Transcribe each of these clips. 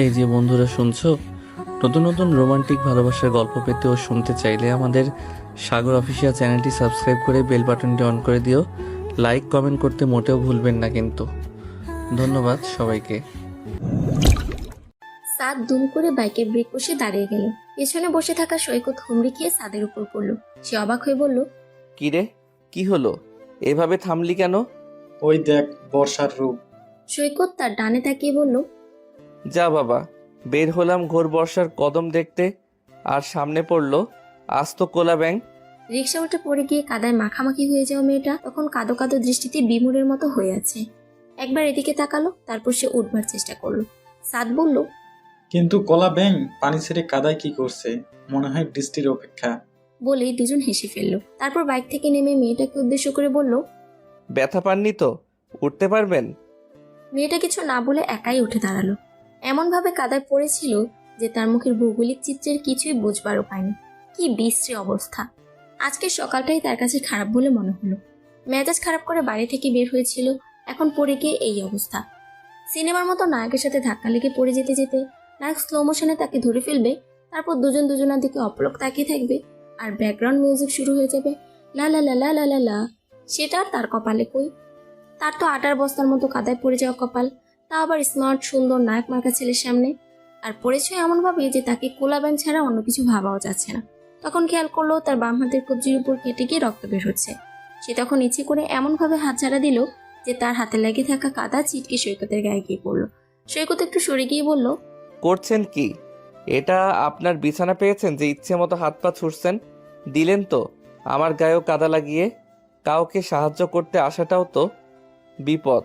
এই যে বন্ধুরা শুনছো, নতুন নতুন রোমান্টিক ভালোবাসার গল্প পেতে ও শুনতে চাইলে আমাদের সাগর অফিসিয়াল চ্যানেলটি সাবস্ক্রাইব করে বেল বাটনটি অন করে দিও। লাইক কমেন্ট করতে মোটেও ভুলবেন না কিন্তু। ধন্যবাদ সবাইকে। সাদ দুম করে বাইকের ব্রেক কষে দাঁড়িয়ে গেল। পেছনে বসে থাকা সৈকত হুমড়ি খেয়ে সাদের উপর পড়ল। সে অবাক হয়ে বলল, কি রে, কি হলো? এভাবে থামলি কেন? ওই দেখ বর্ষার রূপ। সৈকত তার ডানে তাকিয়ে বলল, যা বাবা, বের হলাম ঘোর বর্ষার কদম দেখতে, আর সামনে পড়লো আস্ত কোলা ব্যাং। রিক্সা উঠে পড়ে গিয়ে কাদায় মাখামাখি হয়ে যাওয়া মেয়েটা তখন কাদো কাদো দৃষ্টিতে বিমূঢ়ের মতো হয়ে আছে। একবার এদিকে তাকালো, তারপর সে উঠবার চেষ্টা করলো। সাদ বলল, কিন্তু কলা ব্যাং পানি ছেড়ে কাদায় কি করছে? মনে হয় বৃষ্টির অপেক্ষা। বলেই দুজন হেসে ফেললো। তারপর বাইক থেকে নেমে মেয়েটাকে উদ্দেশ্য করে বলল, ব্যথা পাননি তো? উঠতে পারবেন? মেয়েটা কিছু না বলে একাই উঠে দাঁড়ালো। এমনভাবে কাদায় পড়েছিল যে তার মুখের ভৌগোলিক চিত্রের কিছুই বুঝবারও পায়নি। কি বিশ্রী অবস্থা! আজকের সকালটাই তার কাছে খারাপ বলে মনে হলো। মেজাজ খারাপ করে বাড়ি থেকে বের হয়েছিল, এখন পড়ে গিয়ে এই অবস্থা। সিনেমার মতো নায়কের সাথে ধাক্কা লেগে পড়ে যেতে যেতে নায়ক স্লো মোশনে তাকে ধরে ফেলবে, তারপর দুজন দুজনের দিকে অপলক তাকিয়ে থাকবে, আর ব্যাকগ্রাউন্ড মিউজিক শুরু হয়ে যাবে, লা লা লা লা লা লা লা। সেটা আর তার কপালে কই? তার তো আটার বস্তার মতো কাদায় পড়ে যাওয়া কপাল, তা আবার স্মার্ট সুন্দর নায়ক মার্কা ছেলের সামনে। আর পড়েছে এমনভাবে যে তাকে কোলা ব্যান ছাড়া অন্য কিছু ভাবাও যাচ্ছে না। তখন খেয়াল করলো তার বাম হাতের কবজির উপর কেটে গিয়ে রক্ত বের হচ্ছে। সে তখন ইচ্ছে করে এমনভাবে হাত ঝাড়া দিল যে তার হাতে লেগে থাকা কাদা ছিটকে সৈকতের গায়ে গিয়ে পড়লো। সৈকত একটু সরে গিয়ে বলল, করছেন কি? এটা আপনার বিছানা পেয়েছেন যে ইচ্ছে মতো হাত পা ছুড়ছেন? দিলেন তো আমার গায়েও কাদা লাগিয়ে। কাউকে সাহায্য করতে আসাটাও তো বিপদ।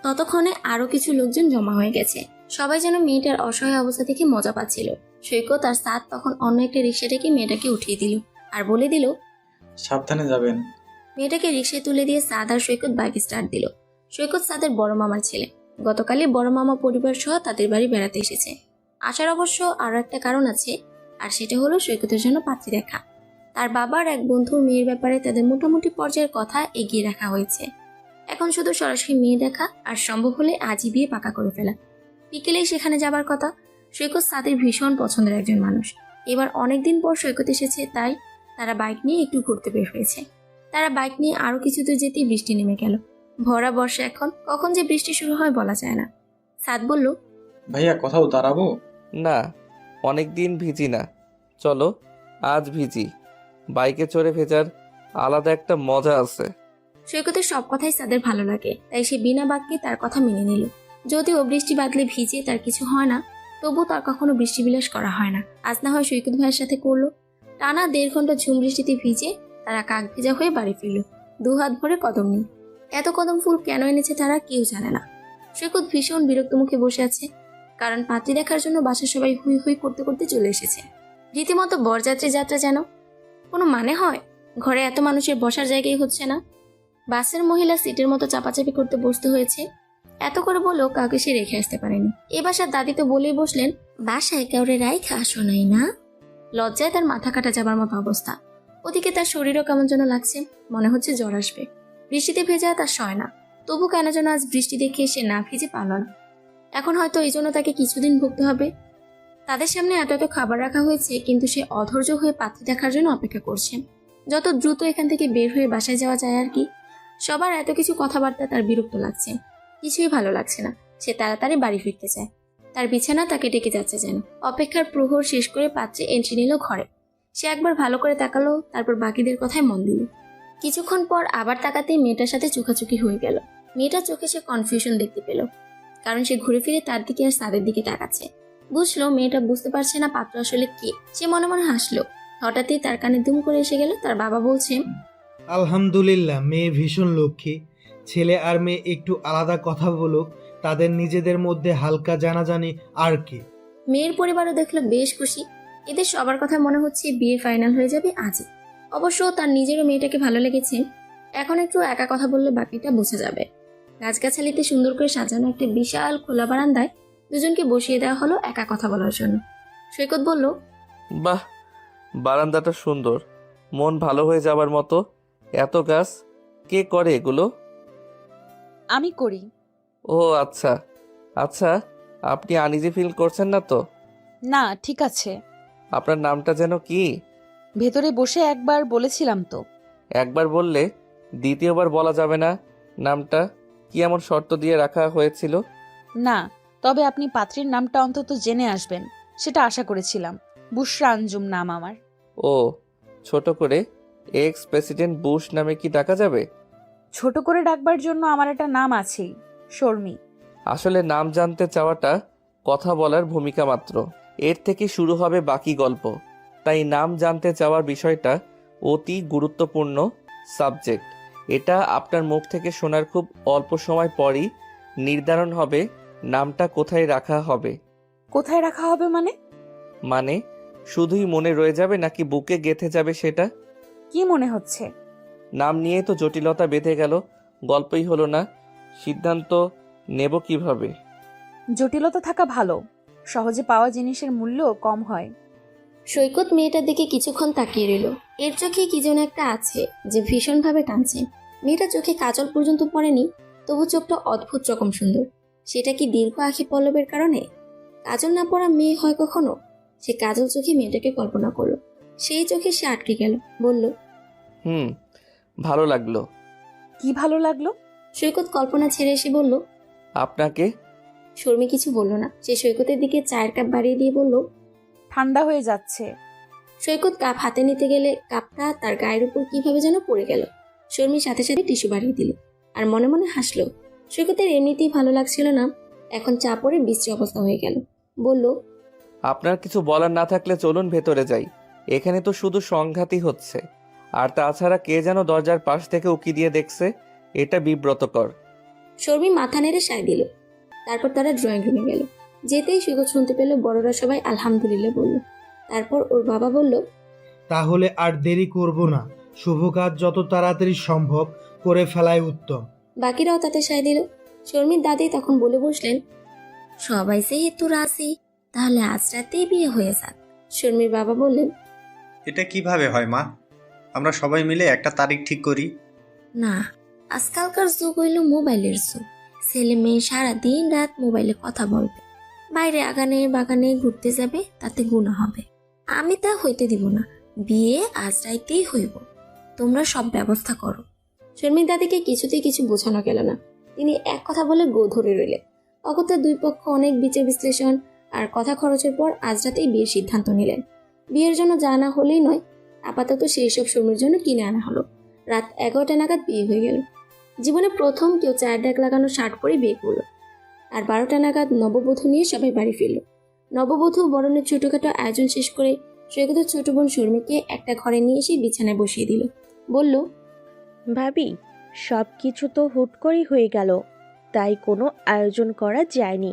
ততক্ষণে আরো কিছু লোকজন জমা হয়ে গেছে। সবাই যেন মেয়েটার অসহায় অবস্থা দেখে মজা পাচ্ছিল। সৈকত আর সাদ তখন অন্য একটা রিক্সা ডেকে মেয়েটাকে উঠিয়ে দিল আর বলে দিল, সাবধানে যাবেন। মেয়েটাকে রিক্সায় তুলে দিয়ে সাদ আর সৈকত বাইক স্টার্ট দিল। সৈকত সাদের বড় মামার ছেলে। গতকালই বড় মামা পরিবার সহ তাদের বাড়ি বেড়াতে এসেছে। আসার অবশ্য আরো একটা কারণ আছে, আর সেটা হলো সৈকতের জন্য পাত্রী দেখা। তার বাবার এক বন্ধুর মেয়ের ব্যাপারে তাদের মোটামুটি পর্যায়ের কথা এগিয়ে রাখা হয়েছে। এখন শুধু সরাসরি মেয়ে দেখা, আর সম্ভব হলে আজই বিয়ে পাকা করে ফেলা। বিকেলেই সেখানে যাবার কথা। সৈকত সাদের ভীষণ পছন্দের একজন মানুষ। এবার অনেকদিন পর সৈকত এসেছে, তাই তারা বাইক নিয়ে একটু ঘুরতে বের হয়েছে। তারা বাইক নিয়ে আরো কিছু দূর যেতেই বৃষ্টি নেমে গেল। ভরা বর্ষা, এখন কখন যে বৃষ্টি শুরু হয় বলা যায় না। সাদ বলল, ভাইয়া কোথাও দাঁড়াবো? না, অনেক দিন ভিজি না, চলো আজ ভিজি। বাইকে চড়ে ভেজার আলাদা একটা মজা আছে। সৈকতের সব কথাই সাদের ভালো লাগে, তাই সে বিনা বাক্যে তার কথা মেনে নিল। যদিও বৃষ্টি বাদলে ভিজে তার কিছু হয় না, তবু তার কখনো বৃষ্টি বিলাস করা হয় না। আজ না হয় সৈকত ভাইয়ের সাথে করলো। টানা 1.5 ঘন্টা ঝুম বৃষ্টিতে ভিজে তারা কাক ভেজা হয়ে বাড়ি ফিরল। 2 হাত ভরে কদম নিয়ে। এত কদম ফুল কেন এনেছে তারা কেউ জানে না। সৈকত ভীষণ বিরক্ত মুখে বসে আছে, কারণ পাত্রী দেখার জন্য বাসার সবাই হুই হুই করতে করতে চলে এসেছে। রীতিমতো বরযাত্রী যাত্রা যেন। কোনো মানে হয়? ঘরে এত মানুষের বসার জায়গাই হচ্ছে না। বাসের মহিলা সিটের মতো চাপাচাপি করতে বসতে হয়েছে। এত করে বলেও কাউকে সে রেখে আসতে পারেনি। এ বাসার দাদি তো বলেই বসলেন, বাসায় কাউরে রাইখা আসো নাই না। লজ্জায় তার মাথা কাটা যাবার মতো অবস্থা। ওদিকে তার শরীরও কেমন যেন লাগছে, মনে হচ্ছে জ্বর আসবে। বৃষ্টিতে ভেজা তার সয় না, তবু কেন যেন আজ বৃষ্টি দেখে সে না ভিজে পারল না। এখন হয়তো এই জন্য তাকে কিছুদিন ভুগতে হবে। তাদের সামনে এত এত খাবার রাখা হয়েছে, কিন্তু সে অধৈর্য হয়ে পাত্রী দেখার জন্য অপেক্ষা করছে। যত দ্রুত এখান থেকে বের হয়ে বাসায় যাওয়া যায় আর কি। সবার এত কিছু কথাবার্তা তার বিরক্ত লাগছে, কিছুই ভালো লাগছে না। সে তাড়াতাড়ি বাড়ি ফিরতে চায়। তার বিছানা তাকে ডেকে যাচ্ছে যেন। অপেক্ষার প্রহর শেষ করে পাত্রে এন্ট্রি নিল ঘরে। সে একবার ভালো করে তাকালো, তারপর বাকিদের কথায় মন দিল। কিছুক্ষণ পর আবার তাকাতেই মেয়েটার সাথে চোখাচোখি হয়ে গেল। মেয়েটার চোখে সে কনফিউশন দেখতে পেল, কারণ সে ঘুরে ফিরে তার দিকে আর সাদের দিকে তাকাচ্ছে। বুঝলো মেয়েটা বুঝতে পারছে না পাত্র আসলে কে। সে মনে মনে হাসলো। হঠাৎই তার কানে দুম করে এসে গেল তার বাবা বলছে, আলহামদুলিল্লাহ, মেয়ে ভীষণ লক্ষ্মী। ছেলে আর মেয়ে একটু আলাদা কথা বলুক, তাদের নিজেদের মধ্যে হালকা জানাজানি আর কি। মেয়ের পরিবারও দেখলো বেশ খুশি। এদের সবার কথা মনে হচ্ছে বিয়ে ফাইনাল হয়ে যাবে আজই। অবশ্য তার নিজেরও মেয়েটাকে ভালো লেগেছে। এখন একটু একা কথা বললে বাকিটা বোঝা যাবে। গাছগাছালিতে সুন্দর করে সাজানো একটা বিশাল খোলা বারান্দায় দুজনকে বসিয়ে দেওয়া হলো একা কথা বলার জন্য। সৈকত বলল, বাহ, বারান্দাটা সুন্দর, মন ভালো হয়ে যাবার মতো। এত গাছ, কে করে এগুলো? আমি করি। ও আচ্ছা আচ্ছা, আপনি আনইজি ফিল করছেন না তো? না, ঠিক আছে। আপনার নামটা যেন কি? ভেতরে বসে একবার বলেছিলাম তো। একবার বললে দ্বিতীয়বার বলা যাবে না নামটা? কি এমন শর্ত দিয়ে রাখা হয়েছিল? না, তবে আপনি পাত্রীর নামটা অন্তত জেনে আসবেন, সেটা আশা করেছিলাম। বুশরা আঞ্জুম নাম আমার। ও, ছোট করে এক্স প্রেসিডেন্ট বুশ নামে কি ডাকা যাবে? ছোট করে ডাকবার জন্য আমার একটা নাম আছেই, শর্মি। আসলে নাম জানতে চাওয়াটা কথা বলার ভূমিকা মাত্র। এর থেকে শুরু হবে বাকি গল্প। তাই নাম জানতে চাওয়ার বিষয়টা অতি গুরুত্বপূর্ণ সাবজেক্ট। এটা আপনার মুখ থেকে শোনার খুব অল্প সময় পরই নির্ধারণ হবে নামটা কোথায় রাখা হবে। কোথায় রাখা হবে মানে? মানে শুধুই মনে রয়ে যাবে নাকি বুকে গেঁথে যাবে সেটা? কি মনে হচ্ছে? নাম নিয়ে তো জটিলতা বেঁধে গেল, গল্পই হলো না। সিদ্ধান্ত নেব কিভাবে? জটিলতা থাকা ভালো, সহজে পাওয়া জিনিসের মূল্য কম হয়। সৈকত মেয়েটার দিকে কিছুক্ষণ তাকিয়ে রইল। এর চোখে কি যেন একটা আছে যে ভীষণভাবে টানছে। মেয়েটা চোখে কাজল পর্যন্ত পড়েনি, তবু চোখটা অদ্ভুত রকম সুন্দর। সেটা কি দীর্ঘ আখি পল্লবের কারণে? কাজল না পড়া মেয়ে হয় কখনো? সে কাজল চোখে মেয়েটাকে কল্পনা করলো। সেই চোখে সে আটকে গেল, বলল, ভালো লাগলো। কি ভালো লাগলো? সৈকত কল্পনা ছেড়ে এসে বলল, আপনাকে। শর্মি কিছু বলল না। সে সৈকতের দিকে চায়ের কাপ বাড়িয়ে দিয়ে বলল, ঠান্ডা হয়ে যাচ্ছে। সৈকত কাপ হাতে নিতে গেলে কাপটা তার গায়ের উপর কিভাবে যেন পড়ে গেল। শর্মির সাথে সাথে টিস্যু বাড়িয়ে দিল আর মনে মনে হাসলো। সৈকতের এমনিতেই ভালো লাগছিল না, এখন চা পড়ে বিশ্রী অবস্থা হয়ে গেল। বলল, আপনার কিছু বলার না থাকলে চলুন ভেতরে যাই। এখানে তো শুধু সংঘাতই হচ্ছে। আর তাছাড়া কে যেন দরজার পাশ থেকে উকি দিয়ে দেখছে, এটা বিব্রতকর। শর্মি মাথা নেড়ে সায় দিল। তারপর তারা ড্রয়িং রুমে গেল। যেতেই সৈকত শুনতে পেল বড়রা সবাই আলহামদুলিল্লাহ বলল। তারপর ওর বাবা বলল, তাহলে আর দেরি করব না, শুভ কাজ যত তাড়াতাড়ি সম্ভব করে ফেলাই উত্তম। বাকিরাও তাতে সায় দিল। শর্মির দাদি তখন বলে বসলেন, সবাই যেহেতু রাজি, তাহলে আজ রাতেই বিয়ে হয়ে যাক। শর্মির বাবা বললেন, এটা কিভাবে হয় মা? আমরা সবাই মিলে একটা তারিখ ঠিক করি। না, আজকালকার যুগ হইল মোবাইলের যুগ। ছেলে মেয়ে সারা দিন রাত মোবাইলে কথা বলবে, বাইরে আগানে বাগানে ঘুরতে যাবে, তাতে গুনাহ হবে। আমি তা হইতে দিব না, বিয়ে আজ রাইতেই হইব। তোমরা সব ব্যবস্থা করো। শর্মির দাদিকে কিছুতেই কিছু বোঝানো গেল না। তিনি এক কথা বলে গো ধরে রইলেন। অগত্যা দুই পক্ষ অনেক বিচার বিশ্লেষণ আর কথা খরচের পর আজ রাতেই বিয়ের সিদ্ধান্ত নিলেন। বিয়ের জন্য জানা হলেই নয়, আপাতত সেই সব শর্মির জন্য কিনে আনা হলো। রাত 11টা নাগাদ বিয়ে হয়ে গেল। জীবনে প্রথম কেউ চায়ের ডাক লাগানো শার্ট পরে বিয়ে করলো। আর 12টা নাগাদ নববধূ নিয়ে সবাই বাড়ি ফিরল। নববধূ বরণের ছোটখাটো আয়োজন শেষ করে সৈকতের ছোট বোন শর্মিকে একটা ঘরে নিয়ে এসে বিছানায় বসিয়ে দিল। বলল, ভাবি, সব কিছু তো হুট করেই হয়ে গেল, তাই কোনো আয়োজন করা যায়নি।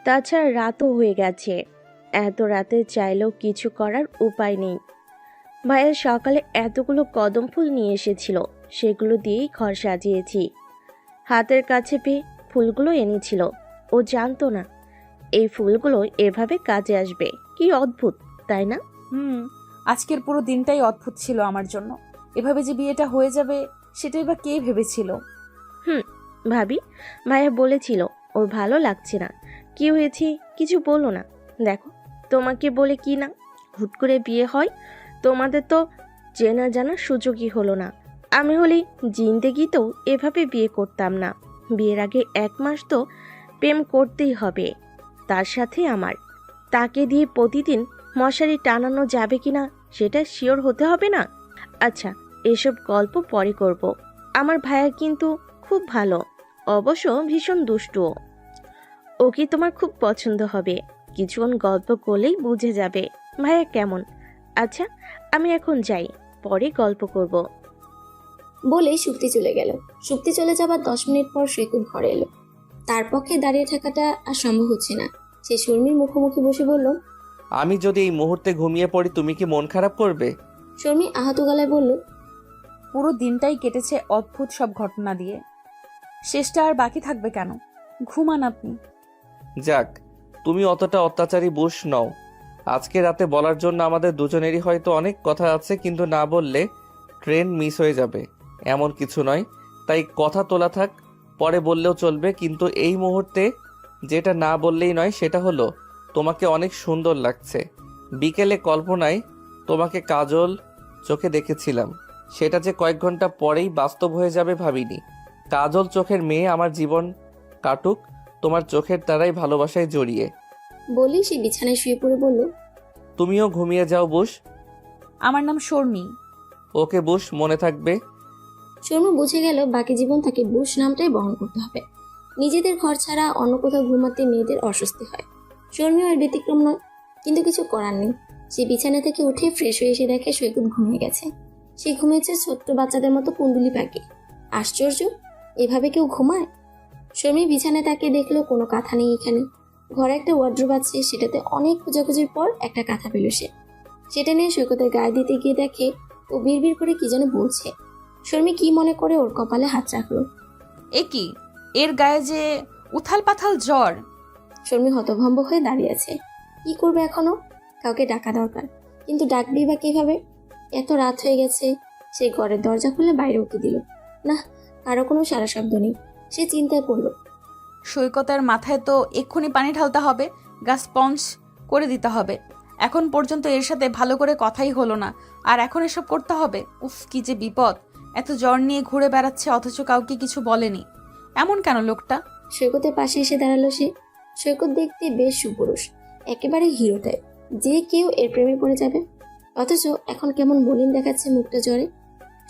তাছাড়া রাতও হয়ে গেছে, এত রাতে চাইলেও কিছু করার উপায় নেই। ভাইয়া সকালে এতগুলো কদম ফুল নিয়ে এসেছিল, সেগুলো দিয়েই ঘর সাজিয়েছি। হাতের কাছে পেয়ে ফুলগুলো এনেছিল। ও জানতো না এই ফুলগুলো এভাবে কাজে আসবে। কি অদ্ভুত, তাই না? আজকের পুরো দিনটাই অদ্ভুত ছিল আমার জন্য। এভাবে যে বিয়েটা হয়ে যাবে সেটাই বা কে ভেবেছিল? ভাবি, ভাইয়া বলেছিল ওর ভালো লাগছে না। কি হয়েছে কিছু বলো না। দেখো, তোমাকে বলে কি না হুট করে বিয়ে হয়। তোমাদের তো চেনা জানার সুযোগই হলো না। আমি হলে জিন্দেগিতেও এভাবে বিয়ে করতাম না। বিয়ের আগে 1 মাস তো প্রেম করতেই হবে, তার সাথে আমার। তাকে দিয়ে প্রতিদিন মশারি টানানো যাবে কিনা সেটা শিওর হতে হবে না? আচ্ছা, এসব গল্প পরে করব। আমার ভাইয়া কিন্তু খুব ভালো, অবশ্য ভীষণ দুষ্টুও। ওকে তোমার খুব পছন্দ হবে। কিছুক্ষণ গল্প করলেই বুঝে যাবে ভাইয়া কেমন। আচ্ছা, আমি এখন যাই, পরে গল্প করব। বলে শুক্তি চলে গেল। শুক্তি চলে যাবার 10 মিনিট পর সৈকত ঘরে এলো। তার পক্ষে দাঁড়িয়ে থাকাটা আর সম্ভব হচ্ছে না। সে শর্মির মুখোমুখি বসে বলল, আমি যদি এই মুহূর্তে ঘুমিয়ে পড়ি তুমি কি মন খারাপ করবে? শর্মি আহত গলায় বলল, পুরো দিনটাই কেটেছে অদ্ভুত সব ঘটনা দিয়ে, শেষটা আর বাকি থাকবে কেন? ঘুমান আপনি। যাক, তুমি অতটা অত্যাচারী বুশ নও। আজকে রাতে বলার জন্য আমাদের দুজনেরই হয়তো অনেক কথা আছে, কিন্তু না বললে ট্রেন মিস হয়ে যাবে এমন কিছু নয়। তাই কথা তোলা থাক, পরে বললেও চলবে, কিন্তু এই মুহূর্তে যেটা না বললেই নয় সেটা হলো তোমাকে অনেক সুন্দর লাগছে। বিকেলে কল্পনায় তোমাকে কাজল চোখে দেখেছিলাম, সেটা যে কয়েক ঘন্টা পরেই বাস্তব হয়ে যাবে ভাবিনি। কাজল চোখের মেয়ে আমার জীবন কাটুক তোমার চোখের তারাই ভালোবাসায় জড়িয়ে। বলেই সে বিছানায় শুয়ে পড়ে বলল, তুমিও ঘুমিয়ে যাও বুশ। আমার নাম শর্মি। ওকে বুশ, মনে থাকবে। শর্মা বুঝে গেল বাকি জীবন তাকে বুশ নামটাই বহন করতে হবে। নিজেদের ঘর ছাড়া অন্য কোথাও ঘুমাতে মেয়েদের অস্বস্তি হয়। শর্মিও এর ব্যতিক্রম নয়, কিন্তু কিছু করার নেই। সে বিছানা থেকে উঠে ফ্রেশ হয়ে এসে দেখে সৈকত ঘুমিয়ে গেছে। সে ঘুমিয়েছে ছোট্ট বাচ্চাদের মতো কুণ্ডুলি পাখি। আশ্চর্য, এভাবে কেউ ঘুমায়? শর্মি বিছানায় তাকিয়ে দেখলো কোনো কাঁথা নেই এখানে। ঘরে একটা ওয়ার্ড্রোব আছে, সেটাতে অনেক খোঁজাখুঁজির পর একটা কাঁথা পেল সে। সেটা নিয়ে সৈকতের গায়ে দিতে গিয়ে দেখে ও বিড়বিড় করে কি যেন বলছে। শর্মি কি মনে করে ওর কপালে হাত রাখলো। এ কি, এর গায়ে যে উথাল পাথাল জ্বর। শর্মি হতভম্ব হয়ে দাঁড়িয়ে আছে। কি করবে এখনো? কাউকে ডাকা দরকার, কিন্তু ডাকবেই বা কিভাবে? এত রাত হয়ে গেছে। সে ঘরের দরজা খুলে বাইরে উঠে দিল। না, কারো কোনো সারা শব্দ নেই। সে চিন্তায় পড়ল। সৈকতের মাথায় তো এক্ষুনি পানি ঢালতে হবে, গা স্পঞ্জ করে দিতে হবে। এখন পর্যন্ত এর সাথে ভালো করে কথাই হলো না, আর এখন এসব করতে হবে? উফ, কি যে বিপদ। এত জ্বর নিয়ে ঘুরে বেড়াচ্ছে অথচ কাউকে কিছু বলেনি। এমন কেন লোকটা? সৈকতের পাশে এসে দাঁড়ালো সে। সৈকত দেখতে বেশ সুপুরুষ, একেবারে হিরো টাইপ। যে কেউ এর প্রেমে পড়ে যাবে। অথচ এখন কেমন মলিন দেখাচ্ছে মুখটা জ্বরে।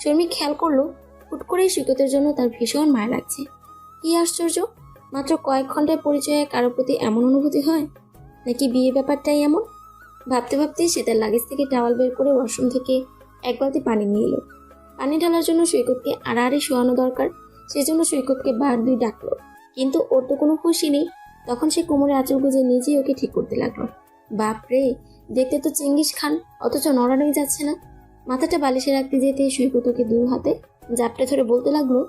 শর্মি খেয়াল করলো হুট করেই সৈকতের জন্য তার ভীষণ মায়া লাগছে। কি আশ্চর্য, মাত্র কয়েক ঘন্টায় পরিচয়ে কারোর প্রতি এমন অনুভূতি হয়, নাকি বিয়ে ব্যাপারটাই এমন? ভাবতে ভাবতে সে তার লাগেজ থেকে টাওয়াল বের করে ওয়াশরুম থেকে এক বালতি পানি নিয়ে এলো। পানি ঢালার জন্য সৈকতকে আড়াআড়ি শোয়ানো দরকার, সেজন্য সৈকতকে বার দুই ডাকলো, কিন্তু ওর তো কোনো খুশি নেই। তখন সে কোমরে আঁচল গুঁজে নিজেই ওকে ঠিক করতে লাগলো। বাপরে, দেখতে তো চেঙ্গিস খান, অথচ নড়ানোই যাচ্ছে না। মাথাটা বালিশে রাখতে যেতে সৈকত ওকে দু হাতে জাপটে ধরে বলতে লাগলো,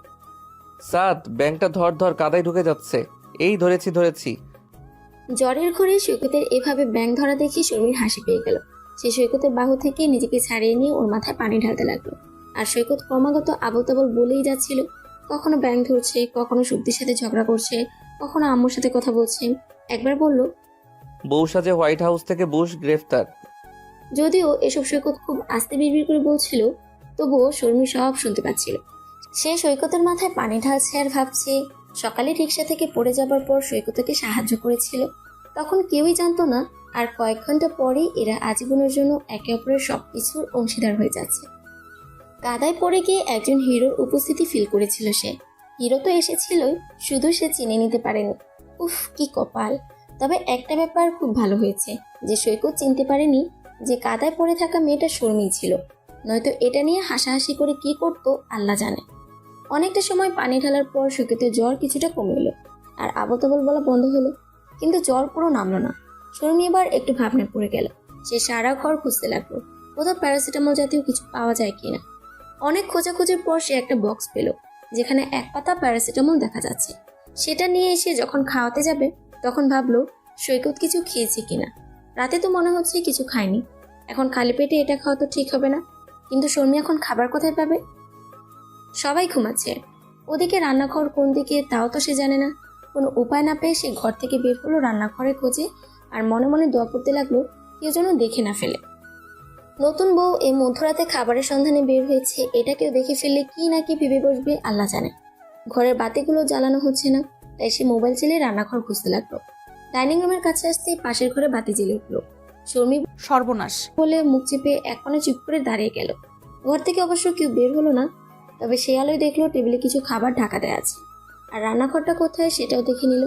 সাদ, ব্যাংকটা ধর ধর, কাদায় ঢুকে যাচ্ছে। এই ধরেছি ধরেছি। জ্বরের ঘরে সৈকতের এভাবে ব্যাঙ ধরা দেখে শর্মির হাসি পেয়ে গেল। সে সৈকতের বাহু থেকে নিজেকে ছাড়িয়ে নিয়ে ওর মাথায় পানি ঢালতে লাগলো। আর সৈকত ক্রমাগত আবল তাবল বলেই যাচ্ছিল। কখনো ব্যাঙ ধরছে, কখনো সবজির সাথে ঝগড়া করছে, কখনো আম্মুর সাথে কথা বলছে। একবার বলল, বউ সাজে হোয়াইট হাউস থেকে বুশ গ্রেফতার। যদিও এসব সৈকত খুব আস্তে বিড়বিড় করে বলছিল, তবুও শর্মি সব শুনতে পাচ্ছিল। সে সৈকতের মাথায় পানি ঢালছে আর ভাবছে সকালে রিক্সা থেকে পড়ে যাবার পর সৈকতকে সাহায্য করেছিল। তখন কেউই জানতো না, আর কয়েক ঘন্টা পরেই এরা আজীবনের জন্য একে অপরের সবকিছুর অংশীদার হয়ে যাচ্ছে। কাদায় পড়ে গিয়ে একজন হিরোর উপস্থিতি ফিল করেছিল সে। হিরো তো এসেছিলই, শুধু সে চিনে নিতে পারেনি। উফ, কি কপাল। তবে একটা ব্যাপার খুব ভালো হয়েছে যে সৈকত চিনতে পারেনি যে কাদায় পড়ে থাকা মেয়েটা শর্মিই ছিল। নয়তো এটা নিয়ে হাসাহাসি করে কি করতো আল্লাহ জানে। অনেকটা সময় পানি ঢালার পর সৈকতের জ্বর কিছুটা কমে এলো, আর আবল বলা বন্ধ হলো। কিন্তু জ্বর পুরো নামলো না। শর্মি এবার একটু ভাবনায় পড়ে গেল। সে সারা ঘর খুঁজতে লাগলো, কোথাও প্যারাসিটামল জাতীয় কিছু পাওয়া যায় কিনা। অনেক খোঁজাখুঁজির পর সে একটা বক্স পেল, যেখানে এক পাতা প্যারাসিটামল দেখা যাচ্ছে। সেটা নিয়ে এসে যখন খাওয়াতে যাবে, তখন ভাবলো সৈকত কিছু খেয়েছে কিনা। রাতে তো মনে হচ্ছে কিছু খায়নি। এখন খালি পেটে এটা খাওয়া তো ঠিক হবে না। কিন্তু শর্মি এখন খাবার কোথায় পাবে? সবাই ঘুমাচ্ছে। ওদিকে রান্নাঘর কোন দিকে তাও তো সে জানে না। কোনো উপায় না পেয়ে সে ঘর থেকে বের হলো রান্নাঘরে খোঁজে, আর মনে মনে দোয়া করতে লাগলো কেউ যেন দেখে না ফেলে। নতুন বউ এই মধ্যরাতে খাবারের সন্ধানে বের হয়েছে, এটা কেউ দেখে ফেললে কি না কি ভেবে বসবে আল্লাহ জানে। ঘরের বাতিগুলো জ্বালানো হচ্ছে না, তাই সে মোবাইল চালিয়ে রান্নাঘর খুঁজতে লাগলো। ডাইনিং রুমের কাছে আসতেই পাশের ঘরে বাতি জ্বেলে উঠলো। শর্মি সর্বনাশ। বলে মুখ চেপে এক কোণে চুপ করে দাঁড়িয়ে গেল। ঘর থেকে অবশ্য কেউ বের হলো না, তবে সে আলোয় দেখলো টেবিলে কিছু খাবার ঢাকা দেওয়া আছে, আর রান্নাঘরটা কোথায় সেটাও দেখে নিল।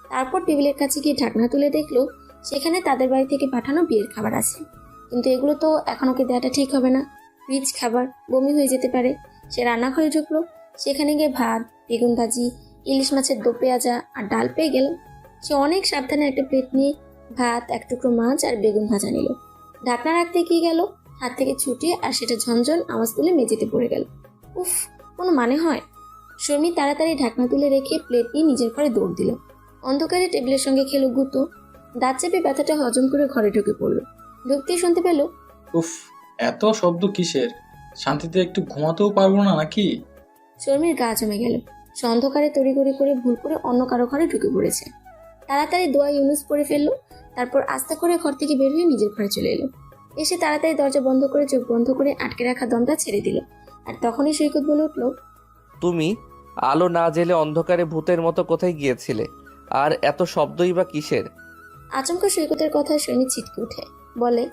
তারপর টেবিলের কাছে গিয়ে ঢাকনা তুলে দেখলো সেখানে তাদের বাড়ি থেকে পাঠানো বিয়ের খাবার আছে। কিন্তু এগুলো তো এখন ওকে দেওয়াটা ঠিক হবে না, রিচ খাবার, বমি হয়ে যেতে পারে। সে রান্নাঘরে ঢুকলো, সেখানে গিয়ে ভাত, বেগুন ভাজি, ইলিশ মাছের দো পেঁয়াজা আর ডাল পেয়ে গেল। সে অনেক সাবধানে একটা প্লেট নিয়ে ভাত, এক টুকরো মাছ আর বেগুন ভাজা নিল। ঢাকনা রাখতে কি গেল, হাত থেকে ছুটে আর সেটা ঝনঝন আওয়াজ তুলে মেঝেতে পড়ে গেল। উফ, কোনো মানে হয়? শর্মি তাড়াতাড়ি ঢাকনা তুলে রেখে প্লেট নিয়ে নিজের ঘরে দৌড় দিল। অন্ধকারে টেবিলের সঙ্গে খেলো গুঁতো। দাঁত চেপে ব্যথাটা হজম করে ঘরে ঢুকে পড়লো। ঢুকতেই শুনতে পেল, উফ, এত শব্দ কিসের? শান্তিতে একটু ঘুমাতেও পারবো না নাকি? শর্মির গা জমে গেল। সে অন্ধকারে তড়িঘড়ি করে ভুল করে অন্য কারো ঘরে ঢুকে পড়েছে। তাড়াতাড়ি দোয়া ইউনুস পড়ে ফেললো, তারপর আস্তে করে ঘর থেকে বের হয়ে নিজের ঘরে চলে এলো। এসে তাড়াতাড়ি দরজা বন্ধ করে চোখ বন্ধ করে আটকে রাখা দমটা ছেড়ে দিল। আর তখনই সৈকত বলে উঠলো, তুমি আলো না জেলে অন্ধকারে ভূতের মতো কোথায় গিয়েছিলে? আর এত শব্দই বা কিসের? আচমকা সৈকতের কথা শুনে ছিটকে উঠে বলে,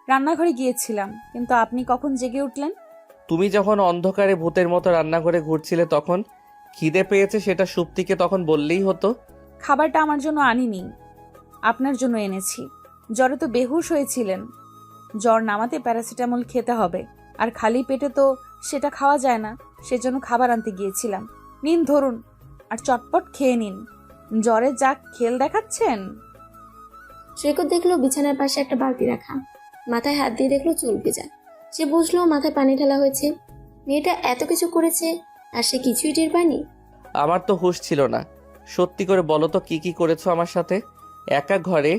রান্নাঘরে গিয়েছিলাম, কিন্তু আপনি কখন জেগে উঠলেন? তুমি যখন অন্ধকারে ভূতের মতো রান্নাঘরে ঘুরছিলে তখন খিদে পেয়েছে সেটা সুপ্তিকে তখন বললেই হতো। খাবারটা আমার জন্য আনিনি, আপনার জন্য এনেছি। জ্বরে তো বেহুশ হয়েছিলেন, জ্বর নামাতে প্যারাসিটামল খেতে হবে, আর খালি পেটে তো সেটা খাওয়া যায় না, সেজন্য খাবার আনতে গিয়েছিলাম। নিন ধরুন, আর চটপট খেয়ে নিন। জ্বরে যা খেল দেখাচ্ছেন। সৈকত দেখলো বিছানার পাশে একটা বালতি রাখা, মাথায় হাত দিয়ে দেখলো চুল ভেজা। সে বুঝলো মাথায় পানি ঢালা হয়েছে। মেয়েটা এত কিছু করেছে আর সে কিছুই টের পায়নি। আমার তো হুঁশ ছিল না। সত্যি করে বলো তো কি কি করেছো আমার সাথে? একা ঘরে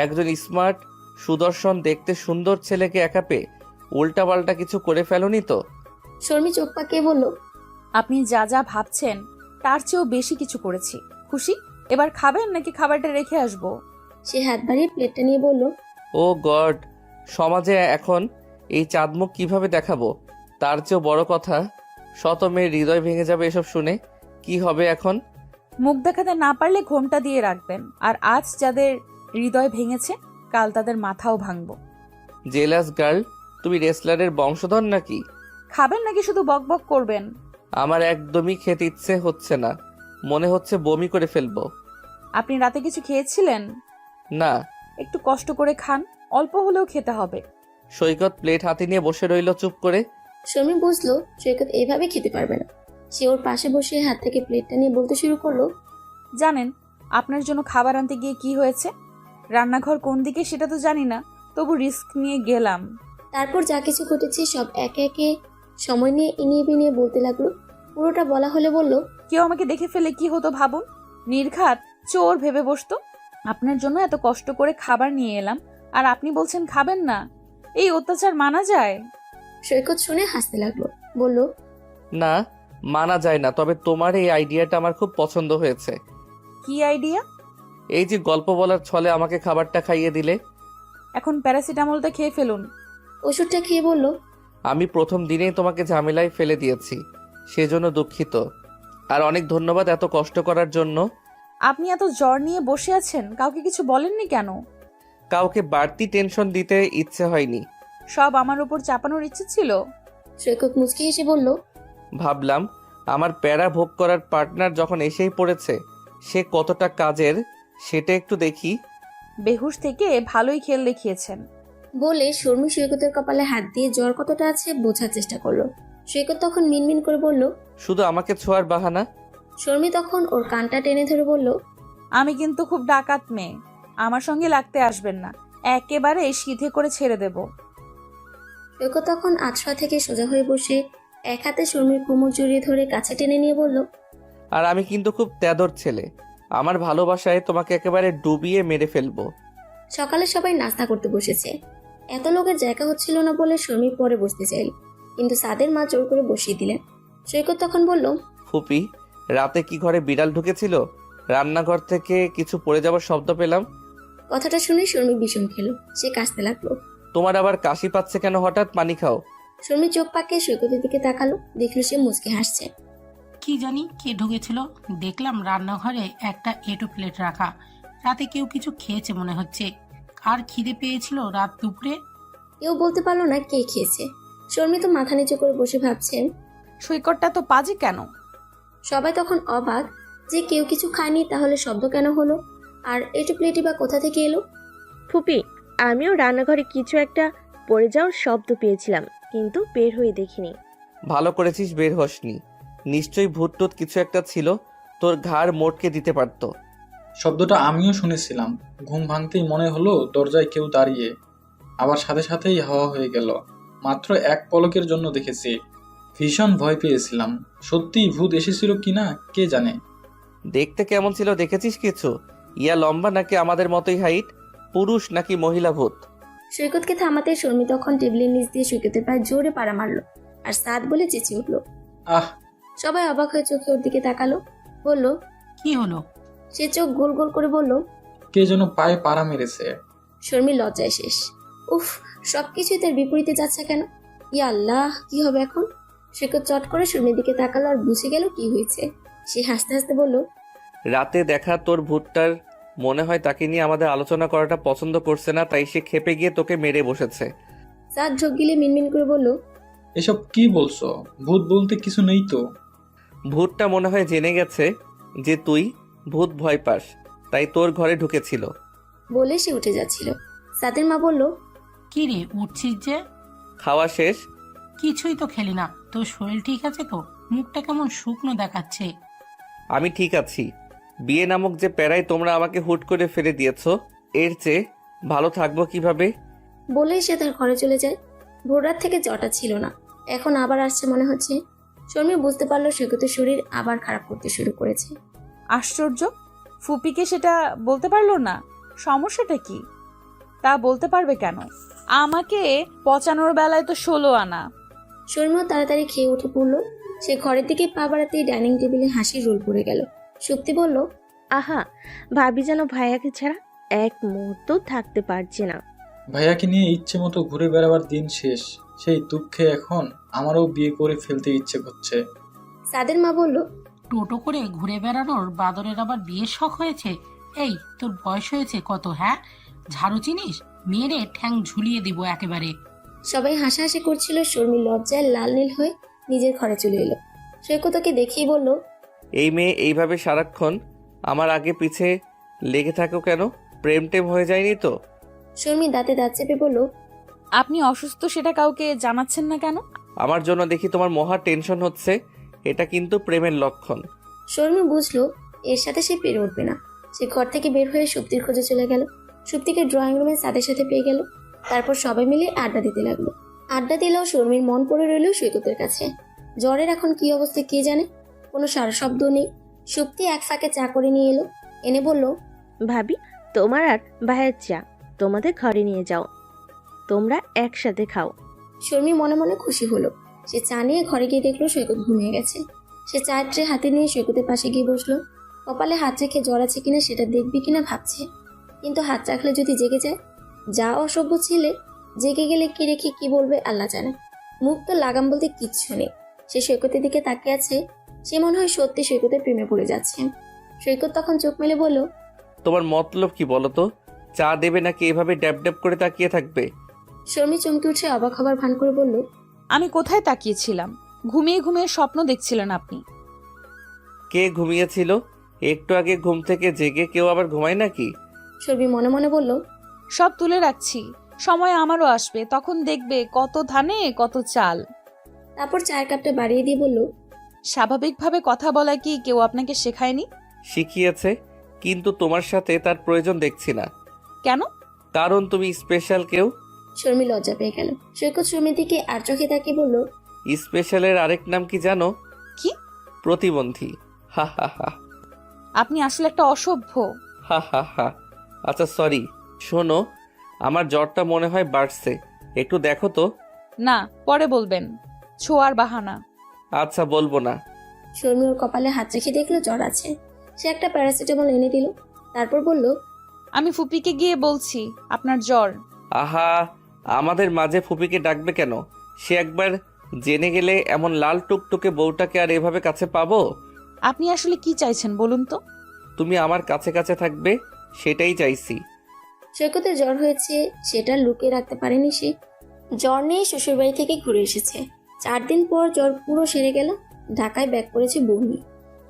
একজন স্মার্ট সুদর্শন দেখতে সুন্দর ছেলেকে একা পেয়ে উল্টাপাল্টা কিছু করে ফেলোনি তো? শর্মি চোখ পাকিয়ে বলল, আপনি যা যা ভাবছেন তার চেয়েও বেশি কিছু করেছি। খুশি? এবার খাবেন নাকি খাবারটা রেখে আসবো? সে হাত বাড়িয়ে প্লেটটা নিয়ে বলল, ও গড, সমাজে এখন এই চাঁদমুখ কিভাবে দেখাবো? তার চেয়েও বড় কথা, শত মেয়ের হৃদয় ভেঙে যাবে এসব শুনে। কি হবে এখন? মুখ দেখাতে না পারলে ঘোমটা দিয়ে রাখবেন। আর আজ যাদের হৃদয় ভেঙেছে, কাল তাদের মাথাও ভাঙবো। জেলাস গার্ল, তুমি রেসলারের বংশধর নাকি? খাবেন নাকি শুধু বকবক করবেন? আমার একদমই খেতে ইচ্ছে হচ্ছে না, মনে হচ্ছে বমি করে ফেলবো। আপনি রাতে কিছু খেয়েছিলেন? না। একটু কষ্ট করে খান, অল্প হলেও খেতে হবে। সৈকত প্লেট হাতে নিয়ে বসে রইল চুপ করে। শর্মি বুঝলো সৈকত এইভাবে খেতে পারবে না। সে ওর পাশে বসে হাত থেকে প্লেটটা নিয়ে বলতে শুরু করলো, জানেন আপনার জন্য খাবার আনতে গিয়ে কি হয়েছে? রান্নাঘর কোন দিকে সেটা তো জানি না, তবু রিস্ক নিয়ে গেলাম। তারপর যা কিছু ঘটেছে সব একে একে সময় নিয়ে ইনিয়ে বিনিয়ে বলতে লাগলো। পুরোটা বলা হলে বলল, কেউ আমাকে দেখে ফেলে কি হতো ভাবুন। নির্ঘাত চোর ভেবে বসতো। আপনার জন্য এত কষ্ট করে খাবার নিয়ে এলাম, আর আপনি বলছেন খাবেন না? এই অত্যাচার মানা যায়? সৈকত শুনে হাসতে লাগলো, বলল, না, মানা যায় না, তবে তোমার এই আইডিয়াটা আমার খুব পছন্দ হয়েছে। কি আইডিয়া? এই যে গল্প বলার ছলে আমাকে খাবারটা খাইয়ে দিলে। এখন প্যারাসিটামলটা খেয়ে ফেলুন। ওষুধটা খেয়ে বলল, আমি প্রথম দিনেই তোমাকে ঝামেলায় ফেলে দিয়েছি, সেজন্য দুঃখিত। আর অনেক ধন্যবাদ এত কষ্ট করার জন্য। আপনি এত জ্বর নিয়ে বসে আছেন, কাউকে কিছু বলেননি কেন? কাউকে বাড়তি টেনশন দিতে ইচ্ছে হয়নি। সব আমার উপর চাপানোর ইচ্ছে ছিল। সৈকত মুচকি হেসে বলল, ভাবলাম আমার প্যারা ভোগ করার পার্টনার যখন এসেই পড়েছে, সে কতটা কাজের সেটা একটু দেখি। বেহুশ থেকে ভালোই খেল দেখিয়েছেন। বলে শর্মি সৈকতের কপালে হাত দিয়ে জ্বর কতটা আছে বোঝার চেষ্টা করলো। সৈকত তখন মিনমিন করে বলল, শুধু আমাকে ছোঁয়ার বাহানা। শর্মি তখন ওর কানটা টেনে ধরে বলল, আমি কিন্তু খুব ডাকাত মেয়ে, আমার সঙ্গে লাগতে আসবেন না, একেবারে সিধে করে ছেড়ে দেব। সৈকত তখন আছড়া থেকে সোজা হয়ে বসে এক হাতে শর্মির কোমর জড়িয়ে ধরে কাছে টেনে নিয়ে বলল, আর আমি কিন্তু খুব তেদর ছেলে, আমার ভালোবাসায় তোমাকে একেবারে ডুবিয়ে মেরে ফেলবো। সকালে সবাই নাস্তা করতে বসেছে। এত লোকের জায়গা হচ্ছিল না বলে শর্মি পরে বসতে চাইল, কিন্তু সাদের মা জোর করে বসিয়ে দিলেন। সৈকত তখন বলল, ফুপি, রাতে কি ঘরে বিড়াল ঢুকেছিল? রান্নাঘর থেকে কিছু পড়ে যাওয়ার শব্দ পেলাম। কথাটা শুনে শর্মি বিষম খেলো। সে কাশতে লাগলো। তোমার আবার কাশি পাচ্ছে কেন হঠাৎ? পানি খাও। শর্মি চোখ পাকিয়ে সৈকতের দিকে তাকালো, দেখলো সে মুচকে হাসছে। কি জানি কে ঢুকেছিল, দেখলাম রান্নাঘরে একটা এঁটো প্লেট রাখা। রাতে কেউ কিছু খেয়েছে মনে হচ্ছে। আর খিদে পেয়েছিল রাত দুপুরে। কেউ বলতে পারলো না কে খেয়েছে। শর্মি তো মাথা নিচু করে বসে ভাবছে। সৈকতটা তো পাজি কেন? সবাই তখন অবাক যে কেউ কিছু খায়নি, তাহলে শব্দ কেন হলো? আর এটু প্লেটই বা কোথা থেকে এলো? ফুপি, আমিও রান্নাঘরে কিছু একটা পড়ে যাওয়ার শব্দ পেয়েছিলাম, কিন্তু বের হয়ে দেখিনি। ভালো করেছিস বের হসনি, নিশ্চয়ই ভূত টুত কিছু একটা ছিল, তোর ঘাড় মোটকে দিতে পারতো। শব্দটা আমিও শুনেছিলাম। ঘুম ভাঙতেই মনে হলো দরজায় কেউ দাঁড়িয়ে, আবার সাথে সাথেই হাওয়া হয়ে গেল। মাত্র এক পলকের জন্য দেখেছি, ভীষণ ভয় পেয়েছিলাম। সত্যিই ভূত এসেছিল কিনা কে জানে। দেখতে কেমন ছিল দেখেছিস কিছু? ইয়া লম্বা নাকি আমাদের মতোই হাইট? পুরুষ নাকি মহিলা ভূত? সৈকতকে থামাতে শর্মি তখন টেবিলের নিচ দিয়ে সৈকতের পায়ে জোরে পাড়া মারলো আর সাদ বলে চেঁচিয়ে উঠলো। আহ! সবাই অবাক হয়ে চোখে ওর দিকে তাকালো। বলল, কি হলো? সে চোখ গোল গোল করে বলল, কে যেন পায়ে পাড়া মেরেছে। শর্মির লজ্জায় শেষ। উফ, সবকিছুই তার বিপরীতে যাচ্ছে কেন? ইয়া আল্লাহ, কি হবে এখন? সৈকত চট করে শর্মির দিকে তাকালো আর বুঝে গেল কি হয়েছে। সে হাসতে হাসতে বলল, রাতে দেখা তোর ভূতটার মনে হয় তাকে নিয়ে আমাদের আলোচনা করাটা পছন্দ করছে না, তাই সে খেপে গিয়ে তোকে মেরে বসেছে। সাদ ঢোক গিলে মিনমিন করে বলল, এসব কি বলছো? ভূত বলতে কিছু নেই তো। ভূতটা মনে হয় জেনে গেছে যে তুই ভূত ভয় পাস, তাই তোর ঘরে ঢুকেছিল। বলে সে উঠে যাচ্ছিল। সাদের মা বলল, কি রে, উঠছিস যে? খাওয়া শেষ? কিছুই তো খেলি না। তোর শরীর ঠিক আছে তো? মুখটা কেমন শুকনো দেখাচ্ছে। আমি ঠিক আছি। বিয়ে নামক যে প্যারায় তোমরা আমাকে হুট করে ফেলে দিয়েছো, এর চেয়ে ভালো থাকবো কিভাবে? বলেই সে তার ঘরে চলে যায়। ভোররাত থেকে জ্বরটা ছিল না, এখন আবার আসছে মনে হচ্ছে। শর্মি বুঝতে পারলো সৈকতের শরীর আবার খারাপ করতে শুরু করেছে। আশ্চর্য, ফুপিকে সেটা বলতে পারলো না। সমস্যাটা কি? তা বলতে পারবে কেন? আমাকে পচানোর বেলায় তো 16 আনা। শর্মিও তাড়াতাড়ি খেয়ে উঠে পড়লো। সে ঘরের দিকে পা বাড়াতেই ডাইনিং টেবিলে হাসির রোল পড়ে গেল। সুপ্তি বলল, আহা, ভাবি যেন ভাইয়াকে ছাড়া এক মুহূর্ত থাকতে পারছে না। ভাইয়াকে নিয়ে ইচ্ছে মতো ঘুরে বেড়াবার দিন শেষ। সেই দুঃখে এখন আমারও বিয়ে করে ফেলতে ইচ্ছে করছে। সাদের মা বলল, টোটো করে ঘুরে বেড়ানোর বাদরের আবার বিয়ের শখ হয়েছে? এই, তোর বয়স হয়েছে কত? হ্যাঁ, ঝাড়ু চিনিস? মেরে ঠ্যাং ঝুলিয়ে দিব একেবারে। সবাই হাসাহাসি করছিল। শর্মি লজ্জায় লাল নীল হয়ে নিজের ঘরে চলে এলো। সৈকতকে দেখেই বলল, এই মেয়ে এইভাবে সারাক্ষণ আমার আগে পিছে লেগে থাকো কেন? প্রেম টেম হয়ে যায়নি তো? শর্মি দাঁতে দাঁত চেপে বলল, আপনি অসুস্থ সেটা কাউকে জানাচ্ছেন না কেন? আমার জন্য দেখি তোমার মহা টেনশন হচ্ছে, এটা কিন্তু প্রেমের লক্ষণ। শর্মি বুঝলো এর সাথে সে পেরে উঠবে না। সে ঘর থেকে বের হয়ে সুপ্তির খোঁজে চলে গেল। সুপ্তিকে ড্রয়িং রুমে সাদের সাথে পেয়ে গেল। তারপর সবাই মিলে আড্ডা দিতে লাগলো। আড্ডা দিলেও শর্মির মন পড়ে রইল সৈকতের কাছে। জ্বরের এখন কি অবস্থা কে জানে। কোনো সারা শব্দ নেই। সুপ্তি এক ফাঁকে চা করে নিয়ে এলো, এনে বলল, ভাবি, তোমার আর ভাইয়ের চা তোমাদের ঘরে নিয়ে যাও, তোমরা একসাথে খাও। শর্মি মনে মনে খুশি হলো। সে চা নিয়ে ঘরে গিয়ে দেখলো সৈকত ঘুমিয়ে গেছে। সে চায়ের ট্রে হাতে নিয়ে সৈকতের পাশে গিয়ে বসলো। কপালে হাত রেখে জ্বর আছে কিনা সেটা দেখবি কিনা ভাবছে, কিন্তু হাত রাখলে যদি জেগে যায়। যা অসভ্য ছেলে, জেগে গেলে কি রেখে কি বলবে আল্লাহ জানে। মুখ তো লাগাম বলতে কিচ্ছু নেই। সে সৈকতের দিকে তাকিয়ে আছে। সে মনে হয় সত্যি সৈকতের প্রেমে পড়ে যাচ্ছে। সৈকত তখন চোখ মেলে বলল, তোমার মতলব কি বলো তো? চা দেবে নাকি এভাবে ড্যাব ড্যাব করে তাকিয়ে থাকবে? শর্মি চমকে উঠে অবাক হবার ভান করে বলল, আমি কোথায় তাকিয়েছিলাম? ঘুমিয়ে ঘুমিয়ে স্বপ্ন দেখছিলেন আপনি। কে ঘুমিয়েছিল? একটু আগে ঘুম থেকে জেগে কেউ আবার ঘুমায় নাকি? শর্মি মনে মনে বলল, সব তুলে রাখছি, সময় আমারও আসবে, তখন দেখবে কত ধানে কত চাল। তারপর চায়ের কাপটা বাড়িয়ে দিয়ে বলল, স্বাভাবিকভাবে কথা বলা কি কেউ আপনাকে শেখায়নি? শিখিয়েছে, কিন্তু তোমার সাথে তার প্রয়োজন দেখছি না। কেন? কারণ তুমি স্পেশাল কেউ। শর্মি লজ্জা পেয়ে গেল। সৈকত শর্মির দিকে আর চোখে তাকিয়ে বলল, স্পেশালের আরেক নাম কি জানো? কি? প্রতিবন্ধী। হা হা হা। আপনি আসলে একটা অসভ্য। হা হা হা। আচ্ছা সরি। শোনো, আমার জ্বরটা মনে হয় বাড়ছে, একটু দেখো তো। না, পরে বলবেন, ছোঁয়ার বাহানা। আচ্ছা বলবো না। শর্মি ওর কপালে হাত রেখে দেখলো জ্বর আছে। সে একটা প্যারাসিটামল এনে দিল। তারপর বলল, আমি ফুপিকে গিয়ে বলছি আপনার জ্বর। আহা, আমাদের মাঝে ফুপিকে ডাকবে কেন? সে একবার জেনে গেলে এমন লাল টুকটুকে বউটাকে আর এভাবে কাছে পাবো? আপনি আসলে কি চাইছেন বলুন তো? তুমি আমার কাছে কাছে থাকবে, সেটাই চাইছি। সৈকতের জ্বর হয়েছে সেটা লুকিয়ে রাখতে পারেনি সে। জ্বর নিয়ে শ্বশুরবাড়ি থেকে ঘুরে এসেছে। 4 দিন পর জ্বর পুরো সেরে গেল। ঢাকায় ব্যাক করেছে বউ নিয়ে।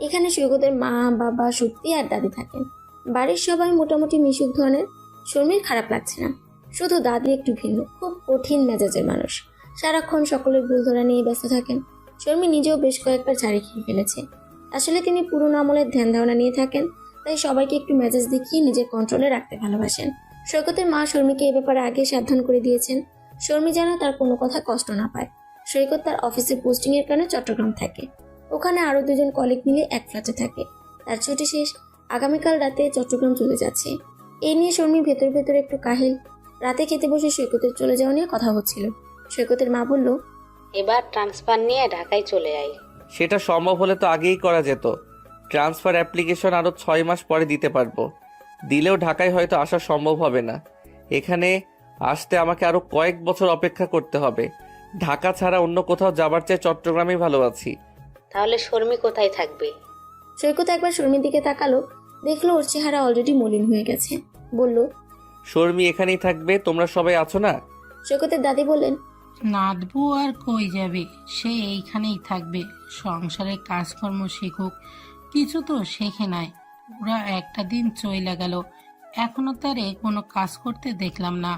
এখানে সৈকতের মা, বাবা, সত্যি আর দাদি থাকেন। বাড়ির সবাই মোটামুটি মিশুক ধরনের। শর্মির খারাপ লাগছে না, শুধু দাদি একটু ভিন্ন, খুব কঠিন মেজাজের মানুষ। সারাক্ষণ সকলের ভুল ধরা নিয়ে ব্যস্ত থাকেন। শর্মি নিজেও বেশ কয়েকবার ঝাড়ি খেয়ে ফেলেছে। আসলে তিনি পুরনো আমলের ধ্যান ধারণা নিয়ে থাকেন, তাই সবাইকে একটু মেজাজ দেখিয়ে নিজের কন্ট্রোলে রাখতে ভালোবাসেন। সৈকতের মা শর্মিকে এ ব্যাপারে আগে সাবধান করে দিয়েছেন, শর্মি যেন তার কোনো কথা কষ্ট না পায়। সৈকত তার অফিসে পোস্টিং এর কারণে চট্টগ্রাম থাকে। ওখানে আরো 2 জন কলিগ মিলে এক ফ্ল্যাটে থাকে। তার ছুটি শেষ, আগামীকাল রাতে চট্টগ্রাম চলে যাচ্ছে। এই নিয়ে শর্মি ভেতর ভেতর একটু কাহিল। রাতে খেতে বসে সৈকতের চলে যাওয়া নিয়ে কথা হচ্ছিল। সৈকতের মা বলল, এবার ট্রান্সফার নিয়ে ঢাকায় চলে আয়। সেটা সম্ভব হলে তো আগেই করা যেত। ট্রান্সফার অ্যাপ্লিকেশন আরো 6 মাস পরে দিতে পারবো। দিলেও ঢাকায় হয়তো আসা সম্ভব হবে না। এখানে আসতে আমাকে আরো কয়েক বছর অপেক্ষা করতে হবে। ঢাকা ছাড়া অন্য কোথাও যাবার চেয়ে চট্টগ্রামেই ভালো আছি। তাহলে শর্মি কোথায় থাকবে? সৈকত একবার শর্মির দিকে তাকালো, দেখলো ওর চেহারা অলরেডি মলিন হয়ে গেছে। বলল, শর্মি এখানেই থাকবে, তোমরা সবাই আছো না? সৈকতের দাদি বললেন, নাদবু আর কই যাবে, সে এইখানেই থাকবে। সংসারে কাজকর্ম শিখুক, কিছু তো শেখে নাই। ওরা একটা দিন চইলা গেল, এখনো তারে কোনো কাজ করতে দেখলাম না।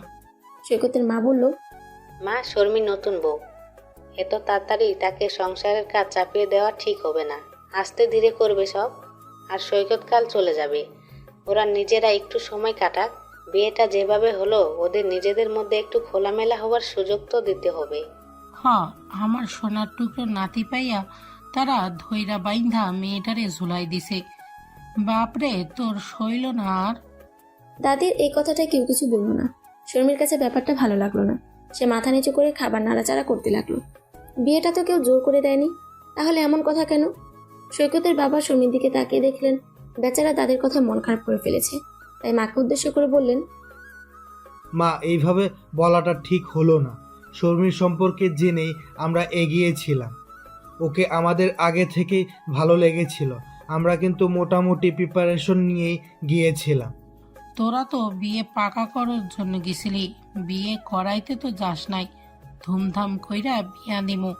সৈকতের মা বলল, মা, শর্মি নতুন বউ, এত তাড়াতাড়ি তাকে সংসারের কাজ চাপিয়ে দেওয়া ঠিক হবে না। আস্তে ধীরে করবে সব। আর সৈকত কাল চলে যাবে, ওরা নিজেরা একটু সময় কাটাক। বিয়েটা যেভাবে হলো, ওদের নিজেদের মধ্যে একটু খোলামেলা হওয়ার সুযোগ তো দিতে হবে। আমার সোনার টুকরো নাতি পাইয়া তারা ধৈরা বাইন্ধা মেয়েটারে ঝুলাই দিছে। বাপরে, তোর সইল না আর। দাদির এই কথাটা কেউ কিছু বলল না। শর্মির কাছে ব্যাপারটা ভালো লাগলো না। সে মাথা নিচু করে খাবার নাড়াচাড়া করতে লাগলো। বিয়েটা তো কেউ জোর করে দেয়নি, তাহলে এমন কথা কেন? সৈকতের বাবা শর্মির দিকে তাকিয়ে দেখলেন বেচারা দাদির কথা মন খারাপ করে ফেলেছে, তাই মাকে উদ্দেশ্য করে বললেন, মা, এইভাবে বলাটা ঠিক হলো না। শর্মির সম্পর্কে জেনেই আমরা এগিয়েছিলাম। ওকে আমাদের আগে থেকেই ভালো লেগেছিল। আমরা কিন্তু মোটামুটি প্রিপারেশন নিয়েই গিয়েছিলাম। তোরা তো বিয়ে পাকা করার জন্য গেছিলি, বিয়ে করাইতে তো যাস নাই। ধুমধাম কইরা বিয়া দিমু,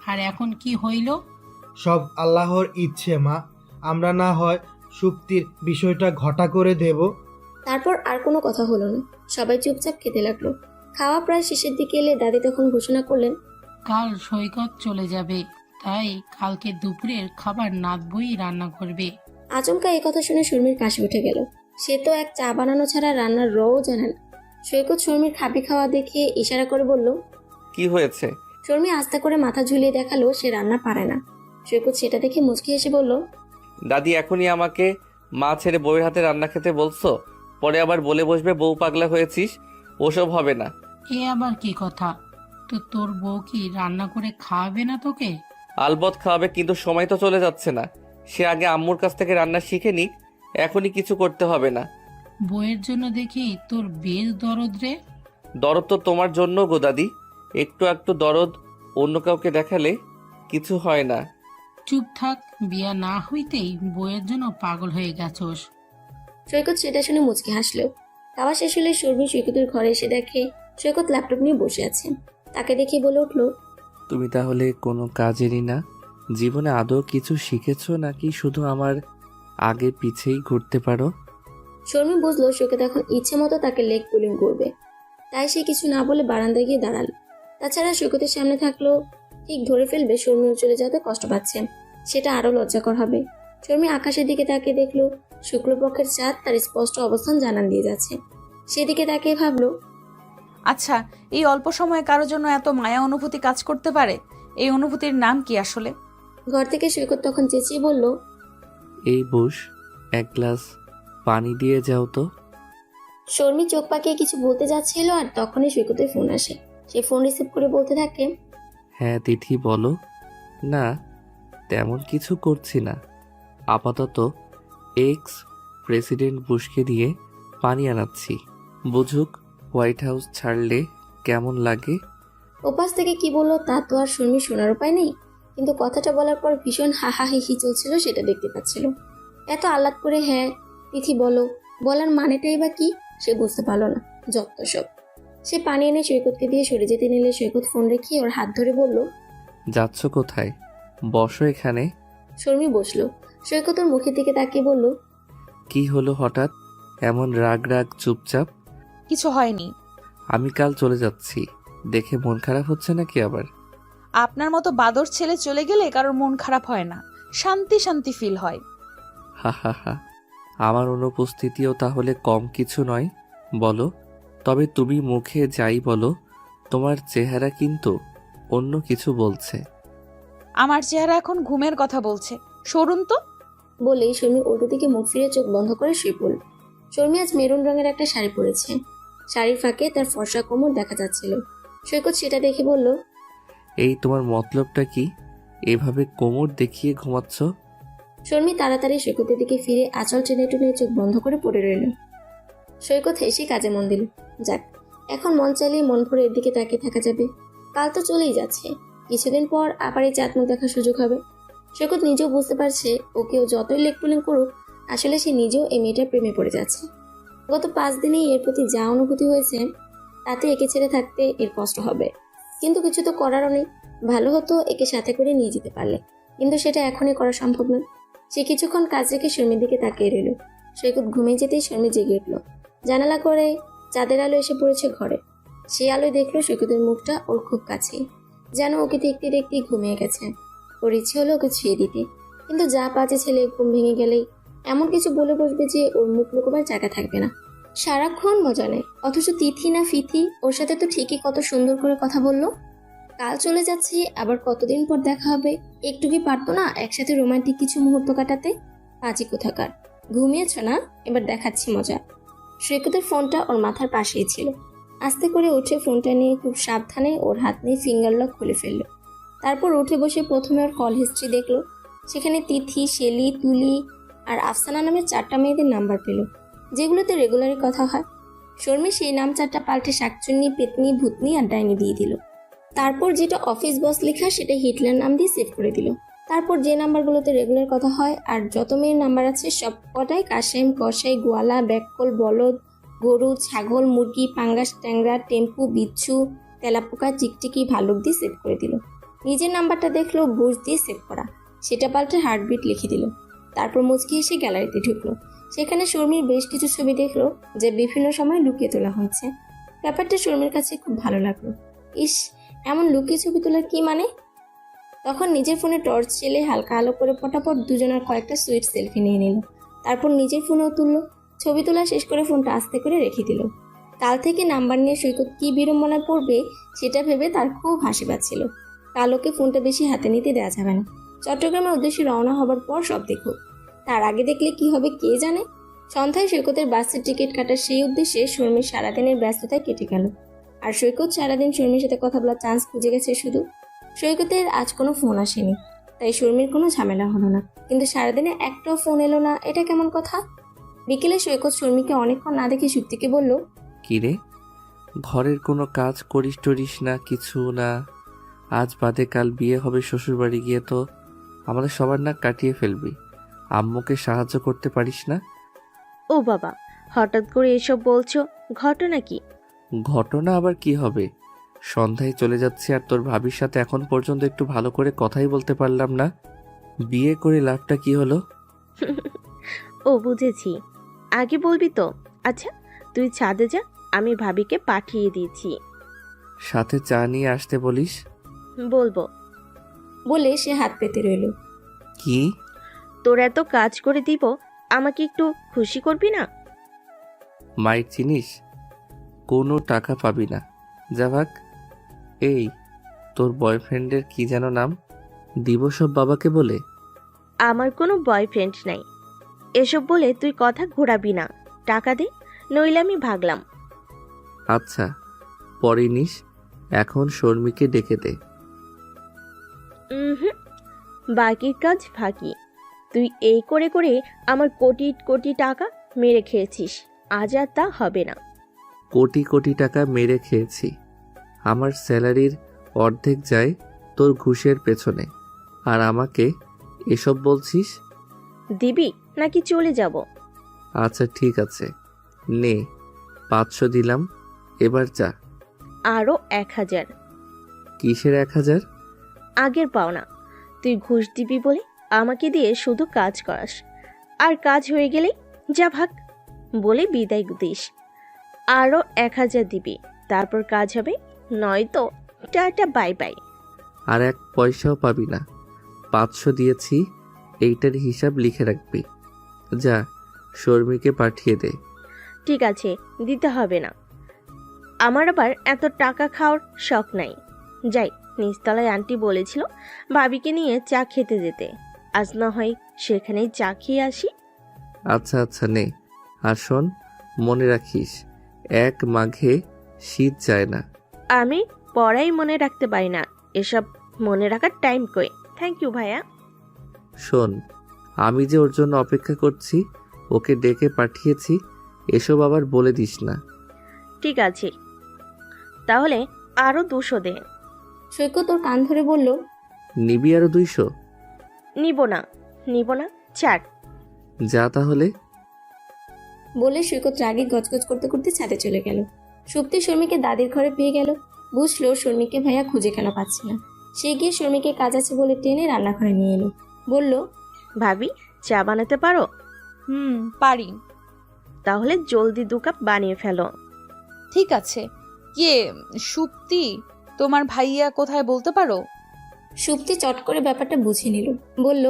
আর এখন কি হইল? সব আল্লাহর ইচ্ছে মা। আমরা না হয় সুপ্তির বিষয়টা ঘটা করে দেব। তারপর আর কোনো কথা হলো না। সবাই চুপচাপ খেতে লাগলো। খাওয়া প্রায় শেষের দিকে এলে দাদি তখন ঘোষণা করলেন, কাল সৈকত চলে যাবে, তাই কালকে দুপুরের খাবার নাতবই রান্না করবে। আচমকা এই কথা শুনে শর্মির কাশি উঠে গেল। সে তো এক চা বানানো ছাড়া রান্নার রও জানে না। সৈকত শর্মির খাবি খাওয়া দেখে ইশারা করে বলল, কি হয়েছে? শর্মি আস্তে করে মাথা ঝুলিয়ে দেখালো সে রান্না পারে না। সৈকত সেটা দেখে মুচকি হেসে বলল, দাদি এখনই আমাকে মা ছেড়ে বউয়ের হাতে রান্না খেতে বলছো, পরে আবার বলে বসবে বউ পাগলা হয়েছিস। ওসব হবে না। এ আবার কি কথা? তো তোর বউ কি রান্না করে খাওয়াবে না তোকে? আলবত খাওয়াবে, কিন্তু সময় তো চলে যাচ্ছে না। সে আগে আম্মুর কাছ থেকে রান্না শিখে নিক, এখনই কিছু করতে হবে না। বউয়ের জন্য দেখি তোর বেশ দরদ রে। দরদ তো তোমার জন্য গো দাদি। একটু একটু দরদ অন্য কাউকে দেখালে কিছু হয় না। চুপ থাক, বিয়া না হইতেই বউয়ের জন্য পাগল হয়ে গেছোস। সৈকত সেটা শুনে মুচকি হাসলো। খাওয়া শেষ হলে শর্মি সৈকতের ঘরে এসে দেখে সৈকত ল্যাপটপ নিয়ে বসে আছে। তাকে দেখে বলে উঠল, তুমি তাহলে কোনো কাজেরই না? জীবনে আদৌ কিছু শিখেছো নাকি শুধু আমার আগে পিছেই ঘুরতে পারো? শর্মি বুঝলো সৈকত এখন ইচ্ছে মতো তাকে লেগ পুলিং করবে, তাই সে কিছু না বলে বারান্দায় গিয়ে দাঁড়ালো। তাছাড়া সৈকতের সামনে থাকলেও ঠিক ধরে ফেলবে শর্মি চলে যেতে কষ্ট পাচ্ছে, সেটা আরো লজ্জাকর হবে। শর্মি আকাশের দিকে তাকিয়ে দেখলো শুক্লপক্ষের চাঁদ তার স্পষ্ট অবস্থান জানান দিয়ে যাচ্ছে। সেদিকে তাকিয়ে ভাবলো, আচ্ছা, এই অল্প সময়ে কারোর জন্য এত মায়া অনুভূতি কাজ করতে পারে? এই অনুভূতির নাম কি আসলে? ঘর থেকে সৈকত তখন চেঁচিয়ে বলল, এই বস, এক গ্লাস পানি দিয়ে যাও তো। শর্মি চোখ পাকিয়ে কিছু বলতে যাচ্ছিল, আর তখনই সৈকতের ফোন আসে। সে ফোন রিসিভ করে বলতে থাকে, হ্যাঁ তিথি বলো। না, তেমন কিছু করছি না। আপাতত এক্স প্রেসিডেন্ট বুশকে দিয়ে পানি আনাচ্ছি, বুঝুক হোয়াইট হাউস ছাড়লে কেমন লাগে। ওপাশ থেকে কি বললো তা তো আর শর্মি শোনার উপায় নেই, কিন্তু কথাটা বলার পর ভীষণ হাহাহিহি চলছিল সেটা দেখতে পাচ্ছিল। এত আহ্লাদ করে হ্যাঁ তিথি বলো বলার মানেটাই বা কি সে বুঝতে পারলো না। যত সব। সে পানি এনে সৈকতকে দিয়ে সরে যেতে নিলে সৈকত ফোন রেখে ওর হাত ধরে বলল, যাচ্ছ কোথায়? বসো এখানে। শর্মি বসলো। সৈকত ওর মুখের দিকে তাকিয়ে বলল, কি হলো হঠাৎ এমন রাগ রাগ চুপচাপ? কিছু হয়নি। আমি কাল চলে যাচ্ছি, দেখে মন খারাপ হচ্ছে নাকি আবার? আপনার মতো বাদর ছেলে চলে গেলে কারোর মন খারাপ হয় না, শান্তি শান্তি ফিল হয়। হা হা হা, আমার অনুপস্থিতিও তাহলে কম কিছু নয় বলো। তবে তুমি মুখে যাই বলো, তোমার চেহারা কিন্তু অন্য কিছু বলছে। আমার চেহারা এখন ঘুমের কথা বলছে, সরুন তো। বলেই শর্মি উল্টো দিকে মুখ ফিরে চোখ বন্ধ করে শুয়ে পড়ল। শর্মি আজ মেরুন রঙের একটা শাড়ি পরেছে। শাড়ির ফাঁকে তার ফর্সা কোমর দেখা যাচ্ছিল। সৈকত সেটা দেখে বলল, এই তোমার মতলবটা কি? এভাবে কোমর দেখিয়ে ঘুমাচ্ছ? শর্মি তাড়াতাড়ি সৈকতের দিকে ফিরে আঁচল টেনে টেনে চোখ বন্ধ করে পড়ে রইল। সৈকত হেসে কাজে মন দিল। যাক, এখন মন চাইলেই মন ভরে এর দিকে তাকিয়ে থাকা যাবে। কাল তো চলেই যাচ্ছে, কিছুদিন পর আবার এই চাঁদ মুখ দেখার সুযোগ হবে। সৈকত নিজেও বুঝতে পারছে ওকেও যতই লেগ পুলিং করুক, আসলে সে নিজেও এই মেয়েটার প্রেমে পড়ে যাচ্ছে। গত 5 দিনেই এর প্রতি যা অনুভূতি হয়েছে, তাতে একে ছেড়ে থাকতে এর কষ্ট হবে। কিন্তু কিছু তো করারও নেই। ভালো হতো একে সাথে করে নিয়ে যেতে পারলে, কিন্তু সেটা এখনই করা সম্ভব নয়। সে কিছুক্ষণ কাজ রেখে শর্মির দিকে তাকিয়ে রইল। সৈকত ঘুমিয়ে যেতেই শর্মি জেগে উঠল। জানালা করে চাঁদের আলো এসে পড়েছে ঘরে। সেই আলোয় দেখলো সৈকতের মুখটা ওর খুব কাছেই, যেন ওকে দেখতে দেখতেই ঘুমিয়ে গেছে। ওর ইচ্ছে হলো ওকে ছুঁয়ে দিতে, কিন্তু যা পাচ্ছে ছেলে ঘুম ভেঙে গেলেই এমন কিছু বলে বসবে যে ওর মুখ লুকোবার জায়গা থাকবে না। সারাক্ষণ মজা নেয়, অথচ তিথি না ফিথি ওর সাথে তো ঠিকই কত সুন্দর করে কথা বললো। কাল চলে যাচ্ছি, আবার কতদিন পর দেখা হবে, একটু কি পারতো না একসাথে রোমান্টিক কিছু মুহূর্ত কাটাতে? পাঁচি কোথাকার, ঘুমিয়েছ না? এবার দেখাচ্ছি মজা। সৈকতের ফোনটা ওর মাথার পাশেই ছিল। আস্তে করে উঠে ফোনটা নিয়ে খুব সাবধানে ওর হাত নিয়ে ফিঙ্গার লক খুলে ফেললো। তারপর উঠে বসে প্রথমে ওর কল হিস্ট্রি দেখলো। সেখানে তিথি, শেলি, তুলি আর আফসানা নামের 4টা মেয়েদের নাম্বার পেল, যেগুলোতে রেগুলারই কথা হয়। শর্মি সেই নাম 4টা পাল্টে শাকচুন্নি, পেতনি, ভূতনি আর ডাইনি দিয়ে দিল। তারপর যেটা অফিস বস লেখা সেটা হিটলার নাম দিয়ে সেভ করে দিল। তারপর যে নাম্বারগুলোতে রেগুলার কথা হয় আর যত মেয়ের নাম্বার আছে সব কটাই কাশেম, কসাই, গোয়ালা, ব্যাককল, বলদ, গরু, ছাগল, মুরগি, পাঙ্গাস, ট্যাংরা, টেম্পু, বিচ্ছু, তেলাপোকা, চিকচিকি, ভালুক দিয়ে সেভ করে দিল। নিজের নাম্বারটা দেখলো বুঝ দিয়ে সেভ করা, সেটা পাল্টে হার্টবিট লিখে দিল। তারপর মুচকি এসে গ্যালারিতে ঢুকলো। সেখানে শর্মির বেশ কিছু ছবি দেখলো, যে বিভিন্ন সময় লুকিয়ে তোলা হয়েছে। ব্যাপারটা শর্মির কাছে খুব ভালো লাগলো। ইস, এমন লুকিয়ে ছবি তোলার কি মানে? তখন নিজের ফোনে টর্চ জ্বেলে হালকা আলো করে পটাপট দুজনের কয়েকটা সুইট সেলফি নিয়ে নিল। তারপর নিজের ফোনেও তুললো। ছবি তোলা শেষ করে ফোনটা আস্তে করে রেখে দিল। কাল থেকে নাম্বার নিয়ে সৈকত কি বিড়ম্বনায় পড়বে সেটা ভেবে তার খুব হাসি পাচ্ছিল। কালোকে ফোনটা বেশি হাতে নিতে দেওয়া যাবে না। চট্টগ্রামের উদ্দেশ্যে রওনা হবার পর সব দেখুক, তার আগে দেখলে কি হবে কে জানে। সন্ধ্যায় সৈকতের বাসের টিকিট কাটার সেই উদ্দেশ্যে শর্মির সারাদিনের ব্যস্ততায় কেটে গেল। আর সৈকত সারাদিন শর্মির সাথে কথা বলার চান্স খুঁজে গেছে শুধু। সৈকতের আজ কোনো ফোন আসেনি, তাই শর্মির কোনো ঝামেলা হলো না। কিন্তু সারাদিনে একটাও ফোন এলো না, এটা কেমন কথা? বিকেলে সৈকত শর্মিকে অনেকক্ষণ না দেখে সুপ্তিকে বলল, কিরে, ঘরের কোনো কাজ করিস টরিস না, কিছু না? আজ বাদে কাল বিয়ে হবে, শ্বশুরবাড়ি গিয়ে তো আমাদের সবার নাক কাটিয়ে ফেলবি। আম্মুকে সাহায্য করতে পারিস না? ও বাবা, হঠাৎ করে এসব বলছো, ঘটনা কি? ঘটনা আবার কি হবে? সন্ধ্যায় চলে যাচ্ছি আর তোর ভাবির সাথে এখন পর্যন্ত একটু ভালো করে কথাই বলতে পারলাম না। বিয়ে করে লাভটা কি হলো? ও বুঝেছি, আগে বলবি তো। আচ্ছা, তুই ছাদে যা, আমি ভাবিকে পাঠিয়ে দিয়েছি। সাথে চা নিয়ে আসতে বলিস। বলবো। বলে সে হাত পেতে রইল। কি? তোর এত কাজ করে দিব, আমাকে একটু খুশি করবি না? মায়ের চিনিস, কোনো টাকা পাবি না, যা ভাগ। এই, তোর বয়ফ্রেন্ডের কি যেন নাম? দিব সব বাবাকে বলে। আমার কোনো বয়ফ্রেন্ড নাই, এসব বলে তুই কথা ঘোরাবি না। টাকা দে, নইলে আমি ভাগলাম। আচ্ছা, পরে নিস, এখন শর্মিকে ডেকে দে। হুম, বাকি কাজ ফাঁকি। তুই এই করে করে আমার কোটি কোটি টাকা মেরে খেয়েছিস, আজ আর তা হবে না। কোটি কোটি টাকা মেরে খেয়েছি, আমার স্যালারির অর্ধেক যায় তোর ঘুষের পেছনে, আর আমাকে এসব বলছিস? দিবি নাকি চলে যাব? আচ্ছা ঠিক আছে, নে 500 দিলাম, এবার যা। আরও 1000। কিসের 1000? আগের পাওনা। তুই ঘুষ দিবি বলে আমাকে দিয়ে শুধু কাজ করাস, আর কাজ হয়ে গেলেই যা ভাগ বলে বিদায় দিস। আরও 1000 দিবি, তারপর কাজ হবে, নয়তো টাটা বাই বাই। আর 1 পয়সাও পাবি না। 500 দিয়েছি, এইটার হিসাব লিখে রাখবি। যা, শর্মিকে পাঠিয়ে দে। ঠিক আছে, দিতে হবে না। আমার আবার এত টাকা খাওয়ার শখ নাই। যাই, নিচতলায় আন্টি বলেছিল ভাবিকে নিয়ে চা খেতে যেতে, আজ না হয় সেখানেই চা খেয়ে আসি। আচ্ছা আচ্ছা, নে। আর শোন, মনে রাখিস, 1 মাঘে শীত যায় না। আমি পড়াই মনে রাখতে পারি না, এসব মনে রাখার টাইম কই। থ্যাংক ইউ ভাইয়া। শোন, আমি যে ওর জন্য অপেক্ষা করছি, ওকে ডেকে পাঠিয়েছি, এসব আবার বলে দিস না। ঠিক আছে, তাহলে আরও 200 দে। সৈকত ওর কান ধরে বলল, নিবি আরো 200? নিব না, 4। যা তাহলে। বলে সৈকত রাগে গজগজ করতে করতে ছাদে চলে গেল। সুপ্তি শর্মিকে দাদির ঘরে পেয়ে গেল। বুঝলো শর্মিকে ভাইয়া খুঁজে কেন পাচ্ছে না। সে গিয়ে শর্মিকে কাজ আছে বলে টেনে রান্নাঘরে নিয়ে এলো। বলল, ভাবি, চা বানাতে পারো? পারি। তাহলে জলদি 2 কাপ বানিয়ে ফেলো। ঠিক আছে। কে সুপ্তি? তোমার ভাইয়া কোথায় বলতে পারো? সুপ্তি চট করে ব্যাপারটা বুঝে নিল। বলল,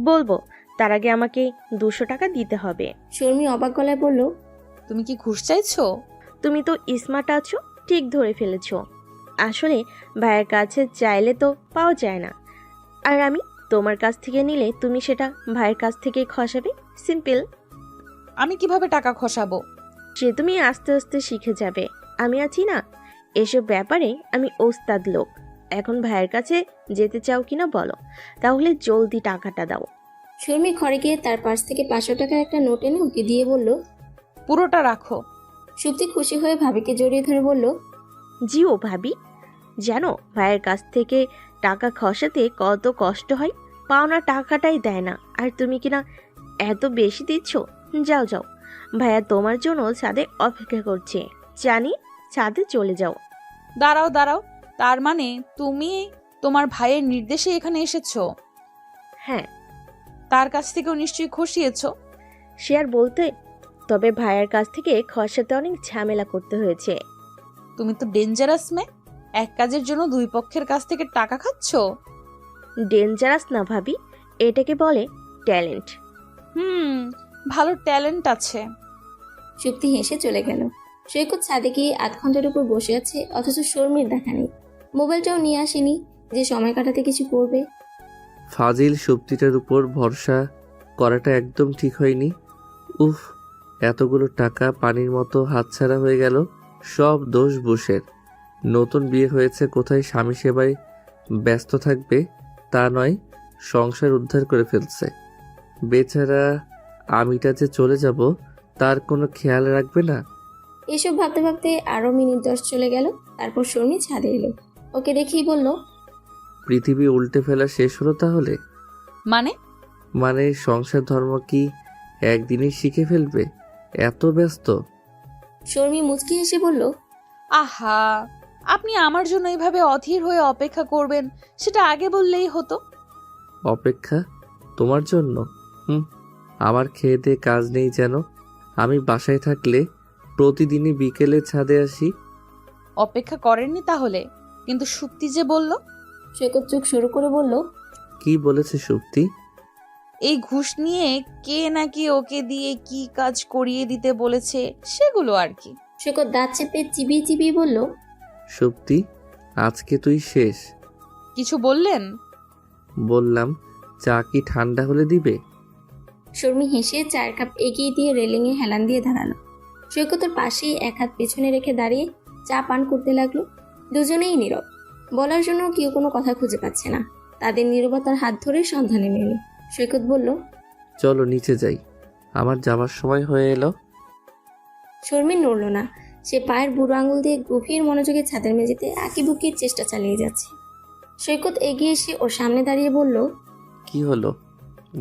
বলবো, তার আগে আমাকে 200 টাকা দিতে হবে। শর্মি অবাক গলায় বলল, তুমি কি ঘুষ চাইছো? তুমি তো স্মার্ট আছো, ঠিক ধরে ফেলেছো। আসলে ভাইয়ের কাছে চাইলে তো পাওয়া যায় না, আর আমি তোমার কাছ থেকে নিলে তুমি সেটা ভাইয়ের কাছ থেকেই খসাবে। সিম্পল। আমি কিভাবে টাকা খসাবো? সে তুমি আস্তে আস্তে শিখে যাবে। আমি আছি না, এসব ব্যাপারে আমি ওস্তাদ লোক। এখন ভাইয়ের কাছে যেতে চাও কিনা বলো, তাহলে জলদি টাকাটা দাও। শর্মি ঘরে গিয়ে তার পার্স থেকে 500 টাকার একটা নোট এনে ওকে দিয়ে বলল। পুরোটা রাখো। সুপ্তি খুশি হয়ে ভাবিকে জড়িয়ে ধরে বলল, জিও ভাবি, জানো ভাইয়ের কাছ থেকে টাকা খসাতে কত কষ্ট হয়? পাওনা টাকাটাই দেয় না, আর তুমি কিনা এত বেশি দিচ্ছ। যাও যাও, ভাইয়া তোমার জন্য ছাদে অপেক্ষা করছে। জানি, ছাদে চলে যাও। দাঁড়াও। তার মানে তুমি তোমার ভাইয়ের নির্দেশে এখানে এসেছো? হ্যাঁ। তার কাছ থেকেও নিশ্চয়ই খসিয়েছো? সে আর বলতে, তবে ভাইয়ের কাছ থেকে খসাতে অনেক ঝামেলা করতে হয়েছে। তুমি তো ডেঞ্জারাস মেয়ে। এক কাজের জন্য 2 পক্ষের কাছ থেকে টাকা খাচ্ছো। ডেঞ্জারাস না ভাবি, এটাকে বলে ট্যালেন্ট। ভালো ট্যালেন্ট আছে। সুপ্তি হেসে চলে গেল। সৈকত ছাদে গিয়ে 8 ঘন্টার উপর বসে আছে, অথচ শর্মির দেখা নেই। মোবাইলটাও নিয়ে আসেনি যে সময় কাটাতে কিছু করবে। ফাজিল সুপ্তিটার উপর ভরসা করাটা একদম ঠিক হয়নি। উফ, এতগুলো টাকা পানির মতো হাতছাড়া হয়ে গেল। সব দোষ বুশের। নতুন বিয়ে হয়েছে, কোথায় স্বামী সেবায় ব্যস্ত থাকবে তা নয়, সংসার উদ্ধার করে ফেলছে। বেচারা আমিটা যে চলে যাব তার কোনো খেয়াল রাখবে না। এসব ভাবতে ভাবতে আরো মিনিট 10 চলে গেল। তারপর শর্মি ছাদে এলো। ওকে দেখেই বলল, পৃথিবী উল্টে ফেলা শেষ হলো তাহলে? মানে সংসার ধর্ম কি একদিনই শিখে ফেলবে? এত ব্যস্ত? শর্মি মুচকি হেসে বলল, আহা, আপনি আমার জন্য এইভাবে অধীর হয়ে অপেক্ষা করবেন সেটা আগে বললেই হতো। অপেক্ষা তোমার জন্য? আমার খেয়ে দিয়ে কাজ নেই যেন। আমি বাসায় থাকলে প্রতিদিনই বিকেলে ছাদে আসি। অপেক্ষা করেননি তাহলে? কিন্তু সুপ্তি যে বলল। সৈকত চোখ শুরু করে বলল, কি বলেছে সুপ্তি? এই ঘুষ নিয়ে কে নাকি ওকে দিয়ে কি কাজ করিয়ে দিতে বলেছে সেগুলো আর কি। সৈকত দাঁত চেপে চিবিয়ে চিবিয়ে বলল, সুপ্তি, আজকে তুই শেষ। কিছু বললেন? বললাম, চা কি ঠান্ডা হলে দিবে? শর্মি হেসে চায়ের কাপ এগিয়ে দিয়ে রেলিংয়ে হেলান দিয়ে দাঁড়ালো। সৈকতের পাশেই এক হাত পেছনে রেখে দাঁড়িয়ে চা পান করতে লাগলো। দুজনেই নীরব। বলার জন্য কেউ কোনো কথা খুঁজে পাচ্ছে না। তাদের নীরবতার হাত ধরে সন্ধানে মেল। সৈকত বলল, চলো নিচে যাই, আমার যাবার সময় হয়ে এলো। শর্মি নড়ল না। সে পায়ের বুড়ো আঙুল দিয়ে গভীর মনোযোগে ছাদের মেঝেতে আঁকিবুকির চেষ্টা চালিয়ে যাচ্ছে। সৈকত এগিয়ে এসে ওর সামনে দাঁড়িয়ে বলল, কি হলো,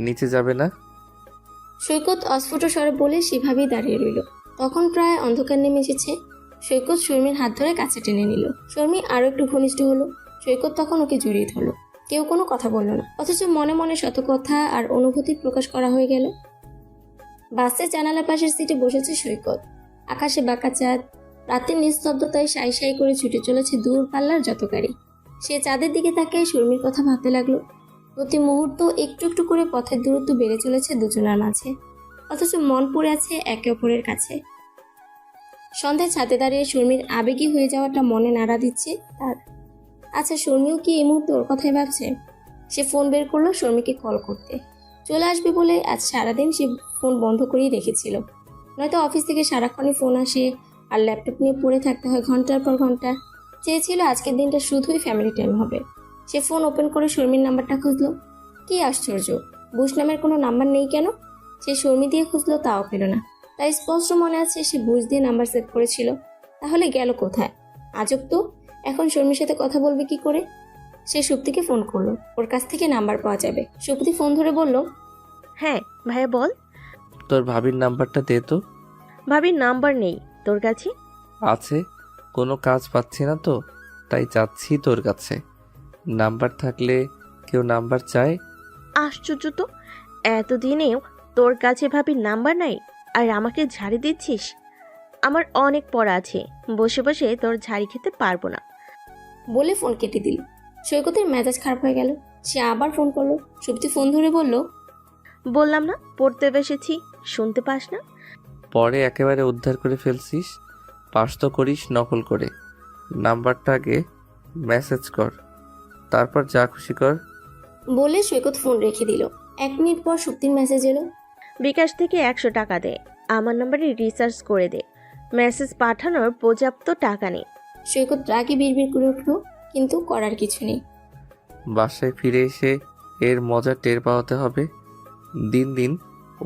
নিচে যাবে না? সৈকত অস্ফুট স্বরে বলে সেভাবেই দাঁড়িয়ে রইল। তখন প্রায় অন্ধকার নেমে এসেছে। সৈকত শর্মির হাত ধরে কাছে টেনে নিল। শর্মি আরো একটু ঘনিষ্ঠ হলো। সৈকত তখন ওকে জড়িয়ে ধরল। কেউ কোনো কথা বলল না, অথচ মনে মনে শত কথা আর অনুভূতি প্রকাশ করা হয়ে গেল। বাসের জানালার পাশের সিটে বসেছে সৈকত। আকাশে বাঁকা চাঁদ, রাতের নিস্তব্ধতায় সাই সাই করে ছুটে চলেছে দূরপাল্লার যত গাড়ি। সে চাঁদের দিকে তাকিয়ে শর্মির কথা ভাবতে লাগলো। প্রতি মুহূর্ত একটু একটু করে পথের দূরত্ব বেড়ে চলেছে দুজনের মাঝে, অথচ মন পড়ে আছে একে অপরের কাছে। সন্ধ্যায় ছাদে দাঁড়িয়ে শর্মির আবেগী হয়ে যাওয়াটা মনে নাড়া দিচ্ছে তার। আচ্ছা, শর্মিও কি এই মুহূর্তে ওর কথাই ভাবছে? সে ফোন বের করলো শর্মিকে কল করতে। চলে আসবে বলে আজ সারাদিন সে ফোন বন্ধ করেই রেখেছিল। নয়তো অফিস থেকে সারাক্ষণই ফোন আসে আর ল্যাপটপ নিয়ে পড়ে থাকতে হয় ঘন্টার পর ঘন্টা। চেয়েছিল আজকের দিনটা শুধুই ফ্যামিলি টাইম হবে। সে ফোন ওপেন করে শর্মির নাম্বারটা খুঁজলো। কি আশ্চর্য, বুশ নামের কোনো নাম্বার নেই কেন? সে শর্মি দিয়ে খুঁজলো, তাও পেল না। তাই স্পষ্ট মনে আছে সে বুঝ দিয়ে নাম্বার সেভ করেছিল। তাহলে গেল কোথায়? আজব তো, এখন শর্মির সাথে কথা বলবে কি করে? সে সুপ্তিকে ফোন করলো, ওর কাছ থেকে নাম্বার পাওয়া যাবে। সুপ্তি ফোন ধরে বলল, হ্যাঁ ভাইয়া বল। তোর ভাবির নাম্বারটা দে তো। ভাবির নাম্বার নেই তোর কাছে? আছে, কোনো কাজ পাচ্ছি না তো, তাই চাচ্ছি তোর কাছে। নাম্বার থাকলে কেউ নাম্বার চায়? আশ্চর্য তো, এতদিনেও তোর কাছে ভাবির নাম্বার নাই আর আমাকে ঝাড়ি দিচ্ছিস? আমার অনেক পড়া আছে, বসে বসে তোর ঝাড়ি খেতে পারবো না। বলে ফোন কেটে দিল। সৈকতের মেজাজ খারাপ হয়ে গেল। সে আবার ফোন করলো। সুপ্তি ফোন ধরে বলল, বললাম না পড়তে বসেছি, শুনতে পাস না? পরে একেবারে উদ্ধার করে ফেলছিস। পাস তো করিস নকল করে। নাম্বারটা আগে মেসেজ কর, তারপর যা খুশি কর। বলে সৈকত ফোন রেখে দিল। 1 মিনিট পর সুপ্তির মেসেজ এলো। বিকাশ থেকে 100 টাকা দে, আমার নাম্বারে রিচার্জ করে দে, মেসেজ পাঠানোর পর্যাপ্ত টাকা নেই। সৈকত রাগে বিড়বিড় করে উঠল, কিন্তু করার কিছু নেই। বাসায় ফিরে এসে এর মজা টের পাওয়াতে হবে। দিন দিন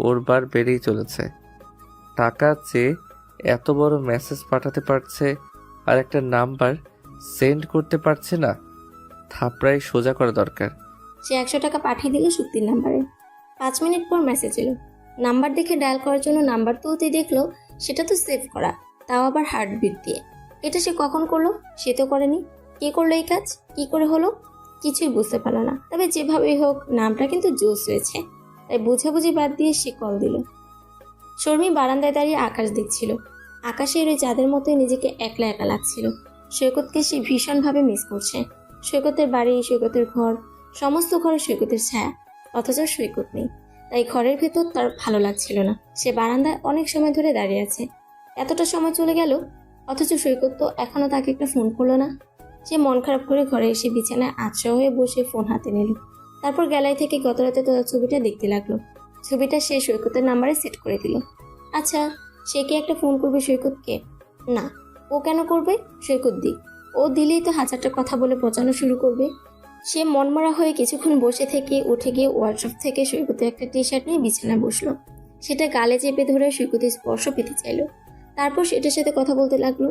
ওর বার বেড়েই চলেছে। টাকা চেয়ে এত বড় মেসেজ পাঠাতে পারছে, আর একটা নাম্বার সেন্ড করতে পারছে না। থাপড়ায় সোজা করা দরকার। সে 100 টাকা পাঠিয়ে দিল সুপ্তির নাম্বারে। 5 মিনিট পর মেসেজ এলো। নাম্বার দেখে ডায়াল করার জন্য নাম্বার তুলতেই দেখলো সেটা তো সেভ করা, তাও আবার হার্টবিট দিয়ে। এটা সে কখন করলো? সে তো করেনি। কে করলো এই কাজ? কি করে হলো? কিছুই বুঝতে পারলো না। তবে যেভাবেই হোক নামটা কিন্তু জোস হয়েছে, তাই বুঝাবুঝি বাদ দিয়ে সে কল দিল। শর্মী বারান্দায় দাঁড়িয়ে আকাশ দেখছিল। আকাশের ওই চাঁদের মতোই নিজেকে একলা একা লাগছিল। সৈকতকে সে ভীষণভাবে মিস করছে। সৈকতের বাড়ি, সৈকতের ঘর, সমস্ত ঘরে সৈকতের ছায়া, অথচ সৈকত নেই। তাই ঘরের ভেতর তার ভালো লাগছিল না। সে বারান্দায় অনেক সময় ধরে দাঁড়িয়ে আছে। এতটা সময় চলে গেল, অথচ সৈকত তো এখনো তাকে একটা ফোন করলো না। সে মন খারাপ করে ঘরে এসে বিছানায় আছড়া হয়ে বসে ফোন হাতে নিল। তারপর গ্যালারি থেকে গতরাতে তোলা ছবিটা দেখতে লাগলো। ছবিটা সে সৈকতের নাম্বারে সেট করে দিল। আচ্ছা, সে কি একটা ফোন করবে সৈকতকে? না, ও কেন করবে? সৈকত দিক, ও দিলেই তো হাজারটা কথা বলে পচানো শুরু করবে। সে মনমরা হয়ে কিছুক্ষণ বসে থেকে উঠে গিয়ে ওয়ার্ড্রপ থেকে সৈকতের একটা টি শার্ট নিয়ে বিছানায় বসলো। সেটা গালে চেপে ধরে সৈকতের স্পর্শ পেতে চাইলো। তারপর সেটার সাথে কথা বলতে লাগলো।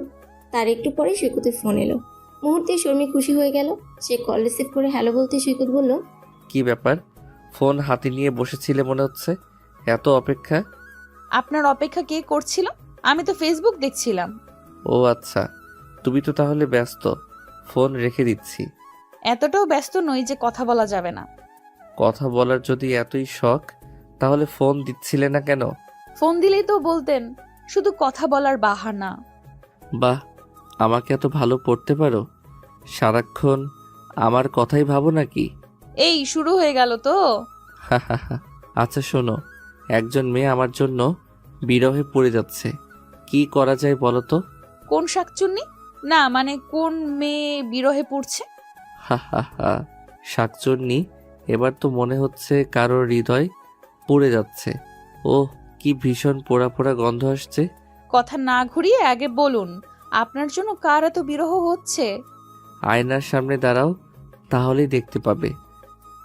তার একটু পরেই সৈকতের ফোন এলো। মুহূর্তে শর্মী খুশি হয়ে গেল। সে কল রিসিভ করে হ্যালো বলতে সৈকত বলল, কি ব্যাপার? ফোন হাতে নিয়ে বসেছিলে মনে হচ্ছে। এত অপেক্ষা? আপনার অপেক্ষা কে করছিল? আমি তো ফেসবুক দেখছিলাম। ও আচ্ছা, তুমি তো তাহলে ব্যস্ত। ফোন রেখে দিচ্ছি। এতটাও ব্যস্ত নই যে কথা বলা যাবে না। কথা বলার যদি এতই শখ, তাহলে ফোন দিচ্ছিলে না কেন? ফোন দিলেই তো বলতেন, শুধু কথা বলার বাহানা। বাহ, আমাকে এত ভালো পড়তে পারো? সারাক্ষণ আমার কথাই ভাবো নাকি? এই শুরু হয়ে গেল তো। আচ্ছা শোনো, একজন মেয়ে আমার জন্য বিরহে পড়ে যাচ্ছে। কি করা যায় বলো তো? কোন শাকচুন্নি? না মানে কোন মেয়ে বিরহে পড়ছে? শাকচুন্নি? এবার তো মনে হচ্ছে কারোর হৃদয় পুড়ে যাচ্ছে। ওহ, কি ভীষণ পোড়া পোড়া গন্ধ আসছে। কথা না ঘুরিয়ে আগে বলুন, আপনার জন্য কার এত বিরহ হচ্ছে? আয়নার সামনে দাঁড়াও, তাহলেই দেখতে পাবে।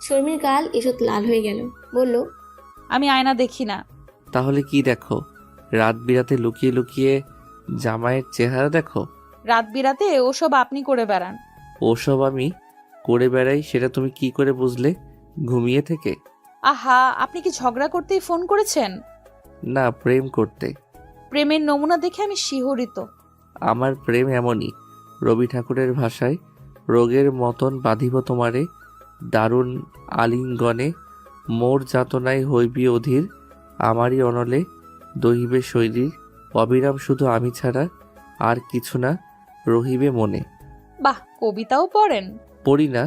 শর্মীর গাল ঈষৎ লাল হয়ে গেল। বলল, আমি আয়না দেখি না। তাহলে কি দেখো? রাত বিরাতে লুকিয়ে লুকিয়ে জামাইয়ের চেহারা দেখো? রাত বিরাতে ওসব আপনি করে বেড়ান। ওসব আমি করে বেড়াই সেটা তুমি কি করে বুঝলে? ঘুমিয়ে থেকে? আহা, আপনি কি ঝগড়া করতেই ফোন করেছেন? না, প্রেম করতে। প্রেমের নমুনা দেখে আমি শিহরিত। আমার প্রেম এমনই, রবি ঠাকুরের ভাষায়, রোগের মতন বাঁধিব তোমারে, দারুণ আলিঙ্গনে, মোর যাতনায় হইবি অধীর, আমারই অনলে দহিবে শৈলীর, অবিরাম শুধু আমি ছাড়া আর কিছু না রহিবে মনে। বাহ, কবিতাও পড়েন? পড়ি না,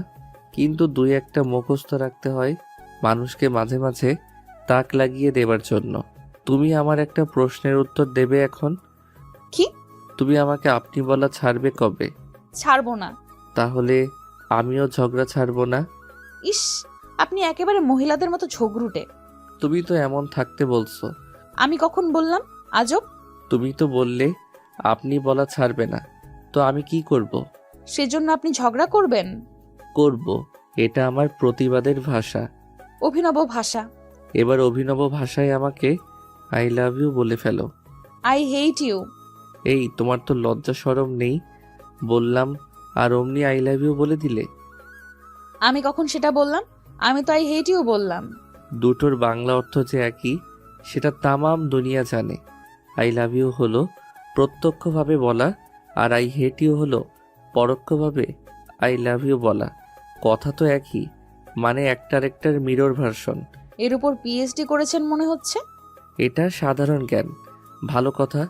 কিন্তু দুই একটা মুখস্থ রাখতে হয় মানুষকে মাঝে মাঝে তাক লাগিয়ে দেবার জন্য। তুমি আমার একটা প্রশ্নের উত্তর দেবে এখন। কি? তুমি আমাকে আপনি বলা ছাড়বে কবে? ছাড়বো না। তাহলে আমিও ঝগড়া ছাড়বো না। ইস, আপনি একেবারে মহিলাদের মতো ঝগড়ুটে। তুমি তো এমন থাকতে বলছো। আমি কখন বললাম? আজব। তুমি তো বললে আপনি বলা ছাড়বে না, তো আমি কি করব? সেজন্য আপনি ঝগড়া করবেন? করব, এটা আমার প্রতিবাদের ভাষা। অভিনব ভাষা। এবার অভিনব ভাষায় আমাকে আই লাভ ইউ বলে ফেলো। I hate you. এই তোমার তো লজ্জা শরম নেই? বললাম আর অমনি আই লাভ ইউ বলে দিলে। আমি কখন সেটা বললাম? আমি তো আই হেট ইউ বললাম। দুটোর বাংলা অর্থ যে একই সেটা তামাম দুনিয়া জানে। আই লাভ ইউ হলো প্রত্যক্ষভাবে বলা, আর আই হেট ইউ হলো পরোক্ষভাবে আই লাভ ইউ বলা। কথা তো একই, মানে একটার একটার মিরর ভার্সন। এর উপর পিএইচডি করেছেন মনে হচ্ছে। এটা সাধারণ জ্ঞান। ভালো কথা,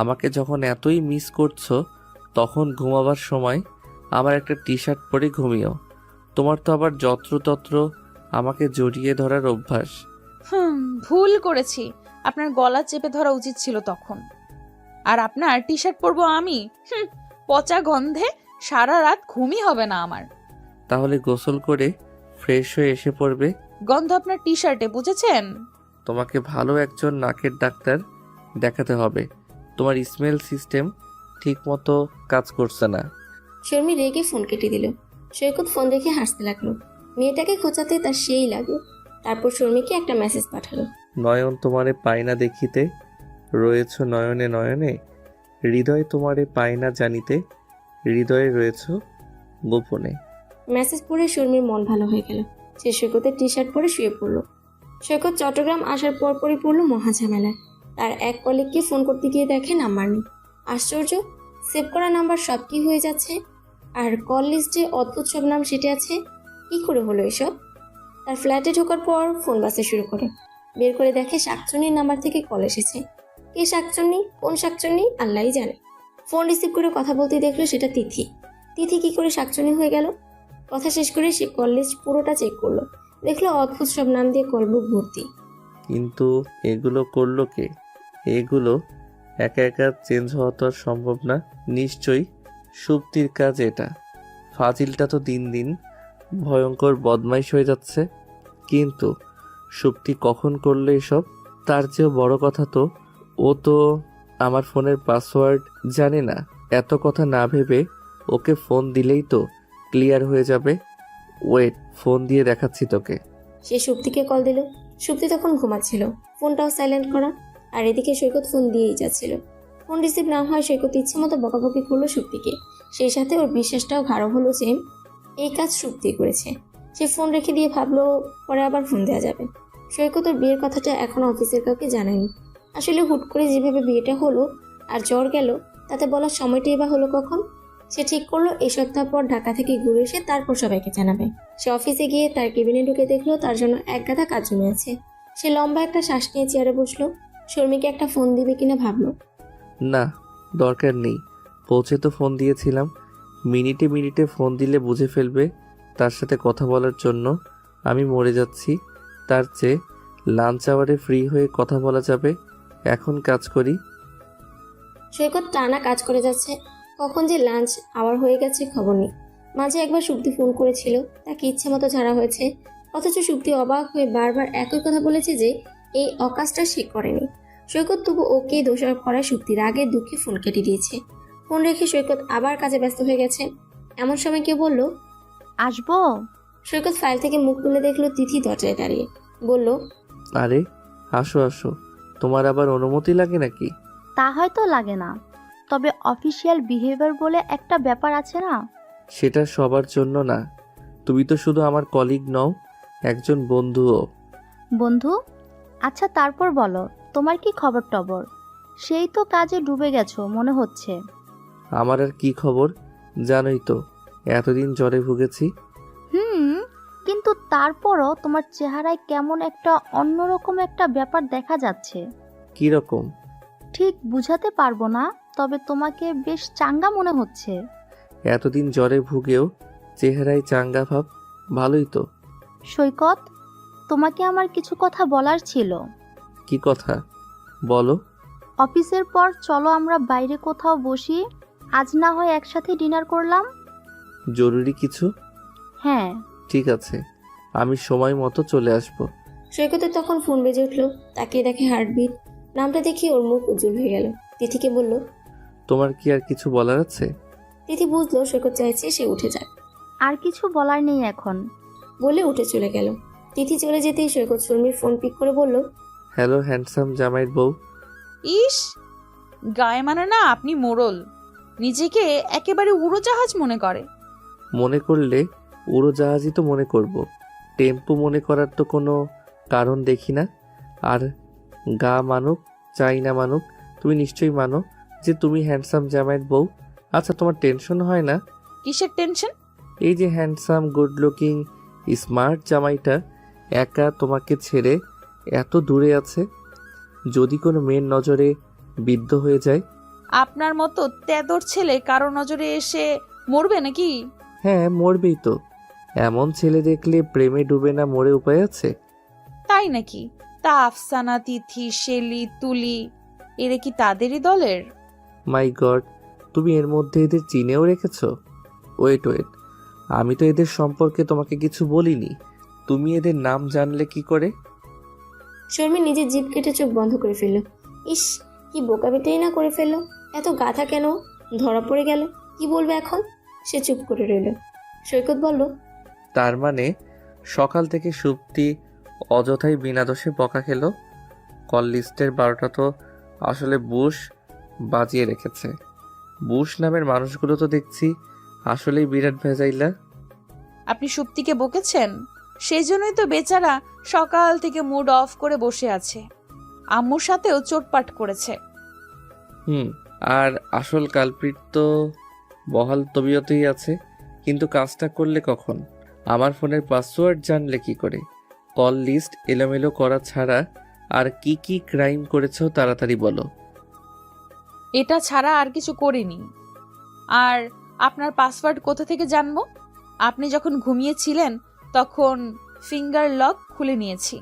আমাকে যখন এতই মিস করছো তখন ঘুমাবার সময় আমার একটা টি শার্ট পরে ঘুমিও। তোমার তো আবার যত্রতত্র আমাকে জড়িয়ে ধরার অভ্যাস। ভুল করেছি। আপনার গলা চেপে ধরা উচিত ছিল তখন। আর আপনার টি শার্ট পরবো আমি? পচা গন্ধে সারা রাত ঘুমই হবে না আমার। তাহলে গোসল করে ফ্রেশ হয়ে এসে পড়বে। গন্ধ আপনার টি শার্টে, বুঝেছেন? তোমাকে ভালো একজন নাকের ডাক্তার দেখাতে হবে। তোমার স্মেল সিস্টেম ঠিক মতো কাজ করছে না। শর্মি রেগে ফোন কেটে দিল। সৈকত ফোন রেখে হাসতে লাগলো। মেয়েটাকে খোঁচাতে তার সেই লাগলো। তারপর শর্মিকে একটা মেসেজ পাঠালো। নয়ন তোমারে পায় না দেখিতে, রয়েছ নয়নে নয়নে, হৃদয় তোমারে পায় না জানিতে, হৃদয়ে রয়েছ গোপনে। মেসেজ পড়ে শর্মির মন ভালো হয়ে গেল। সে সৈকতের টি শার্ট পরে শুয়ে পড়লো। সৈকত চট্টগ্রাম আসার পরপরই পড়লো মহাঝামেলায়। তার এক কলিগকে ফোন করতে গিয়ে দেখে নাম্বার নেই। আশ্চর্য, সেভ করা নাম্বার সব কি হয়ে যাচ্ছে, আর কল লিস্টে অদ্ভুত সব নাম সেটে আছে। কি করে হলো এসব? তার ফ্ল্যাটে ঢোকার পর ফোন বাজতে শুরু করে। বের করে দেখে শাকচুন্নির নাম্বার থেকে কল এসেছে। কে শাকচুন্নি, কোন শাকচুন্নি আল্লাহই জানে। ফোন রিসিভ করে কথা বলতে দেখলো সেটা তিথি। তিথি কি করে শাকচুন্নি হয়ে গেল? কথা শেষ করে সে কল লিস্ট পুরোটা চেক করলো। দেখলো অদ্ভুত সব নাম দিয়ে কলবুক ভর্তি। কিন্তু এগুলো করলো কে? এগুলো একা একা চেঞ্জ হওয়া তো আর সম্ভব না। নিশ্চয়ই সুপ্তির কাজ এটা। ফাজিলটা তো দিন দিন ভয়ঙ্কর বদমাইশ হয়ে যাচ্ছে। কিন্তু সুপ্তি কখন করলো এসব? তার চেয়েও বড় কথা তো ও তো আমার ফোনের পাসওয়ার্ড জানে না। এত কথা না ভেবে ওকে ফোন দিলেই তো ক্লিয়ার হয়ে যাবে। ওয়েট, ফোন দিয়ে দেখাচ্ছি তোকে। সে সুপ্তিকে কল দিল। সুপ্তি তখন ঘুমাচ্ছিল, ফোনটাও সাইলেন্ট করা। আর এদিকে সৈকত ফোন দিয়েই যাচ্ছিল। ফোন রিসিভ না হয় সৈকত ইচ্ছে মতো বকাবকি করলো সুপ্তিকে। সেই সাথে ওর বিশ্বাসটাও গাঢ় হলো যে এই কাজ সুপ্তি করেছে। সে ফোন রেখে দিয়ে ভাবলো পরে আবার ফোন দেওয়া যাবে। সৈকত ওর বিয়ের কথাটা এখনো অফিসের কাউকে জানায়নি। আসলে হুট করে যেভাবে বিয়েটা হলো আর জ্বর গেল, তাতে বলার সময়টাই বা হলো কখন। সে ঠিক করলো এই সপ্তাহ পর ঢাকা থেকে ঘুরে এসে তারপর সবাইকে জানাবে। সে অফিসে গিয়ে তার কেবিনে ঢুকে দেখলো তার জন্য এক গাদা কাজ জমে আছে। সে লম্বা একটা শ্বাস নিয়ে চেয়ারে বসলো। শর্মিকে একটা ফোন দিবে কিনা ভাবলো। না, দরকার নেই। পৌঁছে তো ফোন দিয়েছিলাম। মিনিটে মিনিটে ফোন দিলে বুঝে ফেলবে তার সাথে কথা বলার জন্য আমি মরে যাচ্ছি। তার চেয়ে লাঞ্চ আওয়ারে ফ্রি হয়ে কথা বলা যাবে। এখন কাজ করি। সৈকত টানা কাজ করে যাচ্ছে। কখন যে লাঞ্চ আওয়ার হয়ে গেছে খবর নেই। মাঝে একবার সুপ্তি ফোন করেছিল, তাকে ইচ্ছে মতো ছাড়া হয়েছে। অথচ সুপ্তি অবাক হয়ে বারবার একই কথা বলেছে যে এই অকাজটা সে করেনি। সৈকত তবু ওকে দোষারোপ করায় সুপ্তির আগে দুঃখে ফোন কেটে দিয়েছে। ফোন রেখে সৈকত আবার কাজে ব্যস্ত হয়ে গেছে। এমন সময় কেউ বলল, আসবো? সৈকত ফাইল থেকে মুখ তুলে দেখলো তিথি দরজায় দাঁড়িয়ে। বলল, আরে আসো আসো, তোমার আবার অনুমতি লাগে নাকি? তা হয়তো লাগে না, তবে অফিসিয়াল বিহেভিয়ার বলে একটা ব্যাপার আছে না? সেটা সবার জন্য না। তুমি তো শুধু আমার কলিগ নও, একজন বন্ধুও। বন্ধু? আচ্ছা তারপর বলো, তোমার কি খবর টবর? সেই তো কাজে ডুবে গেছো মনে হচ্ছে। আমার আর কি খবর, জানোই তো এতদিন জ্বরে ভুগেছি। কিন্তু তারপরও তোমার চেহারায় কেমন একটা অন্যরকম একটা ব্যাপার দেখা যাচ্ছে। কি রকম? ঠিক বুঝাতে পারবো না, তবে তোমাকে বেশ চাঙ্গা মনে হচ্ছে। এতদিন জ্বরে ভুগেও চেহারায় চাঙ্গা ভাব, ভালোই তো। সৈকত, তোমাকে আমার কিছু কথা বলার ছিল। কি কথা বলো? অফিসের পর চলো আমরা বাইরে কোথাও বসি, আজ না হয় একসাথে ডিনার করলাম। জরুরি কিছু? হ্যাঁ। ঠিক আছে, আমি সময় মতো চলে আসবো। সৈকতের তখন ফোন বেজে উঠলো। তাকিয়ে দেখে হার্টবিট। নামটা দেখে ওর মুখ উজ্জ্বল হয়ে গেল। তিথিকে বলল, তোমার কি আর কিছু বলার আছে? তিথি বুঝলো সৈকত চাইছে সে উঠে যাক। আর কিছু বলার নেই এখন। বলে উঠে চলে গেল। তিথি চলে যেতেই সৈকত শর্মির ফোন পিক করে বলল, হ্যালো হ্যান্ডসাম জামাইয়ের বউ। ইস, গায়ে মানে না আপনি মোড়ল, নিজেকে একেবারে উড়োজাহাজ মনে করে। মনে করলে উড়োজাহাজই তো মনে করব, টেম্পো মনে করার তো কোনো কারণ দেখি না। আর গা মানুক চাই না মানুক, তুমি নিশ্চয়ই মানো যে তুমি হ্যান্ডসাম জামাইয়ের বউ। আচ্ছা, তোমার টেনশন হয় না? কিসের টেনশন? এই যে হ্যান্ডসাম গুড লুকিং স্মার্ট জামাইটা একা তোমাকে ছেড়ে এত দূরে আছে, যদি কোনো মেয়ের নজরে বিদ্ধ হয়ে যায়? আপনার মতো তেদর ছেলে কারো নজরে এসে মরবে নাকি? হ্যাঁ, মরবেই তো। এমন ছেলে দেখলে প্রেমে ডুবে না মরে উপায় আছে? তাই নাকি? তা আফসানা, তিথি, শেলি, তুলি এরা কি তাদেরই দলের? মাই গড, তুমি এর মধ্যে এদের চিনেও রেখেছো? ওয়েট ওয়েট, আমি তো এদের সম্পর্কে তোমাকে কিছু বলিনি, তুমি এদের নাম জানলে কি করে? শর্মী নিজের জিভ কেটে চোখ বন্ধ করে ফেলল। ইস, কি বোকা বেটেই না করে ফেললো। এত গাধা কেন? ধরা পড়ে গেল, কি বলবে এখন? সে চুপ করে রইল। সৈকত বলল, তার মানে সকাল থেকে সুপ্তি অযথাই বিনা দোষে বকা খেলো। কল লিস্টের 12টা তো আসলে বুশ বাজিয়ে রেখেছে। বুশ নামের মানুষগুলো তো দেখছি আসলেই বিরাট ভেজাইলা। আপনি সুপ্তিকে বকেছেন? সেই জন্যই তো বেচারা সকাল থেকে মুড অফ করে বসে আছে, আম্মুর সাথেও চোটপাট করেছে। আর আসল কালপ্রিট তো বহাল তবিয়তেই আছে, কিন্তু কাজটা করলে কখন? আমার ফোনের পাসওয়ার্ড জানলে কি করে? কল লিস্ট এলোমেলো করা ছাড়া আর কি কি ক্রাইম করেছো তাড়াতাড়ি বলো। এটা ছাড়া আর কিছু করিনি। আর আপনার পাসওয়ার্ড কোথা থেকে জানবো? আপনি যখন ঘুমিয়েছিলেন তখন ফিঙ্গার লক খুলে নিয়েছি।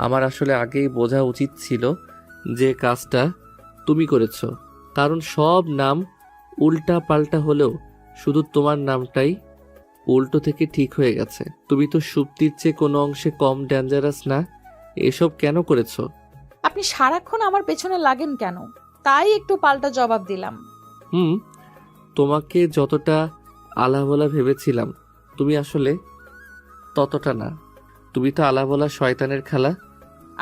আমার আসলে আগেই বোঝা উচিত ছিল যে কাজটা তুমি করেছো, কারণ সব নাম উল্টা পাল্টা হলেও শুধু তোমার নামটাই উল্টো থেকে ঠিক হয়ে গেছে। তুমি তো সুপ্তির চেয়ে কোনো অংশে কম ডেঞ্জারাস না। এসব কেন করেছো? আপনি সারাক্ষণ আমার পেছনে লাগেন কেন? তাই একটু পাল্টা জবাব দিলাম। তোমাকে যতটা আলাভোলা ভেবেছিলাম তুমি আসলে ততটা না। তুমি তো আলাভোলা শয়তানের খালা।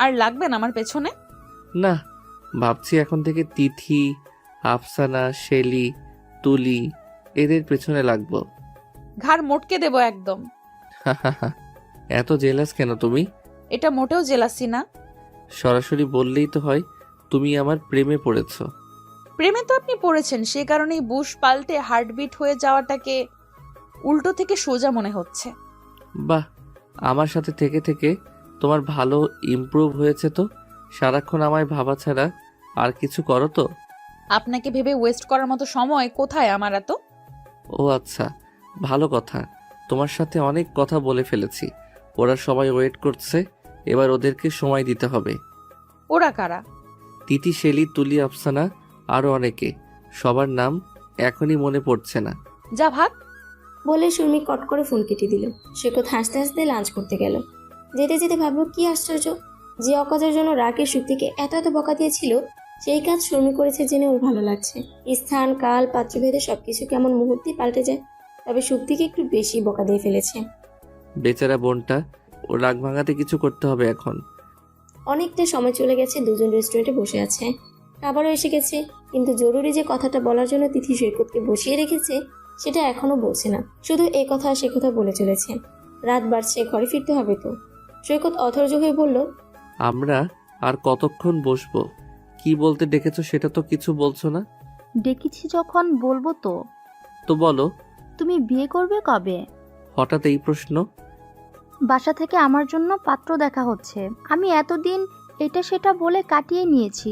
আর লাগবেন আমার পেছনে? না, ভাবছি এখন থেকে তিথি, আফসানা, শেলি, তুলি এদের পেছনে লাগবো। ঘাড় মোটকে দেব একদম। এত জেলাস কেন তুমি? এটা মোটেও জেলাসি না। সরাসরি বললেই তো হয় তুমি আমার প্রেমে পড়েছো। প্রেমে তো আপনি পড়েছেন, সে কারণেই বুশ পাল্টে হার্টবিট হয়ে যাওয়াটাকে উল্টো থেকে সোজা মনে হচ্ছে। বাহ, আমার সাথে থেকে থেকে তোমার ভালো ইমপ্রুভ হয়েছে তো। সারাক্ষণ আমায় ভাবা ছাড়া আর কিছু করো তো? আপনাকে ভেবে ওয়েস্ট করার মতো সময় কোথায় আমার এত? ও আচ্ছা, ভালো কথা। তোমার সাথে অনেক কথা বলে ফেলেছি, ওরা সবাই ওয়েট করছে, এবার ওদেরকে সময় দিতে হবে। ওরা কারা? তিথি, শেলি, তুলি, আফসানা আরও অনেকে, সবার নাম এখনই মনে পড়ছে না। যা ভাগ। বলে শর্মী কট করে ফোন কেটে দিল। সৈকত হাসতে হাসতে লাঞ্চ করতে গেল। যেতে যেতে ভাবলো, কি আশ্চর্য, যে অকাজের জন্য রাকের শক্তিকে এত এত বকা দিয়েছিল, সেই কাজ শর্মী করেছে জেনে ওর ভালো লাগছে। স্থান, কাল, পাত্রভেদে সবকিছু কেমন মুহূর্তেই পাল্টে যায়। তবে শক্তিকে একটু বেশি বকা দিয়ে ফেলেছে। বেচারা বোনটা, ও রাগ ভাঙাতে কিছু করতে হবে এখন। অনেকটা সময় চলে গেছে, দুজন রেস্টুরেন্টে বসে আছে। খাবারও এসে গেছে, কিন্তু জরুরি যে কথাটা বলার জন্য তিথি সৈকতকে বসিয়ে রেখেছে সেটা এখনো বলছে না, শুধু এ কথা সে কথা বলে চলেছে। রাত বাড়ছে, ঘরে ফিরতে হবে তো। সৈকত অধৈর্য হয়ে বলল, আমরা আর কতক্ষণ বসবো? কি বলতে ডেকেছো সেটা তো কিছু বলছো না। ডেকেছি যখন বলবো তো। তো বলো। তুমি বিয়ে করবে কবে? হঠাৎ এই প্রশ্ন? বাসা থেকে আমার জন্য পাত্র দেখা হচ্ছে। আমি এতদিন এটা সেটা বলে কাটিয়ে নিয়েছি,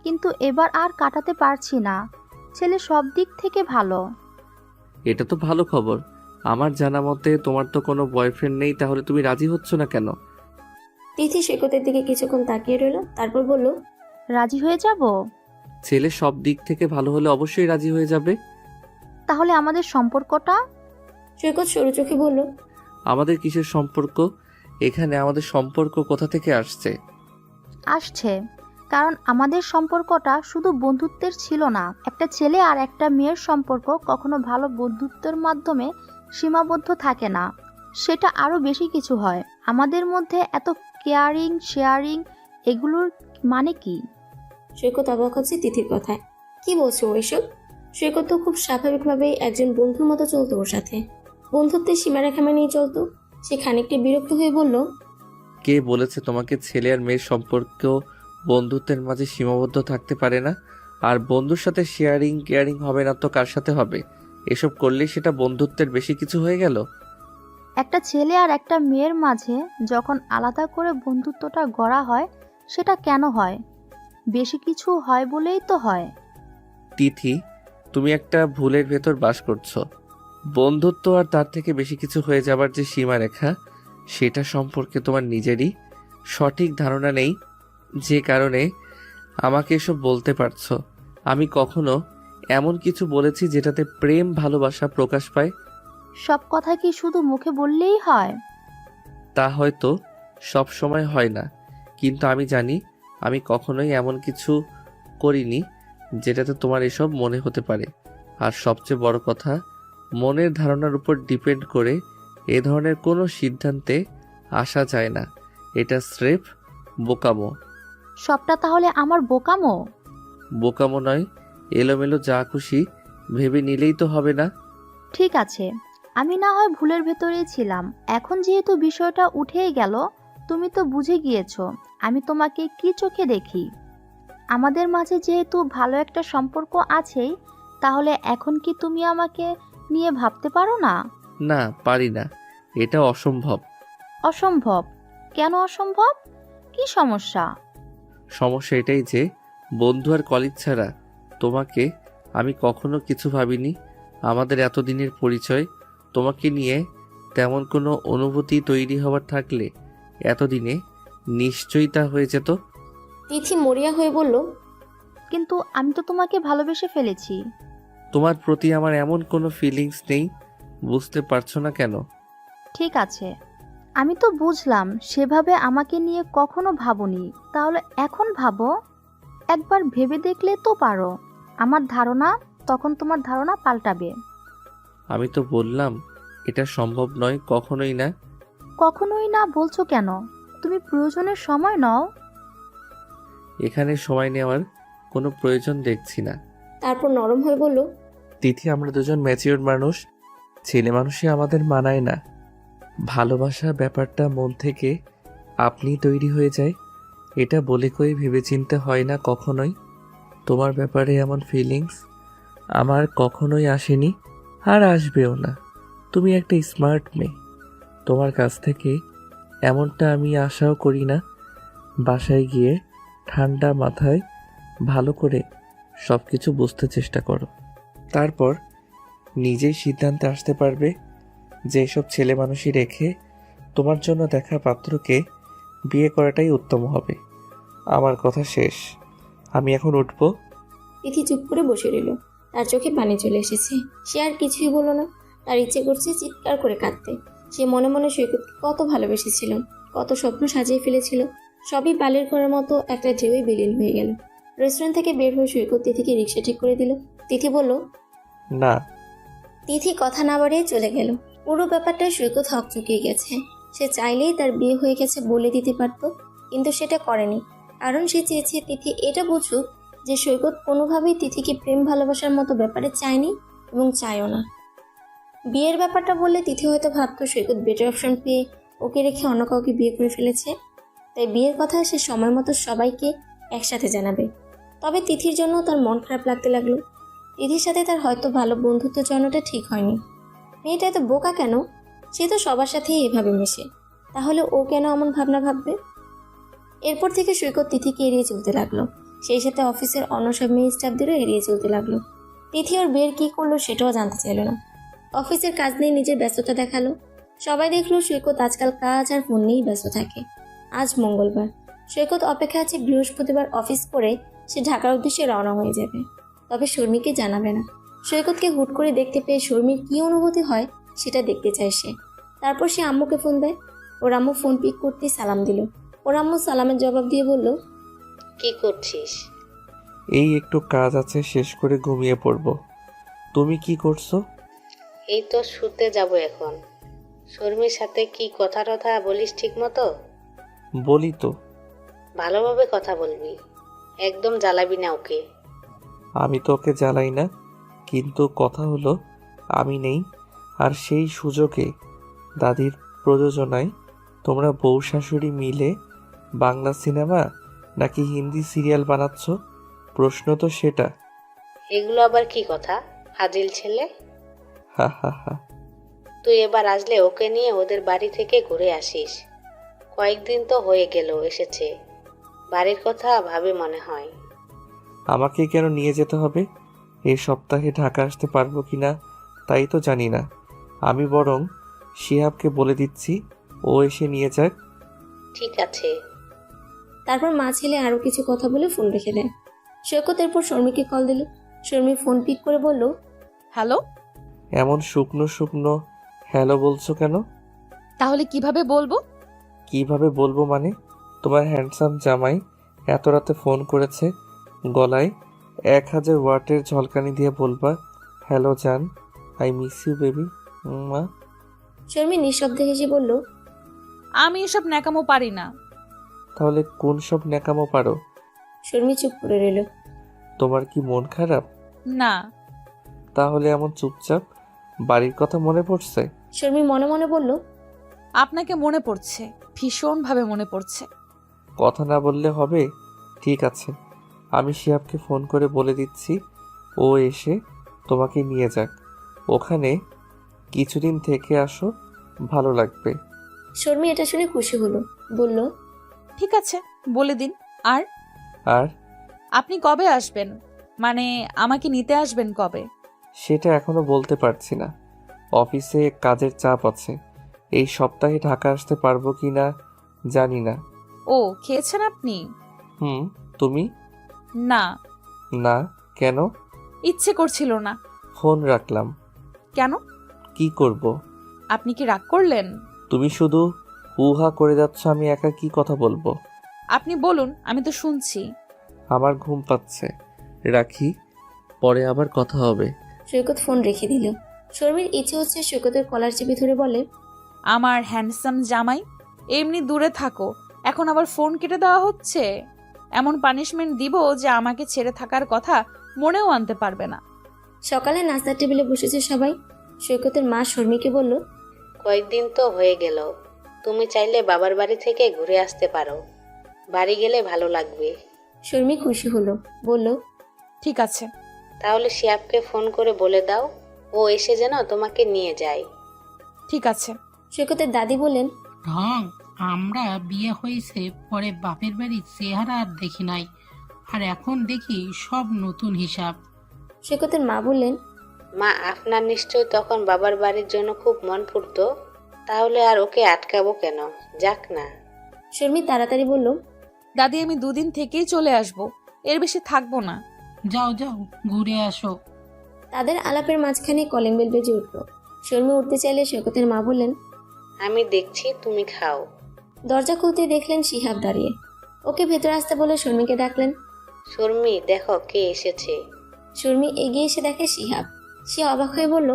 কিন্তু এবার আর কাটাতে পারছি না। ছেলে সব দিক থেকে ভালো। এটা তো ভালো খবর। আমার জানা মতে তোমার তো কোনো বয়ফ্রেন্ড নেই, তাহলে তুমি রাজি হচ্ছ না কেন? তিথি সৈকতের দিকে কিছুক্ষণ তাকিয়ে রইল, তারপর বলল, রাজি হয়ে যাব। ছেলে সব দিক থেকে ভালো হলে অবশ্যই রাজি হয়ে যাবে। তাহলে আমাদের সম্পর্কটা? সৈকত সরু চোখে বলল, আমাদের কিসের সম্পর্ক? এখানে আমাদের সম্পর্ক কোথা থেকে আসছে? আসছে, কারণ আমাদের সম্পর্কটা শুধু বন্ধুত্বের ছিল না। একটা ছেলে আর একটা মেয়ের সম্পর্ক কখনো ভালো বন্ধুত্বের মাধ্যমে সীমাবদ্ধ থাকে না, সেটা আরো বেশি কিছু হয়। আমাদের মধ্যে এত কেয়ারিং, শেয়ারিং এগুলোর মানে কি? সৈকত অবাক হচ্ছে তিথির কথায়। কি বলছো ওইসব? সৈকত তো খুব স্বাভাবিকভাবেই একজন বন্ধুর মতো চলতো ওর সাথে, বন্ধুত্বের সীমারেখা মেনেই চলতো। সে খানিকটা বিরক্ত হয়ে বলল, কে বলেছে তোমাকে ছেলে আর মেয়ের সম্পর্ক বন্ধুত্বের মাঝে সীমাবদ্ধ থাকতে পারে না? আর বন্ধুর সাথে শেয়ারিং কেয়ারিং হবে না তো কার সাথে হবে? এসব করলেই সেটা বন্ধুত্বের বেশি কিছু হয়ে গেল। একটা ছেলে আর একটা মেয়ের মাঝে যখন আলাদা করে বন্ধুত্বটা গড়া হয়, সেটা কেন হয়? বেশি কিছু হয় বলেই তো হয়। তিথি, তুমি একটা ভুলের ভেতর বাস করছো। বন্ধুত্ব আর তার থেকে বেশি কিছু হয়ে যাবার যে সীমারেখা, সেটা সম্পর্কে তোমার নিজেরই সঠিক ধারণা নেই, যে কারণে আমাকে এসব বলতে পারছো। আমি কখনো এমন কিছু বলেছি যেটাতে প্রেম ভালোবাসা প্রকাশ পায়? সব কথা কি শুধু মুখে বললেই হয়? তা হয়তো সব সময় হয় না, কিন্তু আমি জানি আমি কখনোই এমন কিছু করিনি যেটাতে তোমার এসব মনে হতে পারে। আর সবচেয়ে বড় কথা, মনের ধারণার উপর ডিপেন্ড করে এ ধরনের কোনো সিদ্ধান্তে আসা যায় না। এটা স্রেফ বোকামো। সবটা তাহলে আমার বোকামো? বোকামো নয়, এলোমেলো যা খুশি ভেবে নিলেই তো হবে না। ঠিক আছে, আমি না হয় ভুলের ভেতরেই ছিলাম। এখন যেহেতু বিষয়টা উঠেই গেল, তুমি তো বুঝে গিয়েছো আমি তোমাকে কি চোখে দেখি। আমাদের মাঝে যেহেতু ভালো একটা সম্পর্ক আছেই, তাহলে এখন কি তুমি আমাকে নিয়ে ভাবতে পারো না? না, পারি না, এটা অসম্ভব। অসম্ভব? কেন অসম্ভব? কি সমস্যা? সমস্যা এটাই যে বন্ধু আর কলিগ ছাড়া তোমাকে আমি কখনো কিছু ভাবিনি। আমাদের এতদিনের পরিচয়, তোমাকে নিয়ে তেমন কোনো অনুভূতি তৈরি হবার থাকলে এতদিনে নিশ্চয়ই তা হয়ে যেত। তিথি মরিয়া হয়ে বলল, কিন্তু আমি তো তোমাকে ভালোবেসে ফেলেছি। তোমার প্রতি আমার এমন কোনো ফিলিংস নেই, বুঝতে পারছো না কেন? ঠিক আছে, আমি তো বুঝলাম সেভাবে আমাকে নিয়ে কখনো ভাবোনি, তাহলে এখন ভাবো। একবার ভেবে দেখলে তো পারো। আমার ধারণা তখন তোমার ধারণা পাল্টাবে। আমি তো বললাম এটা সম্ভব নয়, কখনোই না। কখনোই না বলছো কেন? তুমি প্রয়োজনের সময় নাও। এখানে সময় নেওয়ার কোনো প্রয়োজন দেখছি না। তারপর নরম হয়ে বলল, তিথি, আমরা দুজন ম্যাচিওর মানুষ, ছেলে মানুষই আমাদের মানায় না। ভালোবাসা ব্যাপারটা মন থেকে আপনি তৈরি হয়ে যায়, এটা বলে কই ভেবেচিন্তে হয় না কখনোই। তোমার ব্যাপারে এমন ফিলিংস আমার কখনোই আসেনি, আর আসবেও না। তুমি একটা স্মার্ট মেয়ে, তোমার কাছ থেকে এমনটা আমি আশাও করি না। বাসায় গিয়ে ঠান্ডা মাথায় ভালো করে সব কিছু বুঝতে চেষ্টা করো, তারপর নিজেই সিদ্ধান্তে আসতে পারবে যে এসব ছেলে মানুষই রেখে তোমার জন্য দেখা পাত্রকে বিয়ে করাটাই উত্তম হবে। আমার কথা শেষ, আমি এখন উঠবো। তিথি চুপ করে বসে রইল। তার চোখে পানি চলে এসেছে। সে আর কিছুই বলল না। তার ইচ্ছে করছে চিৎকার করে কাঁদতে। সে মনে মনে সৈকতকে কত ভালোবেসেছিল, কত স্বপ্ন সাজিয়ে ফেলেছিল। সবই বালির করার মতো একটা ঢেউই বিলীন হয়ে গেল। রেস্টুরেন্ট থেকে বের হয়ে সৈকত তিথিকে রিক্সা ঠিক করে দিল। তিথি বলল, না। তিথি কথা না বাড়িয়ে চলে গেল। পুরো ব্যাপারটা সৈকত হকচকিয়ে গেছে। সে চাইলেই তার বিয়ে হয়ে গেছে বলে দিতে পারত, কিন্তু সেটা করেনি। কারণ সে চেয়েছে তিথি এটা বুঝুক যে সৈকত কোনোভাবেই তিথিকে প্রেম ভালোবাসার মতো ব্যাপারে চায়নি এবং চায়ও না। বিয়ের ব্যাপারটা বললে তিথি হয়তো ভাবতো সৈকত বেটার অপশন পেয়ে ওকে রেখে অন্য কাউকে বিয়ে করে ফেলেছে, তাই বিয়ের কথা সে সময় মতো সবাইকে একসাথে জানাবে। তবে তিথির জন্য তার মন খারাপ লাগতে লাগলো। তিথির সাথে তার হয়তো ভালো বন্ধুত্ব জন্মটা ঠিক হয়নি। মেয়েটা এত বোকা কেন? সে তো সবার সাথেই এভাবে মেশে, তাহলে ও কেন এমন ভাবনা ভাববে? এরপর থেকে সৈকত তিথিকে এড়িয়ে চলতে লাগলো, সেই সাথে অফিসের অন্য সব মেয়ে স্টাফদেরও এড়িয়ে চলতে লাগলো। তিথি ওর বিয়ের কী করলো সেটাও জানতে চাইল না। অফিসের কাজ নিয়ে নিজের ব্যস্ততা দেখালো। সবাই দেখলো সৈকত আজকাল কাজ আর ফোন নিয়েই ব্যস্ত থাকে। আজ মঙ্গলবার, সৈকত অপেক্ষা আছে বৃহস্পতিবার অফিস করে সে ঢাকার উদ্দেশ্যে রওনা হয়ে যাবে। তবে শর্মিকে জানাবে না। সৈকতকে হুট করে দেখতে পেয়ে শর্মির কী অনুভূতি হয় সেটা দেখতে চায় সে। তারপর সে আম্মুকে ফোন দেয়। ওর আম্মু ফোন পিক করতে সালাম দিল। ওর আম্মু সালামের জবাব দিয়ে বলল, কি করছিস? এই একটু কাজ আছে, শেষ করে ঘুমিয়ে পড়বো। তুমি কি করছো? এই তো শুতে যাব এখন। শর্মির সাথে কি কথা টথা বলিস ঠিক মতো? বলি তো। ভালোভাবে কথা বলবি, একদম জ্বালাবি না ওকে। আমি তো ওকে জ্বালাই না, কিন্তু কথা হলো আমি নেই, আর সেই সুযোগে দাদির প্রযোজনায় তোমরা বউ শাশুড়ি মিলে বাংলা সিনেমা নাকি হিন্দি সিরিয়াল বানাচ্ছ? প্রশ্ন তো সেটা। এগুলো আবার কি কথা, ফাজিল ছেলে। হা হা হা। তুই এবার আসলে ওকে নিয়ে ওদের বাড়ি থেকে ঘুরে আসিস। কয়েকদিন তো হয়ে গেল এসেছে, বাড়ির কথা ভাবে মনে হয়। আমাকে কেন নিয়ে যেতে হবে? এই সপ্তাহে ঢাকা আসতে পারবো কিনা তাই তো জানি না। আমি বরং শিহাবকে বলে দিচ্ছি, ও এসে নিয়ে যাক। ঠিক আছে। তারপর মা ছেলে আরও কিছু কথা বলে ফোন রেখে দেয়। সৈকত এরপর শর্মিকে কল দিল। শর্মি ফোন পিক করে বলল, হ্যালো। এমন শুকনো শুকনো হ্যালো বলছো কেন? তাহলে কিভাবে বলবো? কিভাবে বলবো মানে? তোমার হ্যান্ডসাম জামাই এত রাতে ফোন করেছে, গলায় 1000 ওয়াটের ঝলকানি দিয়ে বলবা, হ্যালো জান, আই মিস ইউ বেবি। মা। শর্মি নিঃশব্দে হেসে বলল, আমি এসব ন্যাকামো পারি না। তাহলে কোন সব ন্যাকামো পারো? শর্মি চুপ করে রইল। তোমার কি মন খারাপ? না। তাহলে এমন চুপচাপ? বাড়ির কথা মনে পড়ছে? শর্মি মনে মনে বলল, আপনাকে মনে পড়ছে, ভীষণভাবে মনে পড়ছে। কথা না বললে হবে? ঠিক আছে, আমি শিহাবকে ফোন করে বলে দিচ্ছি, ও এসে তোমাকে নিয়ে যাক। ওখানে কিছুদিন থেকে আসো, ভালো লাগবে। শর্মি এটা শুনে খুশি হলো, বলল, ঠিক আছে, বলে দিন। আর আর আপনি কবে আসবেন? মানে আমাকে নিতে আসবেন কবে? সেটা এখনো বলতে পারছি না, অফিসে কাজের চাপ আছে। এই সপ্তাহে ঢাকা আসতে পারবো কি না জানি না। ও, খেয়েছেন আপনি? তুমি? না। না কেন? ইচ্ছে করছিল না। ফোন রাখলাম। কেন? কি করব? আপনি কি রাগ করলেন? তুমি শুধু হুহা করে যাচ্ছ, আমি একা কি কথা বলবো? আপনি বলুন, আমি তো শুনছি। আমার ঘুম পাচ্ছে, রাখি, পরে আবার কথা হবে। সৈকত ফোন রেখে দিল। শর্মির ইচ্ছে হচ্ছে সৈকতের কলার চেপে ধরে বলে, আমার হ্যান্ডসাম জামাই, এমনি দূরে থাকো, এখন আবার ফোন কেটে দেওয়া হচ্ছে। এমন পানিশমেন্ট দিব যে আমাকে ছেড়ে থাকার কথা মনেও আনতে পারবে না। সকালে নাস্তার টেবিলে বসেছে সবাই। সৈকতের মা শর্মিকে বলল, কয়েকদিন তো হয়ে গেল, তুমি চাইলে বাবার বাড়ি থেকে ঘুরে আসতে পারো, বাড়ি গেলে ভালো লাগবে। শর্মি খুশি হলো, বলল, ঠিক আছে। তাহলে শিয়াবকে ফোন করে বলে দাও, ও এসে যেন তোমাকে নিয়ে যায়। ঠিক আছে। সৈকতের দাদি বললেন, ঢং, আমরা বিয়ে হয়েছে পরে বাপের বাড়ির চেহারা আর দেখি নাই, আর এখন দেখি সব নতুন হিসাব। সৈকতের মা বললেন, মা, আপনার নিশ্চয় তখন বাবার বাড়ির জন্য খুব মন ফুটতো, তাহলে আর ওকে আটকাবো কেন, যাক না। শর্মি তাড়াতাড়ি বলল, দাদি, আমি 2 দিন থেকেই চলে আসব, এর বেশি থাকবো না। যাও যাও, ঘুরে আসো। তাদের আলাপের মাঝখানে কলিং বেল বেজে উঠল। শর্মি উঠতে চাইলে সৈকতের মা বললেন, আমি দেখছি, তুমি খাও। দরজা খুলতে দেখলেন শিহাব দাঁড়িয়ে। ওকে ভেতরে আসতে বলে শর্মিকে ডাকলেন। শর্মি, দেখো কে এসেছে। শর্মি এগিয়ে এসে দেখে শিহাব। সে অবাক হয়ে বলল,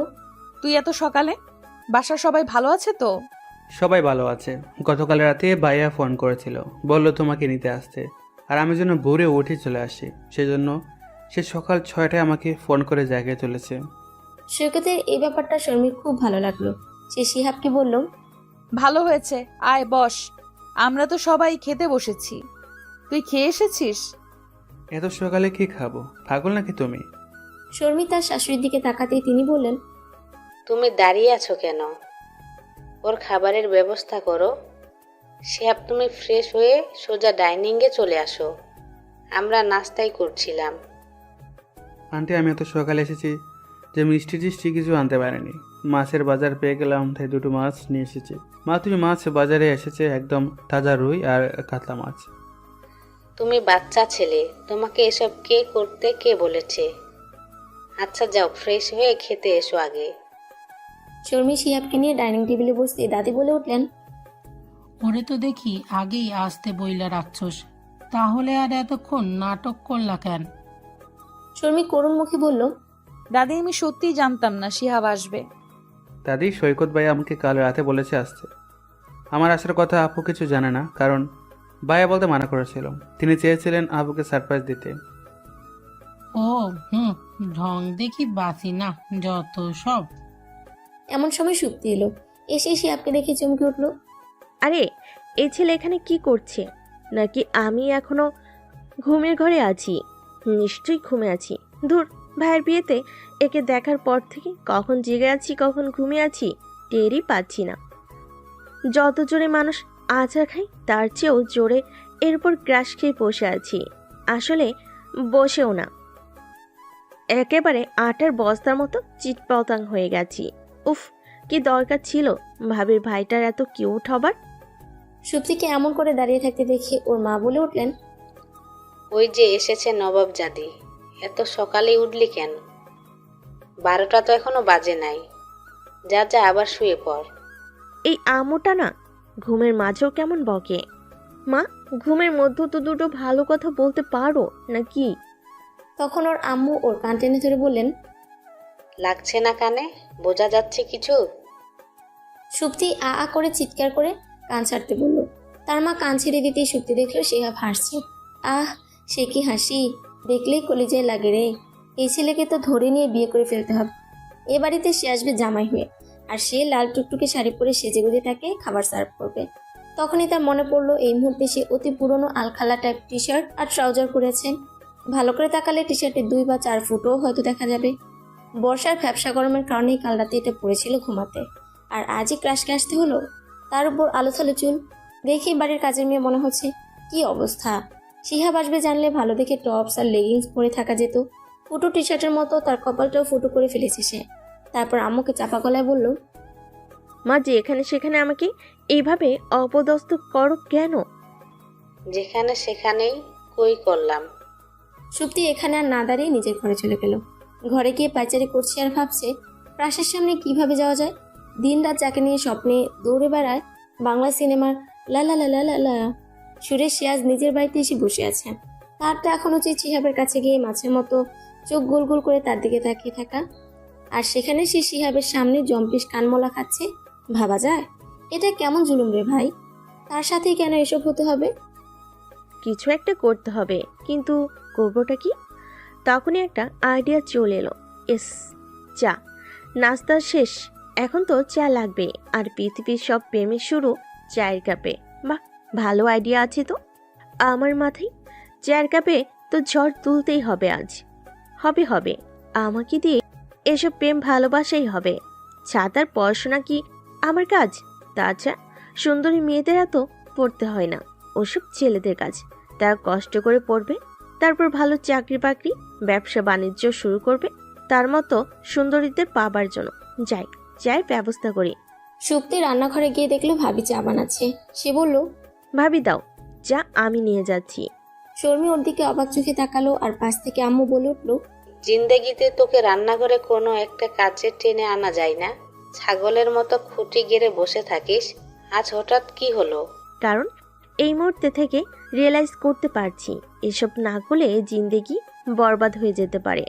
তুই এত সকালে? বাসার সবাই ভালো আছে তো? সবাই ভালো আছে। গতকাল রাতে ভাইয়া ফোন করেছিল, বলল তোমাকে নিতে আসতে, আর আমি যেন ভোরে উঠে চলে আসি, সেজন্য সে সকাল 6টায় আমাকে ফোন করে জায়গায় চলেছে। সৈকতের এই ব্যাপারটা শর্মির খুব ভালো লাগলো। সে শিহাবকে বলল, ভালো হয়েছে, আয় বস, আমরা তো সবাই খেতে বসেছি। তুই খেয়ে এসেছিস? এত সকালে কি খাবো, পাগল নাকি তুমি? শর্মি তার শাশুড়ির দিকে তাকাতেই তিনি বললেন, তুমি দাঁড়িয়ে আছো কেন, ওর খাবারের ব্যবস্থা করো। শিহাব, তুমি ফ্রেশ হয়ে সোজা ডাইনিংয়ে চলে আসো, আমরা নাস্তাই করছিলাম। আন্টি, আমি এত সকালে এসেছি যে মিষ্টি টিষ্টি কিছু আনতে পারিনি। মাছের বাজার পেয়ে গেলাম, তাই 2টো মাছ নিয়ে এসেছি। মা, তুমি মাছ বাজারে এসেছে একদম তাজা রুই আর কাতলা মাছ। তুমি বাচ্চা ছেলে, তোমাকে এসব কে করতে কে বলেছে? আচ্ছা যাও, ফ্রেশ হয়ে খেতে এসো আগে। শর্মি শিহাবকে নিয়ে ডাইনিং টেবিলে বসতে দাদি বলে উঠলেন, ওরে তো দেখি আগেই আসতে বইলা রাখছস, তাহলে আর এতক্ষণ নাটক করলা কেন? শর্মি করুণ মুখে বলল, দাদি, আমি সত্যিই জানতাম না শিহাব আসবে। দাদি, সৈকত ভাই আমাকে কাল রাতে বলেছে আসতে। আমার আসার কথা আপু কিছু জানে না, কারণ ভাইয়া বলতে মানা করেছিল। তিনি চেয়েছিলেন আবুকে সারপ্রাইজ দিতে। ও হুম, ঢং দেখি বাসি না, যত সব। এমন সময় সুপ্তি এলো। এসে শিহাবকে দেখে চমকে উঠল। আরে এই ছেলে এখানে কি করছে? নাকি আমি এখনো ঘুমের ঘরে আছি? নিশ্চয়ই ঘুমে আছি। ধুর, ভাইয়ের বিয়েতে একে দেখার পর থেকে কখন জেগে আছি কখন ঘুমে আছি টেরই পাচ্ছি না। যত জোরে মানুষ আচার খায় তার চেয়েও জোরে এরপর গ্রাস খেয়ে বসে আছি। আসলে বসেও না, একেবারে আটার বস্তার মতো চিটপটাং হয়ে গেছি। উফ, কি দরকার ছিল ভাবির ভাইটার এত কিউট হবার? সুপ্তিকে এমন করে দাঁড়িয়ে থাকতে দেখে ওর মা বলে উঠলেন, ওই যে এসেছে নবাব জাদি, এত সকালে উঠলি কেন? 12টা তো এখনো বাজে নাই। যা যা আবার শুয়ে পড়। এই আমোটা না ঘুমের মাঝেও কেমন বকে। মা, ঘুমের মধ্যে তো দুটো ভালো কথা বলতে পারো নাকি? তখন ওর আম্মু ওর কান টেনে ধরে বললেন, লাগছে না কানে? বোঝা যাচ্ছে কিছু? সুপ্তি আ আ করে চিৎকার করে কান ছাড়তে বলল। তার মা কান ছেড়ে দিতেই সুপ্তি দেখলো শিহাব হাসছে। আহ, সে কি হাসি! দেখলেই কলিজায় লাগে রে। এই ছেলেকে তো ধরে নিয়ে বিয়ে করে ফেলতে হবে। এ বাড়িতে সে আসবে জামাই হয়ে, আর সে লাল টুকটুকে শাড়ি পরে সেজেগুজে তাকে খাবার সার্ভ করবে। তখনই তার মনে পড়লো এই মুহূর্তে সে অতি পুরনো আলখালা টাইপ টি শার্ট আর ট্রাউজার পরেছে। ভালো করে তাকালে টি শার্টে 2 বা 4 ফুটও হয়তো দেখা যাবে। বর্ষার ভ্যাবসা গরমের কারণেই কাল রাতে এটা পড়েছিল ঘুমাতে, আর আজই ক্রাশকে আসতে হলো। তার উপর আলো থালো চুল, দেখেই বাড়ির কাজের মেয়ে মনে হচ্ছে। কি অবস্থা! শিহাব আসবে জানলে ভালো দেখে টপস আর লেগিংস পরে থাকা যেত। ফুটো টি শার্টের মতো তার কপালটাও ফুটো করে ফেলেছে সে। তারপর আম্মুকে চাপা গলায় বলল, মা, যে এখানে সেখানে আমাকে এইভাবে অপদস্থ করো কেন? যেখানে সেখানেই কই করলাম। সুপ্তি এখানে আর না দাঁড়িয়ে নিজের ঘরে চলে গেল। ঘরে গিয়ে পাইচারি করছে আর ভাবছে প্রাসের সামনে কিভাবে যাওয়া যায়। দিন রাত যাকে নিয়ে স্বপ্নে দৌড়ে বেড়ায় বাংলা সিনেমার লা লা লা লা লা লা সুরে সে আজ নিজের বাড়িতে এসে বসে আছে। তার তো এখন উচিত শিহাবের কাছে গিয়ে মাছের মতো চোখ গোল গোল করে তার দিকে তাকিয়ে থাকা। আর সেখানে সে শিহাবের সামনে জম্পিস কানমলা খাচ্ছে। ভাবা যায়? এটা কেমন জুলুম রে ভাই! তার সাথেই কেন এসব হতে হবে? কিছু একটা করতে হবে, কিন্তু করবোটা কি? তখনই একটা আইডিয়া চলে এলো। এস, চা। নাস্তা শেষ, এখন তো চা লাগবে। আর পৃথিবীর সব প্রেমের শুরু চায়ের কাপে। বাহ, ভালো আইডিয়া আছে তো আমার মাথায়। চায়ের কাপে তো ঝড় তুলতেই হবে আজ। হবে হবে, আমাকে দিয়ে এসব প্রেম ভালোবাসাই হবে। ছাতার পড়াশোনা কি আমার কাজ? তাছাড়া সুন্দরী মেয়েদের এত পড়তে হয় না, ওসব ছেলেদের কাজ। তারা কষ্ট করে পড়বে, তারপর ভালো চাকরি বাকরি ব্যবসা বাণিজ্য শুরু করবে তার মতো সুন্দরীদের পাবার জন্য। যাই, চায়ের ব্যবস্থা করি। সুপ্তি রান্নাঘরে গিয়ে দেখলো ভাবি চা বানাচ্ছে। সে বলল, ভাবি দাও চা, আমি নিয়ে যাচ্ছি। শর্মি ওর দিকে অবাক চোখে তাকালো আর পাশ থেকে আম্মু বলে উঠলো, জিন্দেগিতে তোকে রান্নাঘরে কোনো একটা কাজে টেনে আনা যায় না? ছাগলের মতো খুঁটি গেড়ে বসে থাকিস, আজ হঠাৎ কি হলো? কারণ এই মুহূর্তে থেকে রিয়েলাইজ করতে পারছি এসব না করলে জিন্দেগি বরবাদ হয়ে যেতে পারে।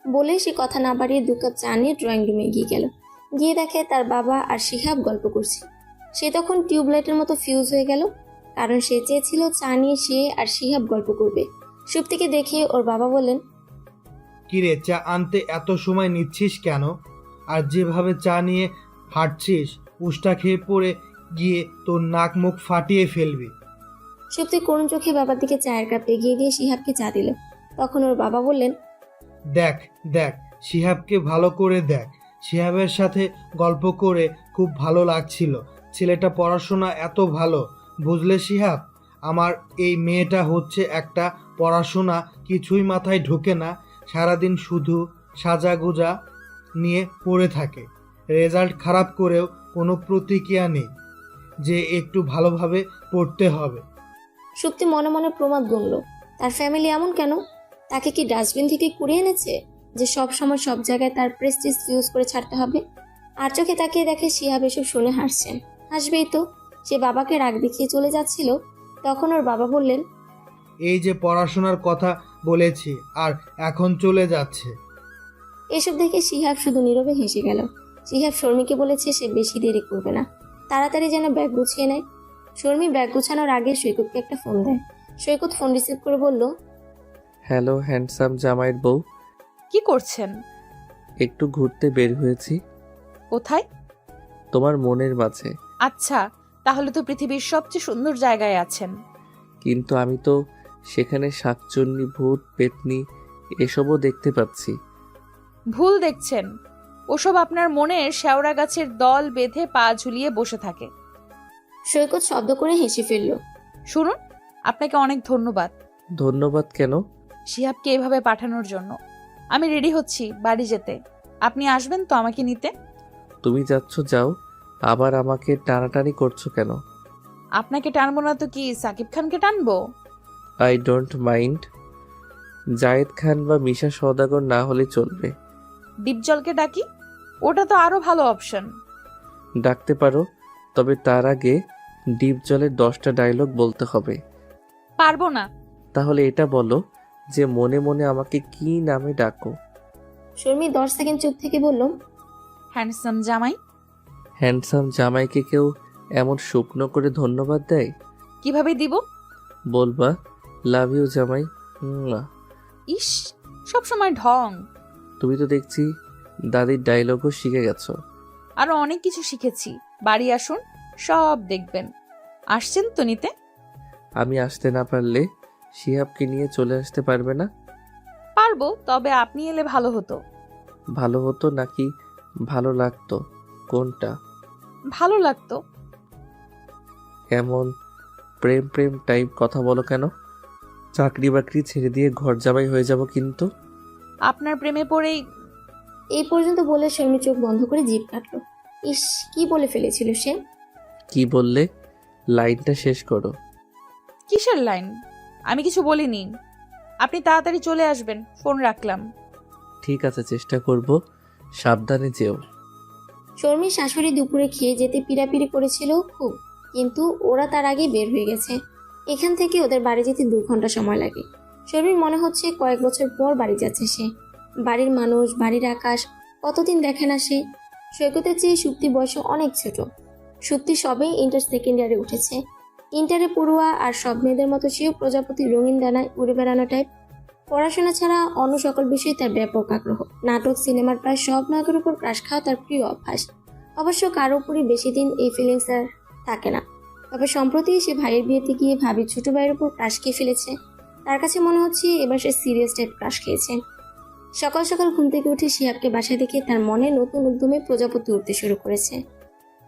বলে সে কথা না বাড়িয়ে 2 কাপ চা নিয়ে ড্রয়িং রুমে গিয়ে গেল। গিয়ে দেখে তার বাবা আর শিহাব গল্প করছে। সে তখন টিউবলাইটের মতো ফিউজ হয়ে গেল, কারণ সে চেয়েছিল চা নিয়ে সে আর শিহাব গল্প করবে। সুপ্তিকে দেখে ওর বাবা বললেন, কিরে, চা আনতে এত সময় নিচ্ছিস কেন? আর যেভাবে চা নিয়ে হাঁটছিস, উষ্টা খেয়ে পড়ে গিয়ে তোর নাক মুখ ফাটিয়ে ফেলবি। সুপ্তি করুণ চোখে বাবার দিকে চায়ের কাপ এগিয়ে দিয়ে শিহাবকে চা দিল। তখন ওর বাবা বললেন, দেখ দেখ, শিহাবকে ভালো করে দেখ। শিহাবের সাথে গল্প করে খুব ভালো লাগছিল। ছেলেটা পড়াশোনা এত ভালো, বুঝলে শিহাব? আমার এই মেয়েটা হচ্ছে একটা পড়াশোনা কিছুই মাথায় ঢোকে না, সারাদিন শুধু সাজাগোজা নিয়ে পড়ে থাকে। রেজাল্ট খারাপ করেও কোনো প্রতিক্রিয়া নেই যে একটু ভালোভাবে পড়তে হবে। সুপ্তি মনে মনে প্রমাদ গুনল, তার ফ্যামিলি এমন কেন? তাকে কি ডাস্টবিন থেকে কুড়িয়ে এনেছে যে সব সময় সব জায়গায় তার প্রেস্টিজ ইউজ করে ছাড়তে হবে? আর চোখে তাকিয়ে দেখে শিহাব এসব শুনে হাসছেন। হাসবেই তো, সে বাবাকে রাগ দেখিয়ে চলে যাচ্ছিল। তখন ওর বাবা বললেন, এই যে পড়াশোনার কথা বলেছি আর এখন চলে যাচ্ছে। এসব দেখে শিহাব শুধু নীরবে হেসে গেল। শিহাব শর্মিকে বলেছে সে বেশি দেরি করবে না, তাড়াতাড়ি যেন ব্যাগ গুছিয়ে নেয়। শর্মী ব্যাগ গুছানোর আগে সৈকতকে একটা ফোন দেয়। সৈকত ফোন রিসিভ করে বলল, হ্যালো হ্যান্ডসাম জামাইয়ের বউ, কি করছেন? একটু ঘুরতে বের হয়েছি কোথায়? তোমার মনের মাঝে। আচ্ছা, তাহলে তো পৃথিবীর সবচেয়ে সুন্দর জায়গায় আছেন। কিন্তু আমি তো সেখানে শাকচুন্নি, ভূত, পেতনি এসবও দেখতে পাচ্ছি। ভুল দেখছেন। ওসব আপনার মনের শেওড়া গাছের দল বেঁধে পা ঝুলিয়ে বসে থাকে। সৈকত শব্দ করে হেসে ফেলল। শুনুন, আপনাকে অনেক ধন্যবাদ ধন্যবাদ কেন? শিহাবকে এভাবে পাঠানোর জন্য। আমি রেডি হচ্ছি বাড়ি যেতে। আপনি আসবেন তো আমাকে নিতে? তুমি যাচ্ছ যাও, আবার আমাকে টানাটানি করছো কেন? আপনাকে টানবো না তো কি সাকিব খানকে টানবো? I don't mind. Zayed Khan বা মিশা সওদাগর না হলে চলবে। ডিপজলকে ডাকি? ওটা তো আরো ভালো অপশন। ডাকতে পারো, তবে তার আগে ডিপ জলের 10টা ডায়লগ বলতে হবে। পারবো না। তাহলে এটা বলো যে মনে মনে আমাকে কি নামে ডাকো। শর্মী 10 সেকেন্ড চুপ থেকে বলল, হ্যান্ডসাম জামাই। হ্যান্ডসাম জামাইকে কেউ এমন শুকনো করে ধন্যবাদ দেয়? কিভাবে দিব? বলবা লাভ ইউ জামাই। না, ইস, সব সময় ঢং। তুমি তো দেখছি দাদির ডায়লগও শিখে গেছো। আরো অনেক কিছু শিখেছি। বাড়ি আসুন, সব দেখবেন। আসছেন তো নিতে? আমি আসতে না পারলে শিহাবকে নিয়ে চলে আসতে পারবে না? পারবো, তবে আপনি এলে ভালো হতো। ভালো হতো নাকি ভালো লাগতো, কোনটা? ভালো লাগতো। এমন প্রেম প্রেম টাইপ কথা বলো কেন? চাকরি বাকরি ছেড়ে দিয়ে ঘর জামাই হয়ে যাব কিন্তু। আপনার প্রেমে পড়েই। এই পর্যন্ত বলে শর্মী চোখ বন্ধ করে জিভ কাটল। ইস, কি বলে ফেলেছিল সে। কি বললে? লাইনটা শেষ করো। কিসের লাইন? আমি কিছু বলিনি। আপনি তাড়াতাড়ি চলে আসবেন। ফোন রাখলাম। ঠিক আছে, চেষ্টা করব, সাবধানে যেও। শর্মীর শাশুড়ি দুপুরে খেয়ে যেতে পিড়াপিড়ি করেছিল খুব, কিন্তু ওরা তার আগে বের হয়ে গেছে। এখান থেকে ওদের বাড়ি যেতে 2 ঘন্টা সময় লাগে। শর্মীর মনে হচ্ছে কয়েক বছর পর বাড়ি যাচ্ছে সে। বাড়ির মানুষ, বাড়ির আকাশ কতদিন দেখে না সে। সৈকতের চেয়ে সুপ্তি বয়স অনেক ছোট। সুপ্তি সবেই ইন্টার সেকেন্ড ইয়ারে উঠেছে। ইন্টারে পড়ুয়া, আর সব মেয়েদের মতো সেও প্রজাপতির রঙিন ডানায় উড়ে বেড়ানো টাইপ। পড়াশোনা ছাড়া অন্য সকল বিষয়ে তার ব্যাপক আগ্রহ। নাটক, সিনেমার প্রায় সব নায়কের উপর ক্রাশ খাওয়া তার প্রিয় অভ্যাস। অবশ্য কারো উপরই বেশি দিন এই ফিলিংস আর থাকে না। তবে সম্প্রতি সে ভাইয়ের বিয়েতে গিয়ে ভাবির ছোট ভাইয়ের উপর ক্রাশ খেয়ে ফেলেছে। তার কাছে মনে হচ্ছে এবার সে সিরিয়াস টাইপ ক্রাশ খেয়েছে। সকাল সকাল ঘুম থেকে উঠে শিহাবকে বাসায় দেখে তার মনে নতুন উদ্যমে প্রজাপতি উঠতে শুরু করেছে।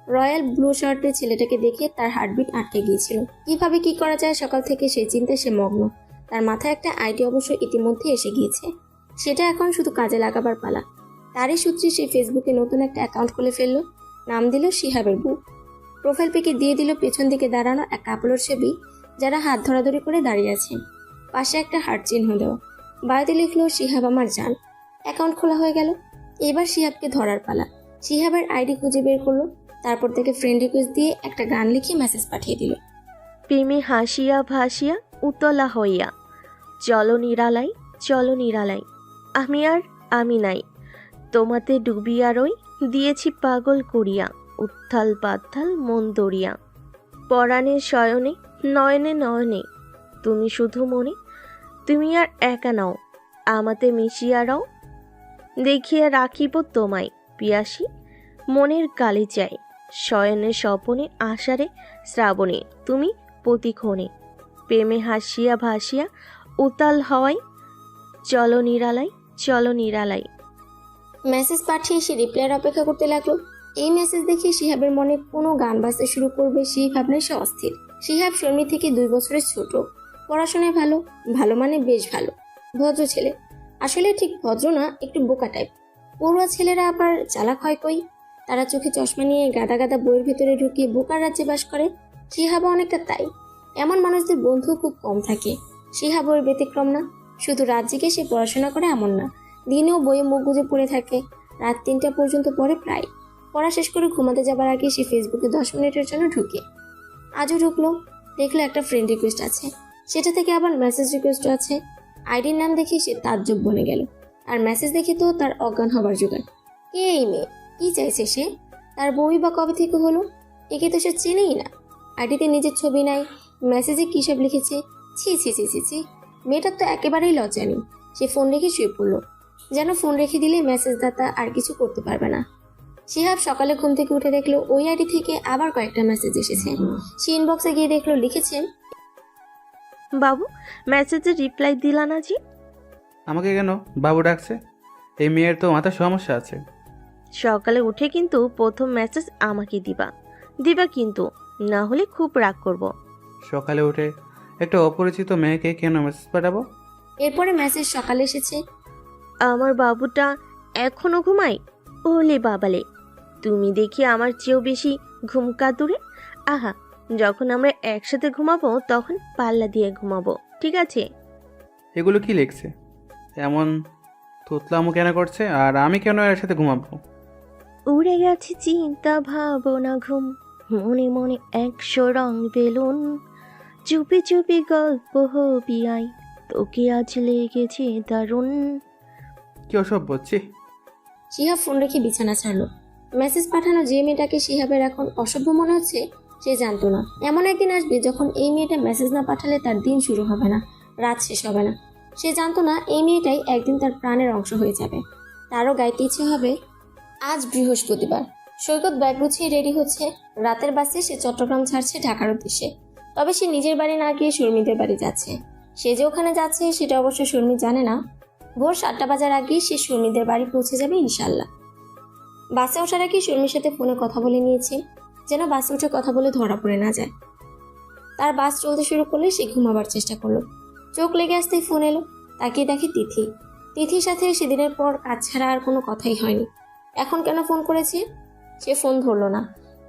রয়্যাল ব্লু শার্টের ছেলেটাকে দেখে তার হার্টবিট আটকে গিয়েছিল। কিভাবে কি করা যায় সকাল থেকে সেই চিন্তায় সে মগ্ন। তার মাথায় একটা আইডিয়া অবশ্য ইতিমধ্যে এসে গিয়েছে। সেটা এখন শুধু কাজে লাগাবার পালা। তারই সূত্রে সে ফেসবুকে নতুন একটা অ্যাকাউন্ট খুলে ফেললো। নাম দিল শিহাবের বউ। প্রোফাইল পিকে দিয়ে দিল পেছন দিকে দাঁড়ানো এক কাপড়ের ছবি, যারা হাত ধরাধরি করে দাঁড়িয়ে আছে। পাশে একটা হার্ট চিহ্ন দেওয়া। বাড়িতে লিখলো শিহাব আমার জান। অ্যাকাউন্ট খোলা হয়ে গেল। এবার শিহাবকে ধরার পালা। শিহাবের আইডি খুঁজে বের করলো। তারপর থেকে ফ্রেন্ড রিকোয়েস্ট দিয়ে একটা গান লিখে মেসেজ পাঠিয়ে দিল। প্রেমে হাসিয়া ভাসিয়া উতলা হইয়া চলো নিরালাই, চলো নিরালাই। আমি নাই, তোমাতে ডুবিয়া রই, দিয়েছি পাগল করিয়া, উত্থাল পাত্থাল মন দরিয়া। পরাণের শয়নে, নয়নে নয়নে, তুমি শুধু মনে, তুমি আর একা নাও, আমাতে মিশিয়া রাও। দেখিয়া রাখিব তোমায় পিয়াসী, মনের কালে চাই, শয়নে স্বপনে আষাঢ়ে শ্রাবণে, তুমি প্রতিক্ষণে। প্রেমে হাসিয়া ভাসিয়া উতাল হওয়াই, চলো নিরালাই, চলো নিরালাই। মেসেজ পাঠিয়ে সে রিপ্লাইয়ের অপেক্ষা করতে লাগলো। এই মেসেজ দেখে শিহাবের মনে কোনো গান বাজতে শুরু করবে সেই ভাবনায় সে অস্থির। শিহাব শর্মী থেকে 2 বছরের ছোট। পড়াশোনায় ভালো, ভালো মানে বেশ ভালো। ভদ্র ছেলে। আসলে ঠিক ভদ্র না, একটু বোকা টাইপ। পড়ুয়া ছেলেরা আবার চালাক হয় কই। তারা চোখে চশমা নিয়ে গাদা গাদা বইয়ের ভেতরে ঢুকিয়ে বোকার রাজ্যে বাস করে। শিহাবও অনেকটা তাই। এমন মানুষদের বন্ধু খুব কম থাকে। শিহাব ওর ব্যতিক্রম না। শুধু রাত জেগে সে পড়াশোনা করে এমন না, দিনেও বইয়ে মুখ গুজে পড়ে থাকে। রাত 3টা পর্যন্ত পড়ে প্রায়। পড়া শেষ করে ঘুমাতে যাবার আগে সে ফেসবুকে 10 মিনিটের জন্য ঢুকে। আজও ঢুকলো, দেখলো একটা ফ্রেন্ড রিকোয়েস্ট আছে। সেটা থেকে আবার মেসেজ রিকোয়েস্টও আছে। আইডির নাম দেখে সে তাজ্জব বনে গেল। আর মেসেজ দেখে তো তার অজ্ঞান হবার জোগাড়। কে এই মেয়ে? কি চাইছে সে? তার বই বা কবে থেকে হলো? একে তো সে চেনেই না। আইডিতে নিজের ছবি নাই, মেসেজে কী সব লিখেছে। ছি ছি ছি ছি ছি, মেয়েটার তো একেবারেই লজ্জা নেই। সে ফোন রেখে শুয়ে পড়লো, যেন ফোন রেখে দিলে মেসেজদাতা আর কিছু করতে পারবে না। শিহাব সকালে ঘুম থেকে উঠে দেখলো ওই আইডি থেকে আবার কয়েকটা মেসেজ এসেছে। সে ইনবক্সে গিয়ে দেখলো লিখেছে, বাবু মেসেজে রিপ্লাই দিলা না জি? আমাকে কেন বাবু ডাকছে? এই মেয়ের তো মাথার সমস্যা আছে। সকালে উঠে কিন্তু প্রথম মেসেজ আমাকে দিবা দিবা কিন্তু, না হলে খুব রাগ করব। সকালে উঠে একটা অপরিচিত মেয়েকে কেন মেসেজ পাঠাবো? এরপরে মেসেজ সকালে এসেছে, আমার বাবুটা এখনো ঘুমায়? ওলে বাবালে, তুমি দেখি আমার চেয়েও বেশি ঘুম কাতুরে। আহা, যখন আমরা একসাথে ঘুমাবো তখন পাল্লা দিয়ে ঘুমাবো, ঠিক আছে? এগুলো কি লিখছে? এমন তোতলামো কেন করছে? আর আমি কেন এর সাথে ঘুমাবো? উড়ে গেছে চিন্তা ভাবনা ঘুম, মনে মনে 100 রং বেলুন, চুপি চুপি গল্প হবি আই, তোকে আজ লেগেছে দারুণ। কি ওসব বলছি? শিহাব ফোন রেখে বিছানা ছাড়লো। মেসেজ পাঠানো যে মেয়েটাকে শিহাবের এখন অসভ্য মনে হচ্ছে সে জানতো না এমন একদিন আসবে যখন এই মেয়েটা মেসেজ না পাঠালে তার দিন শুরু হবে না, রাত শেষ হবে না। সে জানতো না এই মেয়েটাই একদিন তার প্রাণের অংশ হয়ে যাবে। তারও গাইতে ইচ্ছে হবে। আজ বৃহস্পতিবার, সৈকত ব্যাগ গুছিয়ে রেডি হচ্ছে। রাতের বাসে সে চট্টগ্রাম ছাড়ছে ঢাকার উদ্দেশ্যে। তবে সে নিজের বাড়ি না গিয়ে শর্মিদের বাড়ি যাচ্ছে। সে যে ওখানে যাচ্ছে সেটা অবশ্য শর্মি জানে না। ভোর 7টা বাজার আগেই সে শর্মিদের বাড়ি পৌঁছে যাবে ইনশাল্লাহ। বাসে ওঠার আগে শর্মির সাথে ফোনে কথা বলে নিয়েছে, যেন বাসে উঠে কথা বলে ধরা পড়ে না যায়। তার বাস চলতে শুরু করলে সে ঘুমাবার চেষ্টা করলো। চোখ লেগে আসতেই ফোন এলো। তাকিয়ে দেখে তিথি। তিথির সাথে সেদিনের পর কাজ ছাড়া আর কোনো কথাই হয়নি। এখন কেন ফোন করেছে? সে ফোন ধরলো না,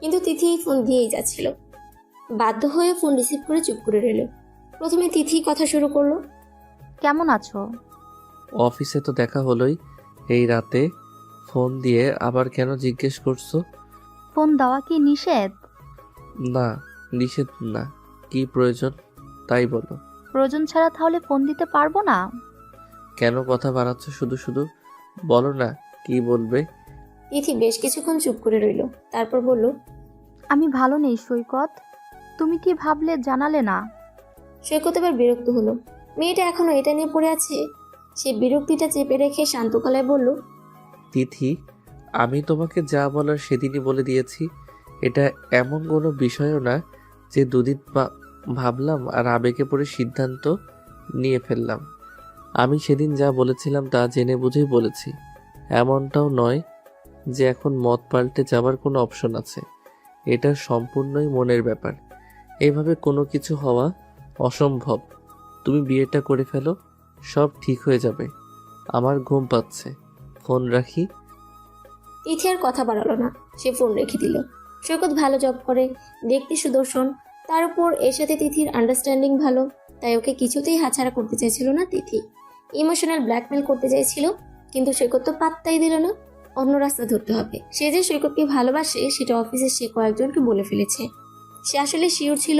কিন্তু তিথি ফোন দিয়েই যাচ্ছিল। বাধ্য হয়ে ফোন রিসিভ করে চুপ করে রইল। প্রথমে তিথি কথা শুরু করলো, কেমন আছো? অফিসে তো দেখা হলোই, এই রাতে ফোন দিয়ে আবার কেন জিজ্ঞেস করছো? ফোন দেওয়া কি নিষেধ? না, নিষেধ না। কি প্রয়োজন তাই বলো। প্রয়োজন ছাড়া তাহলে ফোন দিতে পারবো না? কেন কথা বাড়াচ্ছ শুধু শুধু? বলো না কি বলবে। তিথি বেশ কিছুক্ষণ চুপ করে রইল, তারপর বলল, আমি ভালো নেই সৈকত, তুমি কি ভাবলে জানালে না? সৈকত এবার বিরক্ত হলো। মেয়েটা এখনো এটা নিয়ে পড়ে আছে। সে বিরক্তিটা চেপে রেখে শান্ত গলায় বলল, তিথি, আমি তোমাকে যা বলার সেদিনই বলে দিয়েছি। এটা এমন কোনো বিষয়ও না যে দুদিন ভাবলাম আর আবেগে পড়ে সিদ্ধান্ত নিয়ে ফেললাম। আমি সেদিন যা বলেছিলাম তা জেনে বুঝেই বলেছি। এমনটাও নয় যে এখন মত পাল্টে যাবার কোনো অপশন আছে। এটা সম্পূর্ণই মনের ব্যাপার। এইভাবে কোনো কিছু হওয়া অসম্ভব। তুমি বিয়েটা করে ফেলো, সব ঠিক হয়ে যাবে। আমার ঘুম পাচ্ছে, ফোন রাখি। তিথি আর কথা বাড়ালো না, সে ফোন রেখে দিল। সৈকত ভালো জব করে, দেখতে সুদর্শন, তার উপর এর সাথে তিথির আন্ডারস্ট্যান্ডিং ভালো, তাই ওকে কিছুতেই হাতছাড়া করতে চাইছিল না তিথি। ইমোশনাল ব্ল্যাকমেল করতে চাইছিল, কিন্তু সৈকত তো পাত্তাই দিল না। অন্য রাস্তা ধরতে হবে। সে যে সৈকতকে ভালোবাসে সেটা অফিসে সে কয়েকজনকে বলে ফেলেছে। সে আসলে শিওর ছিল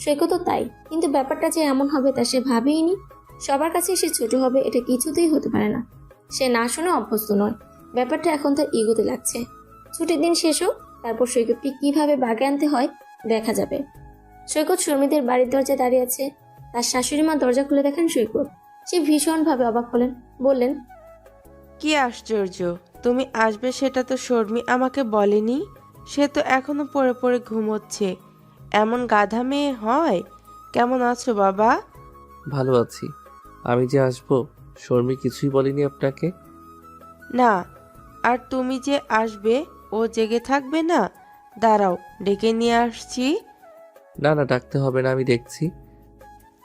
সৈকতও তাই, কিন্তু ব্যাপারটা যে এমন হবে তা সে ভাবেইনি। সবার কাছে সে ছোট হবে এটা কিছুতেই হতে পারে না। সে না শুনে অভ্যস্ত নয়। ব্যাপারটা এখন তার ইগোতে লাগছে। ছুটির দিন শেষ হোক, তারপর সৈকতকে কিভাবে বাগে আনতে হয় দেখা যাবে। সৈকত শর্মিদের বাড়ির দরজায় দাঁড়িয়ে আছে। তার শাশুড়ি মা দরজা খুলে দেখেন সৈকত। সে ভীষণভাবে অবাক হলেন, বললেন, কি আশ্চর্য, তুমি আসবে সেটা তো শর্মি আমাকে বলেনি। সে তো এখনো পড়ে পড়ে ঘুমোচ্ছে। এমন গাধা মেয়ে হয়? কেমন আছো বাবা? ভালো আছি। আমি যে আসবো শর্মি কিছুই বলেনি আপনাকে? না, আর তুমি যে আসবে ও জেগে থাকবে না? দাঁড়াও, ডেকে নিয়ে আসছি। না না, ডাকতে হবে না, আমি দেখছি।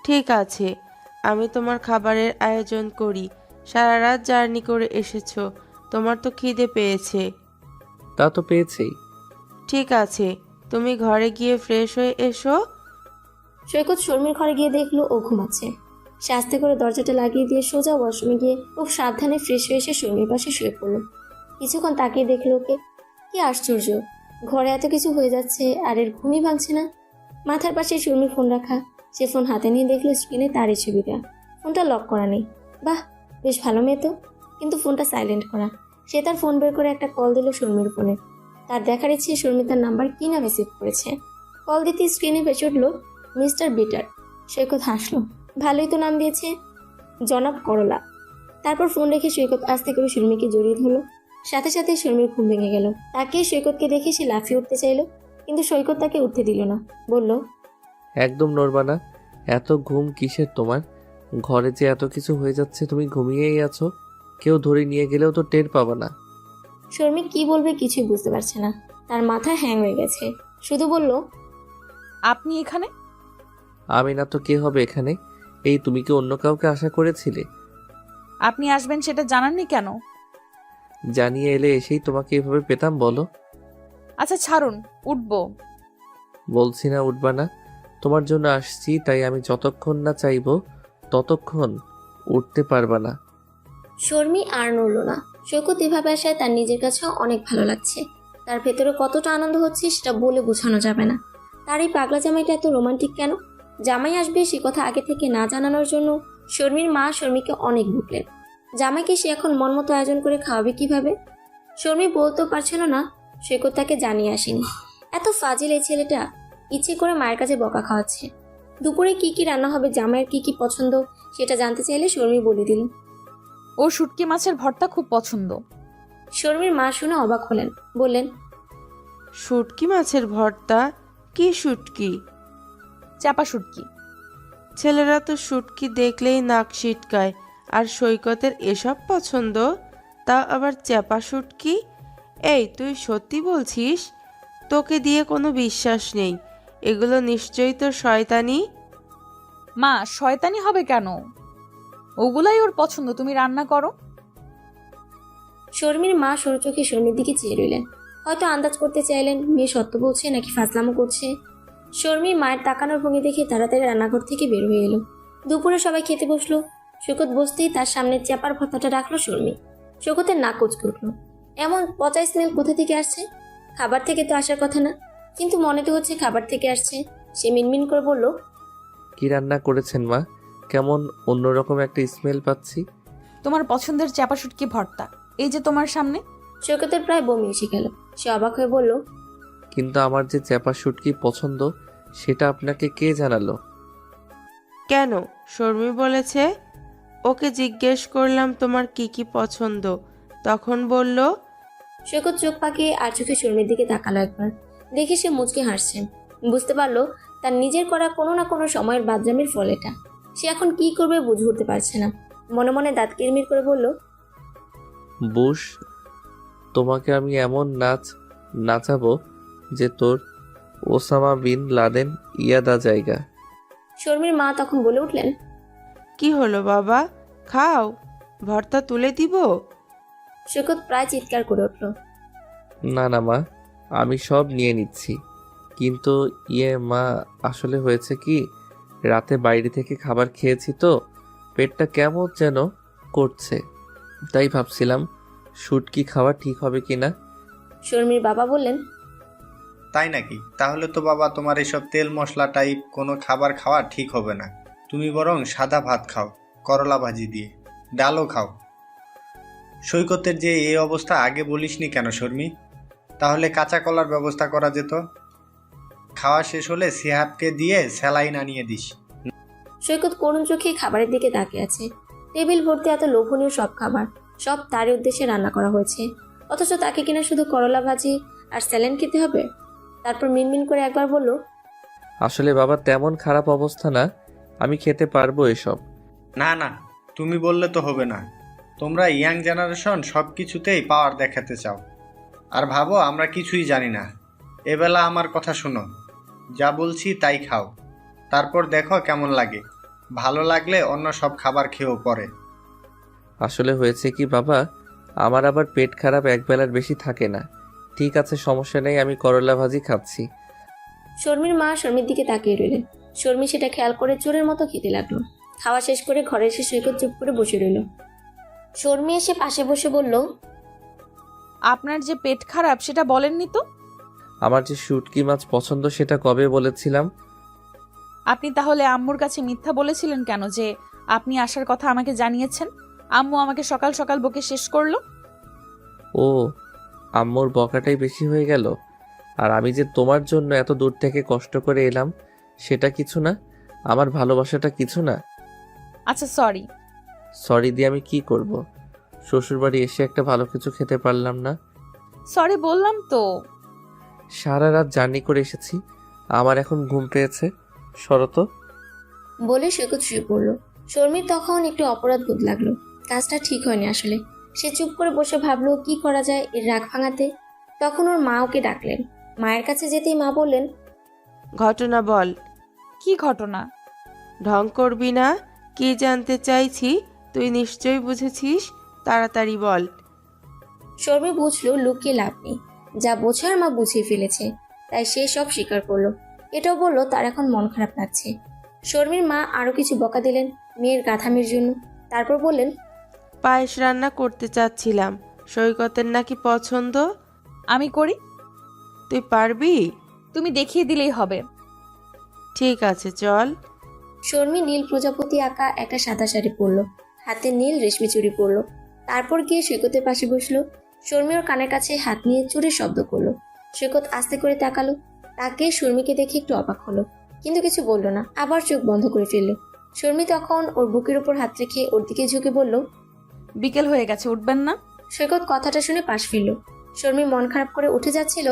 ঠিক আছে, আমি তোমার খাবারের আয়োজন করি। সারা রাত জার্নি করে এসেছো, তোমার তো খিদে পেয়েছে। তা তো পেয়েছেই। ঠিক আছে, তুমি ঘরে গিয়ে ফ্রেশ হয়ে এসো। সৈকত শর্মির ঘরে গিয়ে দেখলো ও ঘুমাচ্ছে। সে আস্তে করে দরজাটা লাগিয়ে দিয়ে সোজা ওয়াশরুমে গিয়ে খুব সাবধানে ফ্রেশ হয়ে এসে শর্মির পাশে শুয়ে পড়লো। কিছুক্ষণ তাকিয়ে দেখলো ওকে। কি আশ্চর্য, ঘরে এত কিছু হয়ে যাচ্ছে আর এর ঘুমই ভাঙছে না। মাথার পাশে শর্মির ফোন রাখা। সে ফোন হাতে নিয়ে দেখলো স্ক্রিনে তারই ছবিটা। ফোনটা লক করা নেই। বাহ, বেশ ভালো মেয়ে তো, কিন্তু ফোনটা সাইলেন্ট করা। সে তার ফোন বের করে একটা কল দিল শর্মির ফোনে। তার দেখার ইচ্ছে শর্মি তার নাম্বার কি না রিসিভ করেছে। কল দিতে স্ক্রিনে ভেসে উঠল মিস্টার বিটার। সৈকত হাসলো। ভালোই তো নাম দিয়েছে, জনাব করলা। তারপর ফোন রেখে সৈকত আস্তে করে শর্মিকে জড়িয়ে ধরলো। সাথে সাথে শর্মির ঘুম ভেঙে গেল। তাকে সৈকতকে দেখে সে লাফিয়ে উঠতে চাইলো, কিন্তু সৈকত তাকে উঠতে দিল না। বলল, একদম নড়বা না। এত ঘুম কিসের তোমার? ঘরে যে এত কিছু হয়ে যাচ্ছে তুমি ঘুমিয়েই আছো। কেউ ধরে নিয়ে গেলেও তো টের পাবা না। শর্মি কি বলবে কিছুই বুঝতে পারছে না। তার মাথা হ্যাং হয়ে গেছে। শুধু বলল, আপনি এখানে? আমি না তো কে হবে এখানে? এই তুমি কি অন্য কাউকে আশা করেছিলে? আপনি আসবেন সেটা জানাননি কেন? জানিয়ে এলে এসেই তোমাকে এভাবে পেতাম বলো? আচ্ছা ছাড়ুন, উঠবো। বলছি না উঠবা না। তোমার জন্য আসছি, তাই আমি যতক্ষণ না চাইবো ততক্ষণ উঠতে পারবা না। শর্মি আর নড়ল না। সৈকত এভাবে আসায় তার নিজের কাছেও অনেক ভালো লাগছে। তার ভেতরে কতটা আনন্দ হচ্ছে সেটা বলে বোঝানো যাবে না। তার এই পাগলা জামাইটা এত রোমান্টিক কেন? জামাই আসবে সে কথা আগে থেকে না জানানোর জন্য শর্মির মা শর্মিকে অনেক বকলেন। জামাইকে সে এখন মন মতো আয়োজন করে খাওয়াবে কিভাবে? শর্মি বলতেও পারছিল না সৈকত তাকে জানিয়ে আসেনি। এত ফাজিল এই ছেলেটা, ইচ্ছে করে মায়ের কাছে বকা খাওয়াচ্ছে। দুপুরে কি কি রান্না হবে, জামাইয়ের কি কি পছন্দ সেটা জানতে চাইলে শর্মি বলে দিল। ও শুটকি মাছের ভর্তা খুব পছন্দ। শর্মির মা শুনে অবাক হলেন, বললেন, শুটকি মাছের ভর্তা? কি শুটকি? চাপা শুটকি। ছেলেরা তো শুটকি দেখলেই নাক সিটকায়, আর সৈকতের এসব পছন্দ, তা আবার চ্যাপা শুটকি? এই তুই সত্যি বলছিস? তোকে দিয়ে কোনো বিশ্বাস নেই। এগুলো নিশ্চয়ই তো শয়তানি। মা, শয়তানি হবে কেন? ওগুলাই ওর পছন্দ, তুমি রান্না করো। শর্মির মা সরু চোখে শর্মির দিকে চেয়ে রইলেন। হয়তো আন্দাজ করতে চাইলেন মেয়ে সত্য বলছে নাকি ফাজলামো করছে। শর্মি মায়ের তাকানোর ভঙ্গি দেখে তাড়াতাড়ি রান্নাঘর থেকে বের হয়ে এলো। দুপুরে সবাই খেতে বসলো। সৈকত বসতেই তার সামনে চ্যাপার ভর্তাটা রাখলো শর্মি। সৈকতের নাক কুচকে উঠল। এমন পচা স্মেল কোথা থেকে আসছে? খাবার থেকে তো আসার কথা না, কিন্তু মনে তো হচ্ছে খাবার থেকে আসছে। সে মিনমিন করে বলল, কি রান্না করেছেন মা? কেমন অন্যরকম একটা স্মেল পাচ্ছি। তোমার পছন্দের চাপা শুটকি ভর্তা, এই যে তোমার সামনে। সৈকতের প্রায় বমি এসে গেল। সে অবাক হয়ে বলল, কিন্তু আমার যে চ্যাপা শুটকি পছন্দ সেটা আপনাকে কে জানালো? কেন? শর্মি বলেছে। ওকে জিজ্ঞেস করলাম তোমার কি কি পছন্দ, তখন বলল। সৈকত চোখ পাকিয়ে আর চোখে শর্মির দিকে তাকালো একবার। দেখে সে মুচকে হাসছে। বুঝতে পারলো তার নিজের করা কোনো না কোনো সময়ের বাদরামির ফল এটা। সে এখন কি করবে বুঝে উঠতে পারছে না। মনে মনে দাঁত কিরমির করে বলল, বুশ, তোমাকে আমি এমন নাচাবো যে তোর ওসামা বিন লাদেন ইয়াদা জায়গা। শর্মির মা তখন বলে উঠলেন, কি হলো বাবা, খাও, ভর্তা তুলে দিব? সৈকত প্রায় চিৎকার করে উঠল। না না মা, আমি সব নিয়ে নিচ্ছি। কিন্তু মা, আসলে হয়েছে কি, রাতে বাইরে থেকে খাবার খেয়েছি তো পেটটা কেমন যেন করছে, তাই ভাবছিলাম শুটকি খাওয়া ঠিক হবে কিনা। শর্মির বাবা বললেন, তাই নাকি? তাহলে তো বাবা তোমার এসব তেল মশলা টাইপ কোনো খাবার খাওয়া ঠিক হবে না। তুমি বরং সাদা ভাত খাও, করলা ভাজি দিয়ে, ডালও খাও। সৈকতের যে এই অবস্থা আগে বলিসনি কেন শর্মি? তাহলে কাঁচা কলার ব্যবস্থা করা যেত। খাওয়া শেষ হলে সিহাবকে দিয়ে স্যালাইন আনিয়ে দিস। সৈকত করুণ চোখে খাবারের দিকে তাকিয়ে আছে। টেবিল ভর্তি এত লোভনীয় সব খাবার, সব তারই উদ্দেশ্যে রান্না করা হয়েছে, অথচ তাকে কিনা শুধু করলা ভাজি আর স্যালাইন খেতে হবে। তারপর মিনমিন করে একবার বলল, আসলে বাবা তেমন খারাপ অবস্থা না, আমি খেতে পারবো এসব। না না, তুমি বললে তো হবে না। তোমরা ইয়াং জেনারেশন সব কিছুতেই পাওয়ার দেখাতে চাও, আর ভাবো আমরা কিছুই জানি না। এবেলা আমার কথা শোনো, যা বলছি তাই খাও, তারপর দেখো কেমন লাগে। ভালো লাগলে অন্য সব খাবার খেয়েও পরে। আসলে হয়েছে কি বাবা, আমার আবার পেট খারাপ একবেলার বেশি থাকে না। ঠিক আছে, সমস্যা নেই, আমি করলা ভাজি খাচ্ছি। শর্মির মা শর্মির দিকে তাকিয়ে রইলেন। শর্মি সেটা খেয়াল করে চোরের মতো খেতে লাগলো। খাওয়া শেষ করে ঘরে এসে সৈকত চুপ করে বসে রইল। শর্মি এসে পাশে বসে বলল, আপনার যে পেট খারাপ সেটা বলেননি তো। আমার যে শুটকি মাছ পছন্দ সেটা কবে বলেছিলাম? আপনি তাহলে আম্মুর কাছে মিথ্যা বলেছিলেন কেন যে আপনি আসার কথা আমাকে জানিয়েছেন? আম্মু আমাকে সকাল সকাল বকে শেষ করলো। ও, আম্মুর বকাটাই বেশি হয়ে গেল। আর আমি যে তোমার জন্য এত দূর থেকে কষ্ট করে এলাম সেটা কিছু না? আমার ভালোবাসাটা কিছু না? আচ্ছা সরি। সরি দিয়ে আমি কি করব? শ্বশুরবাড়ি এসে একটা ভালো কিছু খেতে পারলাম না। সরি বললাম তো। সারা রাত জার্নি করে এসেছি, আমার এখন ঘুম পেয়েছে। শরত। বলে সৈকত শুয়ে পড়ল। শর্মির তখন একটু অপরাধ বোধ লাগলো। কাজটা ঠিক হয়নি আসলে। সে চুপ করে বসে ভাবলো কি করা যায় এর রাগ ভাঙাতে। তখন ওর মা ওকে ডাকলেন। মায়ের কাছে যেতেই মা বললেন, ঘটনা বল। কি ঘটনা? ঢং করবি না, কি জানতে চাইছি তুই নিশ্চয়ই বুঝেছিস, তাড়াতাড়ি বল। শর্মি বুঝলো লুকিয়ে লাভ নেই, যা বোঝার মা বুঝিয়ে ফেলেছে, তাই সে সব স্বীকার করলো। এটাও বলল তার এখন মন খারাপ লাগছে। শর্মির মা আরো কিছু বকা দিলেন মেয়ের গাধামির জন্য। তারপর বললেন, পায়েস রান্না করতে চাচ্ছিলাম, সৈকতের নাকি পছন্দ। আমি করি। তুই পারবি? তুমি দেখিয়ে দিলেই হবে। ঠিক আছে চল। শর্মি নীল প্রজাপতি আঁকা একটা সাদা শাড়ি পরলো, হাতে নীল রেশমি চুড়ি পরলো। তারপর গিয়ে সৈকতের পাশে বসলো। শর্মি ওর কানের কাছে হাত নিয়ে চুড়ির শব্দ করলো। সৈকত আস্তে করে তাকালো। তাকে শর্মিকে দেখে একটু অবাক হলো, কিন্তু কিছু বলল না, আবার চোখ বন্ধ করে ফেললো। শর্মি তখন ওর বুকের উপর হাত রেখে ওর দিকে ঝুঁকে বলল, বিকেল হয়ে গেছে, উঠবেন না? সৈকত কথাটা শুনে পাশ ফিরল। শর্মি মন খারাপ করে উঠে যাচ্ছিল,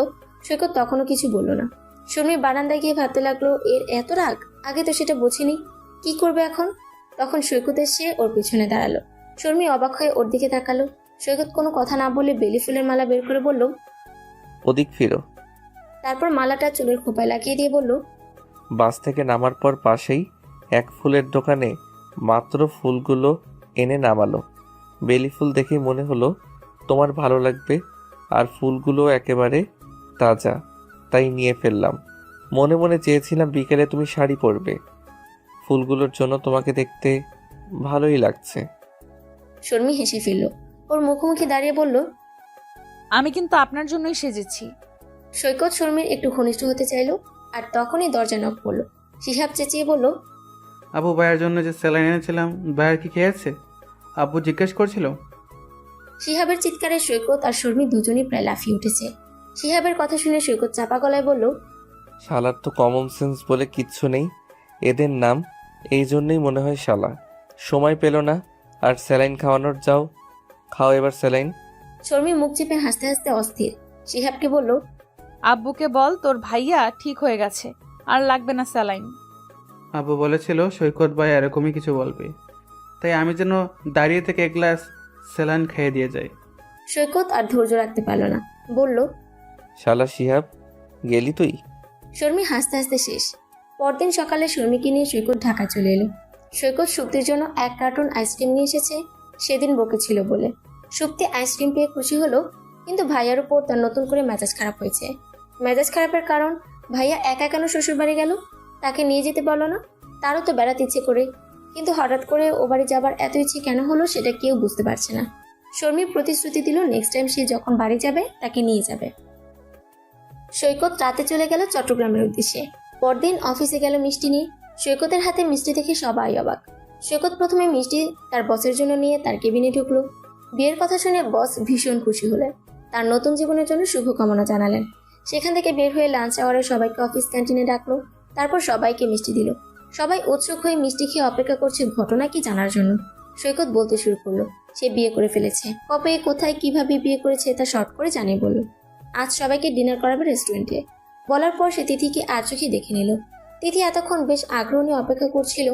সৈকত তখনও কিছু বলল না। শর্মি বারান্দায় গিয়ে ভাবতে লাগলো এর এত রাগ, আগে তো সেটা বুঝিনি, কি করবে এখন। তখন সৈকত এসে ওর পিছনে দাঁড়ালো। শর্মি অবাক হয়ে ওর দিকে তাকালো। সৈকত কোনো কথা না বলে বেলি ফুলের মালা বের করে বলল, ওদিক ফিরো। তারপর মালাটা চুলের খোপায় লাগিয়ে দিয়ে বলল, বাস থেকে নামার পর পাশেই এক ফুলের দোকানে মাত্র ফুলগুলো এনে নামালো। বেলি ফুল দেখেই মনে হলো তোমার ভালো লাগবে, আর ফুলগুলো একেবারে তাজা, তাই নিয়ে ফেললাম। মনে মনে চেয়েছিলাম বিকেলে তুমি শাড়ি পরবে, ফুলগুলোর জন্য তোমাকে দেখতে ভালোই লাগছে। শর্মি হেসে ফেলল। ওর মুখোমুখি দাঁড়িয়ে বলল, আমি কিন্তু আপনার জন্যই সেজেছি। সৈকত শর্মির একটু ঘনিষ্ঠ হতে চাইলো, আর তখনই দরজা নক করলো। শিহাব চেঁচিয়ে বলল, আবু ভাইয়ের জন্য যে স্যালাইন এনেছিলাম, ভাইয়ের কি খেয়েছে? আব্বু জিজ্ঞেস করছিল। শিহাবের চিৎকারে সৈকত আর শর্মি দুজনই প্রায় লাফিয়ে উঠেছে। শিহাবের কথা শুনে সৈকত চাপা গলায় বলল, শালার তো কমন সেন্স বলে কিচ্ছু নেই, এদের নাম এই জন্যই মনে হয় শালা। সময় পেল না আর স্যালাইন খাওয়ানোর, যাও খাও এবার স্যালাইন। শর্মি মুখ চেপে হাসতে হাসতে অস্থির। শিহাবকে বলল, আব্বুকে বল তোর ভাইয়া ঠিক হয়ে গেছে, আর লাগবে না স্যালাইন। আব্বু বলেছিল সৈকত ভাই এরকমই কিছু বলবে, তাই আমি যেন দাঁড়িয়ে থেকে এক গ্লাস স্যালাইন খেয়ে দিয়ে যাই। সৈকত আর ধৈর্য রাখতে পারল না, বলল, শালা শিহাব, গেলি তুই? শর্মি হাসতে হাসতে শেষ। পরদিন সকালে শর্মিকে নিয়ে সৈকত ঢাকা চলে এলো। সৈকত সুপ্তির জন্য 1 কার্টন আইসক্রিম নিয়ে এসেছে, সেদিন বকেছিল বলে। সুপ্তি আইসক্রিম পেয়ে খুশি হলো, কিন্তু ভাইয়ার উপর তার নতুন করে মেজাজ খারাপ হয়েছে। মেজাজ খারাপের কারণ, ভাইয়া একা কেন শ্বশুর বাড়ি গেল, তাকে নিয়ে যেতে পারলো না। তারও তো বেড়াতে ইচ্ছে করে, কিন্তু হঠাৎ করে ও বাড়ি যাবার এত ইচ্ছে কেন হলো সেটা কেউ বুঝতে পারছে না। শর্মি প্রতিশ্রুতি দিল নেক্সট টাইম সে যখন বাড়ি যাবে তাকে নিয়ে যাবে। সৈকত রাতে চলে গেল চট্টগ্রামের উদ্দেশ্যে। পরদিন অফিসে গেল মিষ্টি নিয়ে। সৈকতের হাতে মিষ্টি দেখে সবাই অবাক। সৈকত প্রথমে মিষ্টি তার বসের জন্য নিয়ে তার কেবিনে ঢুকলো। বিয়ের কথা শুনে বস ভীষণ খুশি হলেন, তার নতুন জীবনের জন্য শুভকামনা জানালেন। সেখান থেকে বের হয়ে লাঞ্চ আওয়ারে সবাইকে অফিস ক্যান্টিনে ডাকলো। তারপর সবাইকে মিষ্টি দিল। সবাই উৎসুক হয়ে মিষ্টি খেয়ে অপেক্ষা করছে ঘটনা কি জানার জন্য। সৈকত বলতে শুরু করলো সে বিয়ে করে ফেলেছে, কবে কোথায় কিভাবে বিয়ে করেছে তা শর্ট করে জানিয়ে বলল। আজ সবাইকে ডিনার করাবে রেস্টুরেন্টে। বলার পর সে তিথিকে আর চোখে দেখে নিল। তিথি এতক্ষণ বেশ আগ্রহ নিয়ে অপেক্ষা করছিল,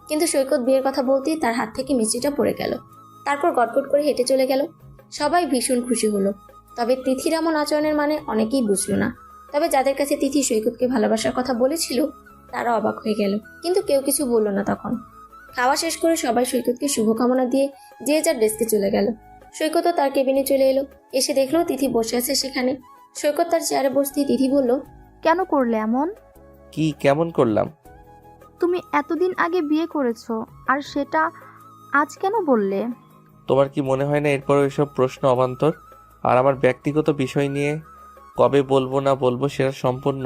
কিন্তু সৈকত বিয়ের কথা বলতেই তার হাত থেকে মিষ্টিটা পড়ে গেল। তারপর গটগট করে হেঁটে চলে গেল। সবাই ভীষণ খুশি হলো, তবে তিথির এমন আচরণের মানে অনেকেই বুঝলো না। তবে যাদের কাছে তিথি সৈকতকে ভালোবাসার কথা বলেছিল তারা অবাক হয়ে গেল, কিন্তু কেউ কিছু বলল না। তখন খাওয়া শেষ করে সবাই সৈকতকে শুভকামনা দিয়ে যে যার ডেস্কে চলে গেল। সৈকতও তার কেবিনে চলে এলো। এসে দেখলো তিথি বসে আছে সেখানে। সৈকত তার চেয়ারে বসতেই তিথি বলল, কেন করলে এমন? কি কেমন করলাম? তুমি এতদিন আগে বিয়ে করেছো, আর সেটা আজ কেন বললে? তোমার কি মনে হয় না এরপরও এসব প্রশ্ন অবান্তর? আর আমার ব্যক্তিগত বিষয় নিয়ে কবে বলবো না বলবো সেটা সম্পূর্ণ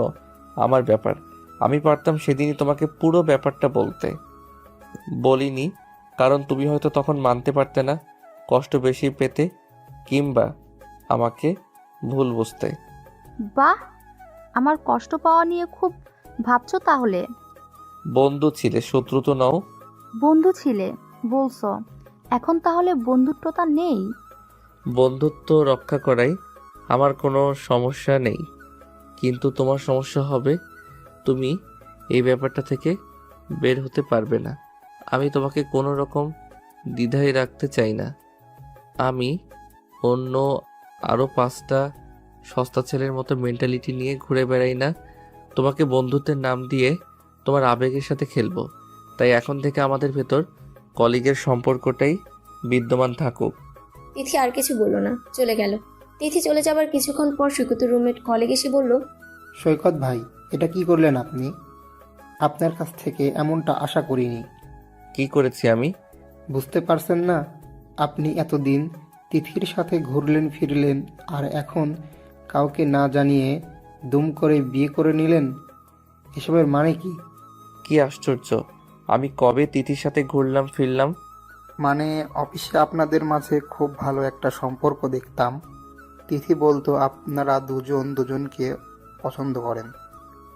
আমার ব্যাপার। আমি পারতাম সেদিনই তোমাকে পুরো ব্যাপারটা বলতে, বলিনি কারণ তুমি হয়তো তখন মানতে পারতে না, কষ্ট বেশি পেতে, কিংবা আমাকে ভুল বুঝতে। বাহ, আমার কষ্ট পাওয়া নিয়ে খুব ভাবছো তাহলে? বন্ধু ছিলে, শত্রু তো নও। বন্ধু ছিলে বলছো, এখন তাহলে বন্ধুত্বটা নেই? বন্ধুত্ব রক্ষা করাই আমার কোনো সমস্যা নেই, কিন্তু তোমার সমস্যা হবে। তুমি এই ব্যাপারটা থেকে বের হতে পারবে না। আমি তোমাকে কোনো রকম দ্বিধায় রাখতে চাই না। আমি অন্য আরও 5টা সস্তা ছেলের মতো মেন্টালিটি নিয়ে ঘুরে বেড়াই না। তোমাকে বন্ধুত্বের নাম দিয়ে তোমার আবেগের সাথে খেলবো। তাই এখন থেকে আমাদের ভেতর কলিগের সম্পর্কটাই বিদ্যমান থাকুক। তিথি আর কিছু বলল না, চলে গেল। তিথি চলে যাবার কিছুক্ষণ পর সৈকতের রুমমেট কলিগ এসে বলল, সৈকত ভাই, এটা কি করলেন আপনি? আপনার কাছ থেকে এমনটা আশা করিনি। কি করেছি আমি? বুঝতে পারছেন না? আপনি এতদিন তিথির সাথে ঘুরলেন ফিরলেন, আর এখন কাউকে না জানিয়ে দুম করে বিয়ে করে নিলেন। এসবের মানে কি? কি আশ্চর্য! আমি কবে তিথির সাথে ঘুরলাম ফিরলাম? মানে অফিসে আপনাদের মাঝে খুব ভালো একটা সম্পর্ক দেখতাম। তিথি বলতো আপনারা দুজন দুজনকে পছন্দ করেন।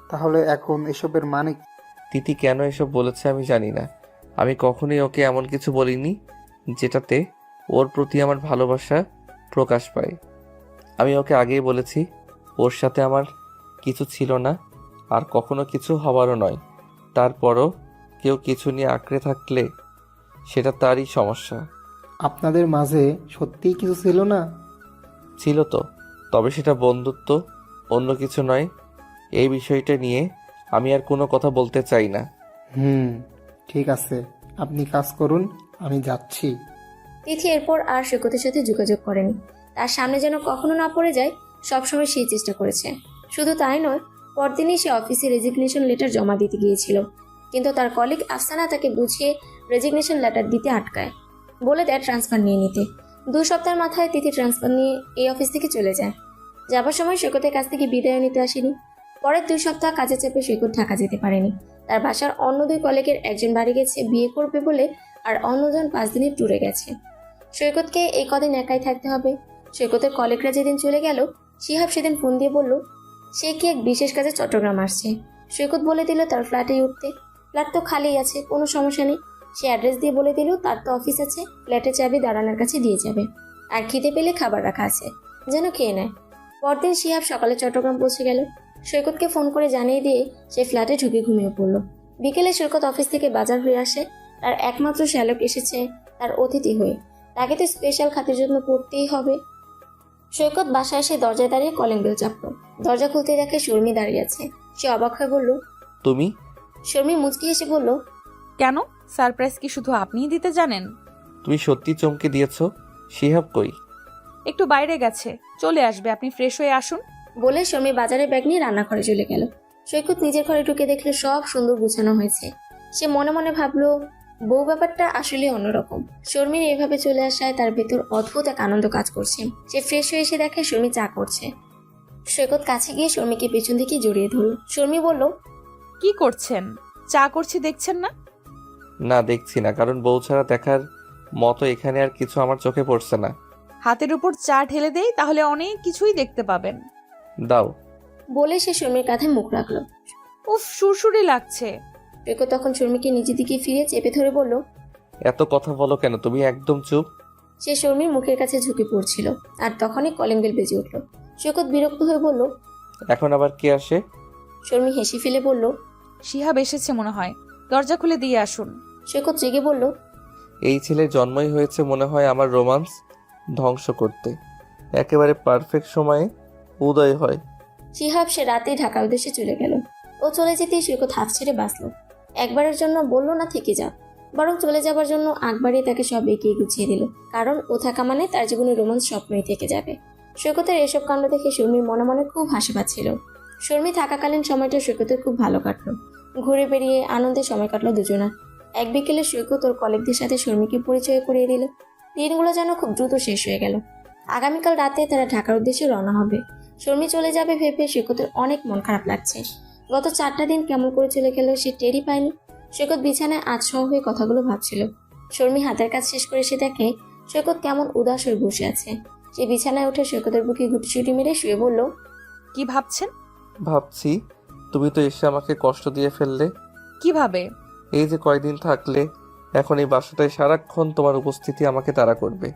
তাহলে এখন এসবের মানে কি? তিথি কেন এসব বলেছে আমি জানি না। আমি কখনোই ওকে এমন কিছু বলিনি যেটাতে ওর প্রতি আমার ভালোবাসা প্রকাশ পায়। আমি ওকে আগেই বলেছি ওর সাথে আমার কিছু ছিল না, আর কখনো কিছু হবারও নয়। তারপরও কেউ কিছু নিয়ে আঁকড়ে থাকলে সেটা তারই সমস্যা। আপনাদের মাঝে সত্যিই কিছু ছিল না? ছিল তো, তবে সেটা বন্ধুত্ব, অন্য কিছু নয়। এই বিষয়টা নিয়ে আমি আর কোনো কথা বলতে চাই না। ঠিক আছে, আপনি কাজ করুন, আমি যাচ্ছি। তিথি এরপর আর সৈকতের সাথে যোগাযোগ করেনি। তার সামনে যেন কখনো না পড়ে যায়, সবসময় সেই চেষ্টা করেছে। শুধু তাই নয়, পরদিনই সে অফিসে রেজিগনেশন লেটার জমা দিতে গিয়েছিল, কিন্তু তার কলিগ আফসানা তাকে বুঝিয়ে রেজিগনেশন লেটার দিতে আটকায়, বলে দেয় ট্রান্সফার নিয়ে নিতে। 2 সপ্তাহের মাথায় তিথি ট্রান্সফার নিয়ে এই অফিস থেকে চলে যায়। যাবার সময় সৈকতের কাছ থেকে বিদায় নিতে আসেনি। পরের 2 সপ্তাহ কাজে চেপে সৈকত ঢাকা যেতে পারেনি। তার বাসার অন্য 2 কলিগের একজন বাড়ি গেছে বিয়ে করবে বলে, আর অন্যজন 5 দিনের ট্যুরে গেছে। সৈকতকে এই কদিন একাই থাকতে হবে। সৈকতের কলিগরা যেদিন চলে গেল, শিহাব সেদিন ফোন দিয়ে বলল সে কি এক বিশেষ কাজে চট্টগ্রাম আসছে। সৈকত বলে দিল তার ফ্ল্যাটেই উঠতে। ফ্ল্যাট তো খালি আছে, কোনো সমস্যা নেই। সে অ্যাড্রেস দিয়ে বলে দিল তার তো অফিস আছে, ফ্ল্যাটের চাবি দাঁড়ানোর কাছে দিয়ে যাবে, আর খিদে পেলে খাবার রাখা আছে, যেন খেয়ে নেয়। পরদিন শিহাব সকালে চট্টগ্রাম পৌঁছে গেল। সৈকতকে ফোন করে জানিয়ে দিয়ে সে ফ্ল্যাটে ঢুকে ঘুমিয়ে পড়ল। বিকেলে সৈকত অফিস থেকে বাজার হয়ে আসে। তার একমাত্র শ্যালক এসেছে তার অতিথি হয়ে, তাকে তো স্পেশাল খাতের জন্য পড়তেই হবে। সৈকত বাসায় এসে দরজায় দাঁড়িয়ে কলিং বেল চাপল। দরজা খুলতে দেখে শর্মি দাঁড়িয়ে আছে। সে অবাক হয়ে বলল, তুমি? শর্মি মুচকি হেসে বলল, কেন? সারপ্রাইজ কি শুধু আপনিই দিতে জানেন? তুমি সত্যি চমকে দিয়েছো। শিহাব কই? একটু বাইরে গেছে, চলে আসবে, আপনি ফ্রেশ হয়ে আসুন। বলে শর্মি বাজারে ব্যাগ নিয়ে রান্নাঘরে চলে গেল। সৈকত নিজের ঘরে ঢুকে দেখলে সব সুন্দর গুছানো হয়েছে। সে মনে মনে ভাবলো বউ ব্যাপারটা আসলে অন্যরকম। শর্মির এভাবে চলে আসায় তার ভেতর অদ্ভুত এক আনন্দ কাজ করছে। সে ফ্রেশ হয়ে এসে দেখে শর্মি চা করছে। সৈকত কাছে গিয়ে শর্মিকে পেছন দিকে জড়িয়ে ধরল। শর্মি বলল, কি করছেন? চা করছি দেখছেন না? না, দেখছি না, কারণ বউ ছাড়া দেখার মতো এখানে আর কিছু আমার চোখে পড়ছে না। হাতের উপর চা ঢেলে দেই, তাহলে অনেক কিছুই দেখতে পাবেন। দাও। বলে সে শর্মির কাঁধে মুখ রাখলো। উফ, সুরসুরি লাগছে। সৈকত তখন শর্মিকে নিজের দিকে ফিরে চেপে ধরে বলল, এত কথা বলো কেন তুমি? একদম চুপ। সে শর্মির মুখের কাছে ঝুঁকে পড়ছিল, আর তখনই কলিং বেল বেজে উঠল। সৈকত বিরক্ত হয়ে বলল, এখন আবার কে আসে? শর্মি হেসে ফেলে বলল, শিহাব এসেছে মনে হয়, দরজা খুলে দিয়ে আসুন। সৈকত রেগে বলল, এই ছেলের জন্মই হয়েছে মনে হয় আমার রোমান্স ধ্বংস করতে। একেবারে পারফেক্ট সময়ে উদয় হয়। শিহাব সে রাতেই ঢাকার উদ্দেশ্যে চলে গেল। ও চলে যেতেই সৈকত হাফ ছেড়ে বাঁচল। একবারের জন্য বলল না থেকে যা, বরং চলে যাবার জন্য আগ বাড়িয়ে তাকে সব এগিয়ে গুছিয়ে দিল। কারণ ও থাকা মানে তার জীবনে রোমান্স স্বপ্নই থেকে যাবে। সৈকতের এসব কাণ্ড দেখে শর্মির মনে মনে খুব হাসি পাচ্ছিল। শর্মি থাকাকালীন সময়টা সৈকতের খুব ভালো কাটলো। ঘুরে বেরিয়ে আনন্দে সময় কাটলো দুজনা। এক বিকেলে সৈকত ওর কলিগদের সাথে শর্মিকে পরিচয় করিয়ে দিল। দিনগুলো যেন খুব দ্রুত শেষ হয়ে গেল। আগামীকাল রাতে তারা ঢাকার উদ্দেশ্যে রওনা হবে। শর্মি চলে যাবে ভেবে সৈকতের অনেক মন খারাপ লাগছে। গত 4টা দিন কেমন করে চলে গেল সে টেরই পায়নি। সৈকত বিছানায় আধশোয়া হয়ে কথাগুলো ভাবছিল। শর্মি হাতের কাজ শেষ করে সে দেখে সৈকত কেমন উদাস হয়ে বসে আছে। সে বিছানায় উঠে সৈকতের বুকে গুটিসুটি মেরে শুয়ে বলল, কি ভাবছেন? ভাবছি তুমি তো এসে আমাকে কষ্ট দিয়ে ফেললে। কিভাবে? এই যে কয়দিন থাকলে, এখন এই বাসাটায় সারাক্ষণ তোমার উপস্থিতি আমাকে তাড়া করবে,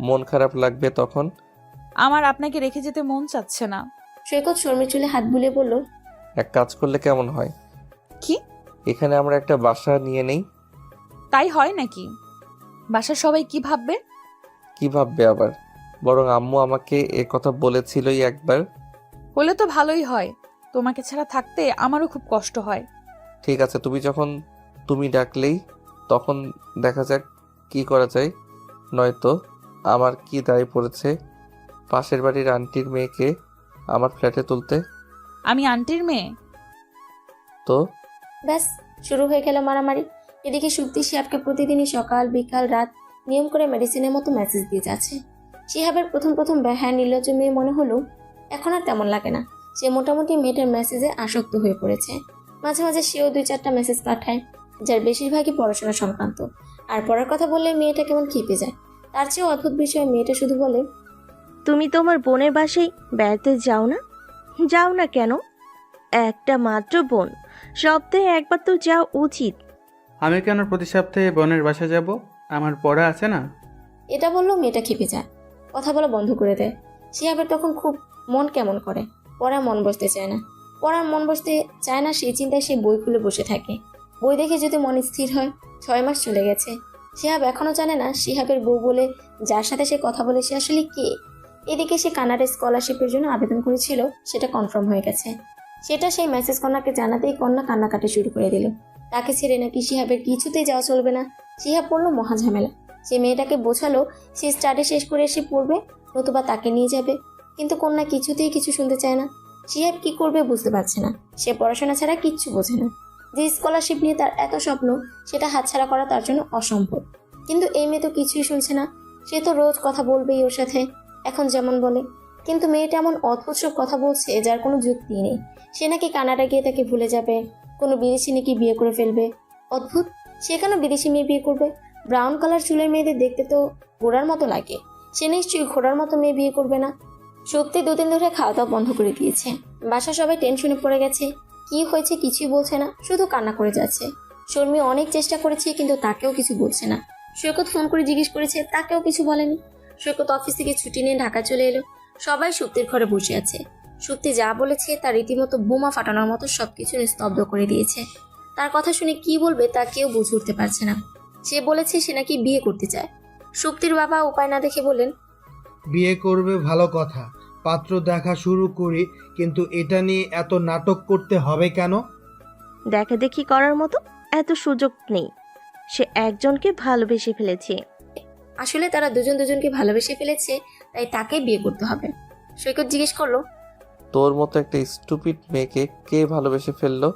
মন খারাপ লাগবে তখন। আমার আপনাকে রেখে যেতে মন চাচ্ছে না। সৈকত শর্মির চুলে হাত বুলিয়ে বলল, এক কাজ করলে কেমন হয়? কি? এখানে আমরা একটা বাসা নিয়ে নেই। তাই হয় নাকি? বাসার সবাই কি ভাববে? কি ভাববে আবার? বরং আম্মু আমাকে এ কথা বলেছিলই একবার। হলে তো ভালোই হয়। তোমাকে ছাড়া থাকতে আমারও খুব কষ্ট হয়। ঠিক আছে, তুমি যখন তুমি ডাকলেই তখন দেখা যাক কি করা যায়। নয়তো আমার কি দায় পড়েছে পাশের বাড়ির আন্টির মেয়েকে আমার ফ্ল্যাটে তুলতে। আমি আন্টির মেয়ে? তো ব্যাস শুরু হয়ে গেল মারামারি। এদিকে সুপ্তি শিহাবকে প্রতিদিনই সকাল বিকাল রাত নিয়ম করে মেডিসিনের মতো মেসেজ দিয়ে যাচ্ছে। শিহাবের প্রথম প্রথম হ্যাঁ নির্লজ্জ মেয়ে মনে হলো, এখন আর তেমন লাগে না। সে মোটামুটি মেয়েটার মেসেজে আসক্ত হয়ে পড়েছে। মাঝে মাঝে সেও 2-4টা মেসেজ পাঠায়, যার বেশিরভাগই পড়াশোনা সংক্রান্ত। আর পড়ার কথা বললে মেয়েটা কেমন খেপে যায়। তার চেয়েও অদ্ভুত বিষয়, মেয়েটা শুধু বলে, তুমি তোমার বোনের বাসায় বেড়াতে যাও না? যাও না কেন? একটা মাত্র বোন, সপ্তাহে একবার তো যাওয়া উচিত। আমি কেন প্রতি সপ্তাহে বোনের বাসা যাব? আমার পড়া আছে না। এটা বললেও মেয়েটা খেপে যায়, কথা বলা বন্ধ করে দেয়। শিহাবের তখন খুব মন কেমন করে, পড়ার মন বসতে চায় না। পড়ার মন বসতে চায় না, সেই চিন্তায় সে বই খুলে বসে থাকে। বই দেখে যদি মন স্থির হয়। 6 মাস চলে গেছে, শিহাব এখনো জানে না শিহাবের বউ বলে যার সাথে সে কথা বলে সে আসলে কে। এদিকে সে কানাডা স্কলারশিপের জন্য আবেদন করেছিল, সেটা কনফার্ম হয়ে গেছে। সেটা সেই মেসেজ কন্যাকে জানাতেই কন্যা কান্নাকাটি শুরু করে দিল। তাকে ছেড়ে নাকি শিহাবের কিছুতেই যাওয়া চলবে না। শিহাব পড়লো মহাঝামেলা। সে মেয়েটাকে বোঝালো সে স্টাডি শেষ করে এসে পড়বে, নতুবা তাকে নিয়ে যাবে। কিন্তু কন্যা কিছুতেই কিছু শুনতে চায় না। শিহাব কি করবে বুঝতে পারছে না। সে পড়াশোনা ছাড়া কিচ্ছু বোঝে না। যে স্কলারশিপ নিয়ে তার এত স্বপ্ন, সেটা হাতছাড়া করা তার জন্য অসম্ভব। কিন্তু এই মেয়ে তো কিছুই শুনছে না। সে তো রোজ কথা বলবেই ওর সাথে, এখন যেমন বলে। কিন্তু মেয়েটা এমন অদ্ভুত সব কথা বলছে যার কোনো যুক্তি নেই। সে নাকি কানাডা গিয়ে তাকে ভুলে যাবে, কোনো বিদেশি নাকি বিয়ে করে ফেলবে। অদ্ভুত, সে কেন বিদেশি মেয়ে বিয়ে করবে? ব্রাউন কালার চুলের মেয়েদের দেখতে তো ঘোড়ার মতো লাগে, সে নিশ্চয়ই ঘোড়ার মতো মেয়ে বিয়ে করবে না। সত্যি 2 দিন ধরে খাওয়া দাওয়া বন্ধ করে দিয়েছে। বাসা সবাই টেনশনে পড়ে গেছে। কি হয়েছে কিছুই বলছে না, শুধু কান্না করে যাচ্ছে। শর্মি অনেক চেষ্টা করেছে কিন্তু তাকেও কিছু বলছে না। সৈকত ফোন করে জিজ্ঞেস করেছে, তাকেও কিছু বলেনি। সৈকত অফিস থেকে ছুটি নিয়ে ঢাকা চলে এলো। সবাই সুপ্তির ঘরে বসে আছে। সুপ্তি যা বলেছে তার রীতিমতো বোমা ফাটানোর মতো সবকিছু স্তব্ধ করে দিয়েছে। তার কথা শুনে কি বলবে তা কেউ বুঝে উঠতে পারছে না। সে বলেছে সে নাকি বিয়ে করতে চায়। সুপ্তির বাবা উপায় না দেখে বললেন, বিয়ে করবে ভালো কথা, পাত্র দেখা শুরু করি, কিন্তু এটা নিয়ে এত নাটক করতে হবে কেন? দেখাদেখি করার মতো এত সুযোগ নেই। সে একজনকে ভালোবেসে ফেলেছে। আসলে তারা দুজন দুজনকে ভালোবেসে ফেলেছে, তাই তাকে বিয়ে করতে হবে। সৈকত জিজ্ঞেস করলো, তোর মতো একটা স্টুপিড মেয়েকে কে ভালোবেসে ফেললো?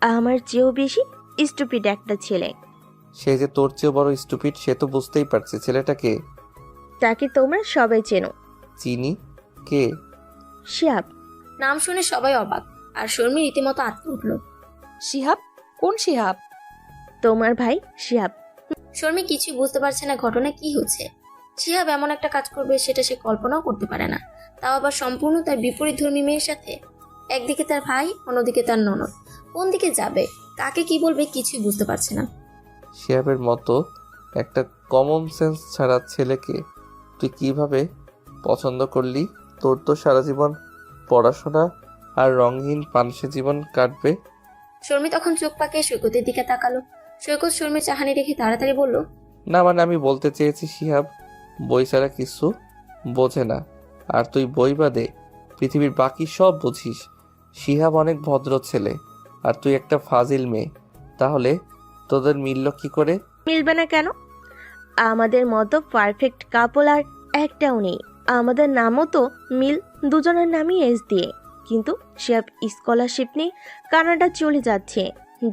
আমার চেয়েও বেশি স্টুপিড একটা ছেলে। সে যে তোর চেয়ে বড় স্টুপিড সে তো বুঝতেই পারছি। ছেলেটাকে তাকে তোমরা সবাই চেনো। চিনি। কে? শিহাব। নাম শুনে সবাই অবাক, আর শর্মি রীতিমতো আটকে উঠল। শিহাব? কোন শিহাব? তোমার ভাই শিহাব। শর্মি কিছুই বুঝতে পারছে না ঘটনা কি হচ্ছে। শিহাব এমন একটা কাজ করবে সেটা সে কল্পনাও করতে পারে না, তাও আবার সম্পূর্ণ তার বিপরীত ধর্মী মেয়ের সাথে। একদিকে তার ভাই, অন্যদিকে তার ননদ। কোন দিকে যাবে, কাকে কি বলবে কিছুই বুঝতে পারছে না। শিহাবের মতো একটা কমন সেন্স ছাড়া ছেলেকে তুই কিভাবে পছন্দ করলি? তোর তো সারা জীবন পড়াশোনা আর রঙহীন পানসে জীবন কাটবে। শর্মি তখন চোখ পাকিয়ে সৈকতের দিকে তাকালো। সৈকত শর্মির চাহানি দেখে তাড়াতাড়ি বলল, না মানে আমি বলতে চেয়েছি শিহাব বই ছাড়া কিছু বোঝে না, আর তুই বই বাদে পৃথিবীর বাকি সব বুঝিস। শিহাব অনেক ভদ্র ছেলে আর তুই একটা ফাজিল মেয়ে, তাহলে তোদের মিলল কি করে? মিলবে না কেন? আমাদের মতো পারফেক্ট কাপল আর একটাও নেই। আমাদের নামও তো মিল, দুজনের নামই এস দিয়ে। কিন্তু শিহাব স্কলারশিপ নিয়ে কানাডা চলে যাচ্ছে।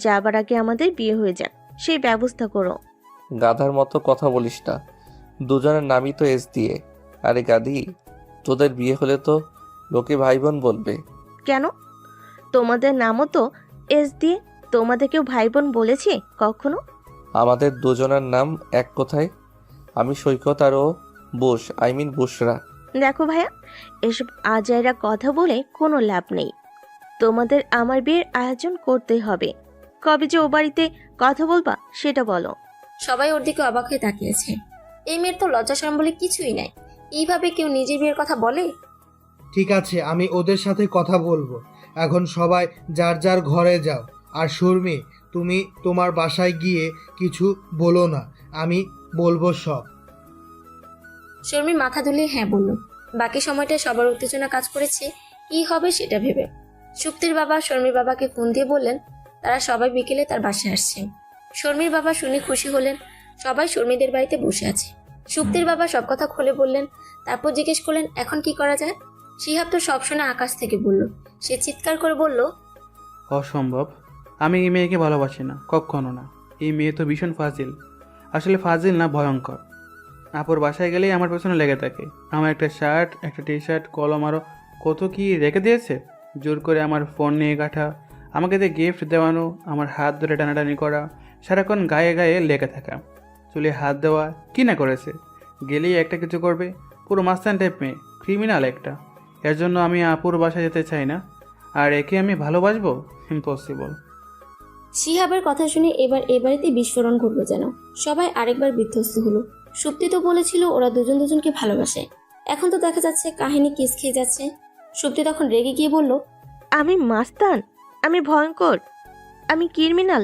যাবার আগে আমাদের বিয়ে হয়ে যাক, সেই ব্যবস্থা করো। গাধার মতো কথা বলিস না, দুজনের নামই তো এস দিয়ে। আরে গাধি, তোদের বিয়ে হলে তো লোকে ভাই বোন বলবে। কেন? তোমাদের নামও তো এস দিয়ে। তোমাদের কেউ ভাই বোন বলেছে কখনো? আমাদের দুজনের নাম এক কোথায়? আমি সৈকত আর ও বুশ, বুশরা। দেখো ভাইয়া, এসব আজাইরা কথা বলে কোনো লাভ নেই। তোমাদের আমার বিয়ের আয়োজন করতে হবে। কবে যে ও বাড়িতে কথা বলবা সেটা বলো। সবাই ওর দিকে অবাক হয়ে তাকিয়েছে। এই মেয়ের তো লজ্জা শরম বলে কিছুই নাই। এইভাবে কেউ নিজের বিয়ের কথা বলে? ঠিক আছে, আমি ওদের সাথে কথা বলবো। এখন সবাই যার যার ঘরে যাও। আর শর্মি, তুমি তোমার বাসায় গিয়ে কিছু বলো না, আমি বলবো সব। শর্মি মাথা দুলিয়ে হ্যাঁ বলল। বাকি সময়টা সবার উত্তেজনা কাজ করেছে কি হবে সেটা ভেবে। সুপ্তির বাবা শর্মির বাবাকে ফোন দিয়ে বললেন তারা সবাই বিকেলে তার বাসায় আসছে। শর্মির বাবা শুনে খুশি হলেন। সবাই শর্মিদের বাড়িতে বসে আছে। সুপ্তির বাবা সব কথা খুলে বললেন। তারপর জিজ্ঞেস করলেন এখন কি করা যায়। শিহাব তো সব শুনে আকাশ থেকে বলল। সে চিৎকার করে বলল, অসম্ভব, আমি এই মেয়েকে ভালোবাসি না, কখনো না। এই মেয়ে তো ভীষণ ফাজিল। আসলে ফাজিল না, ভয়ঙ্কর। আপুর বাসায় গেলেই আমার পেছনে লেগে থাকে। আমার একটা শার্ট, একটা টি শার্ট, কলম আরও কত কি রেখে দিয়েছে। জোর করে আমার ফোন নিয়ে কাটা, আমাকে দিয়ে গিফট দেওয়ানো, আমার হাত ধরে টানাটানি করা, সারাক্ষণ গায়ে গায়ে লেগে থাকা, চুলে হাত দেওয়া, কি না করেছে। গেলেই একটা কিছু করবে। পুরো মাস্তান টাইপ মেয়ে, ক্রিমিনাল একটা। এর জন্য আমি আপুর বাসায় যেতে চাই না। আর একে আমি ভালোবাসবো? ইম্পসিবল। শিহাবের কথা শুনে এবার এ বাড়িতে বিস্ফোরণ ঘটল যেন। সবাই আরেকবার বিধ্বস্ত হলো। সুপ্তি তো বলেছিল ওরা দুজন দুজনকে ভালোবাসে। এখন তো দেখা যাচ্ছে কাহিনী কিস খেয়ে যাচ্ছে। সুপ্তি তখন রেগে গিয়ে বলল, আমি মাস্তান, আমি ভয়ঙ্কর, আমি ক্রিমিনাল,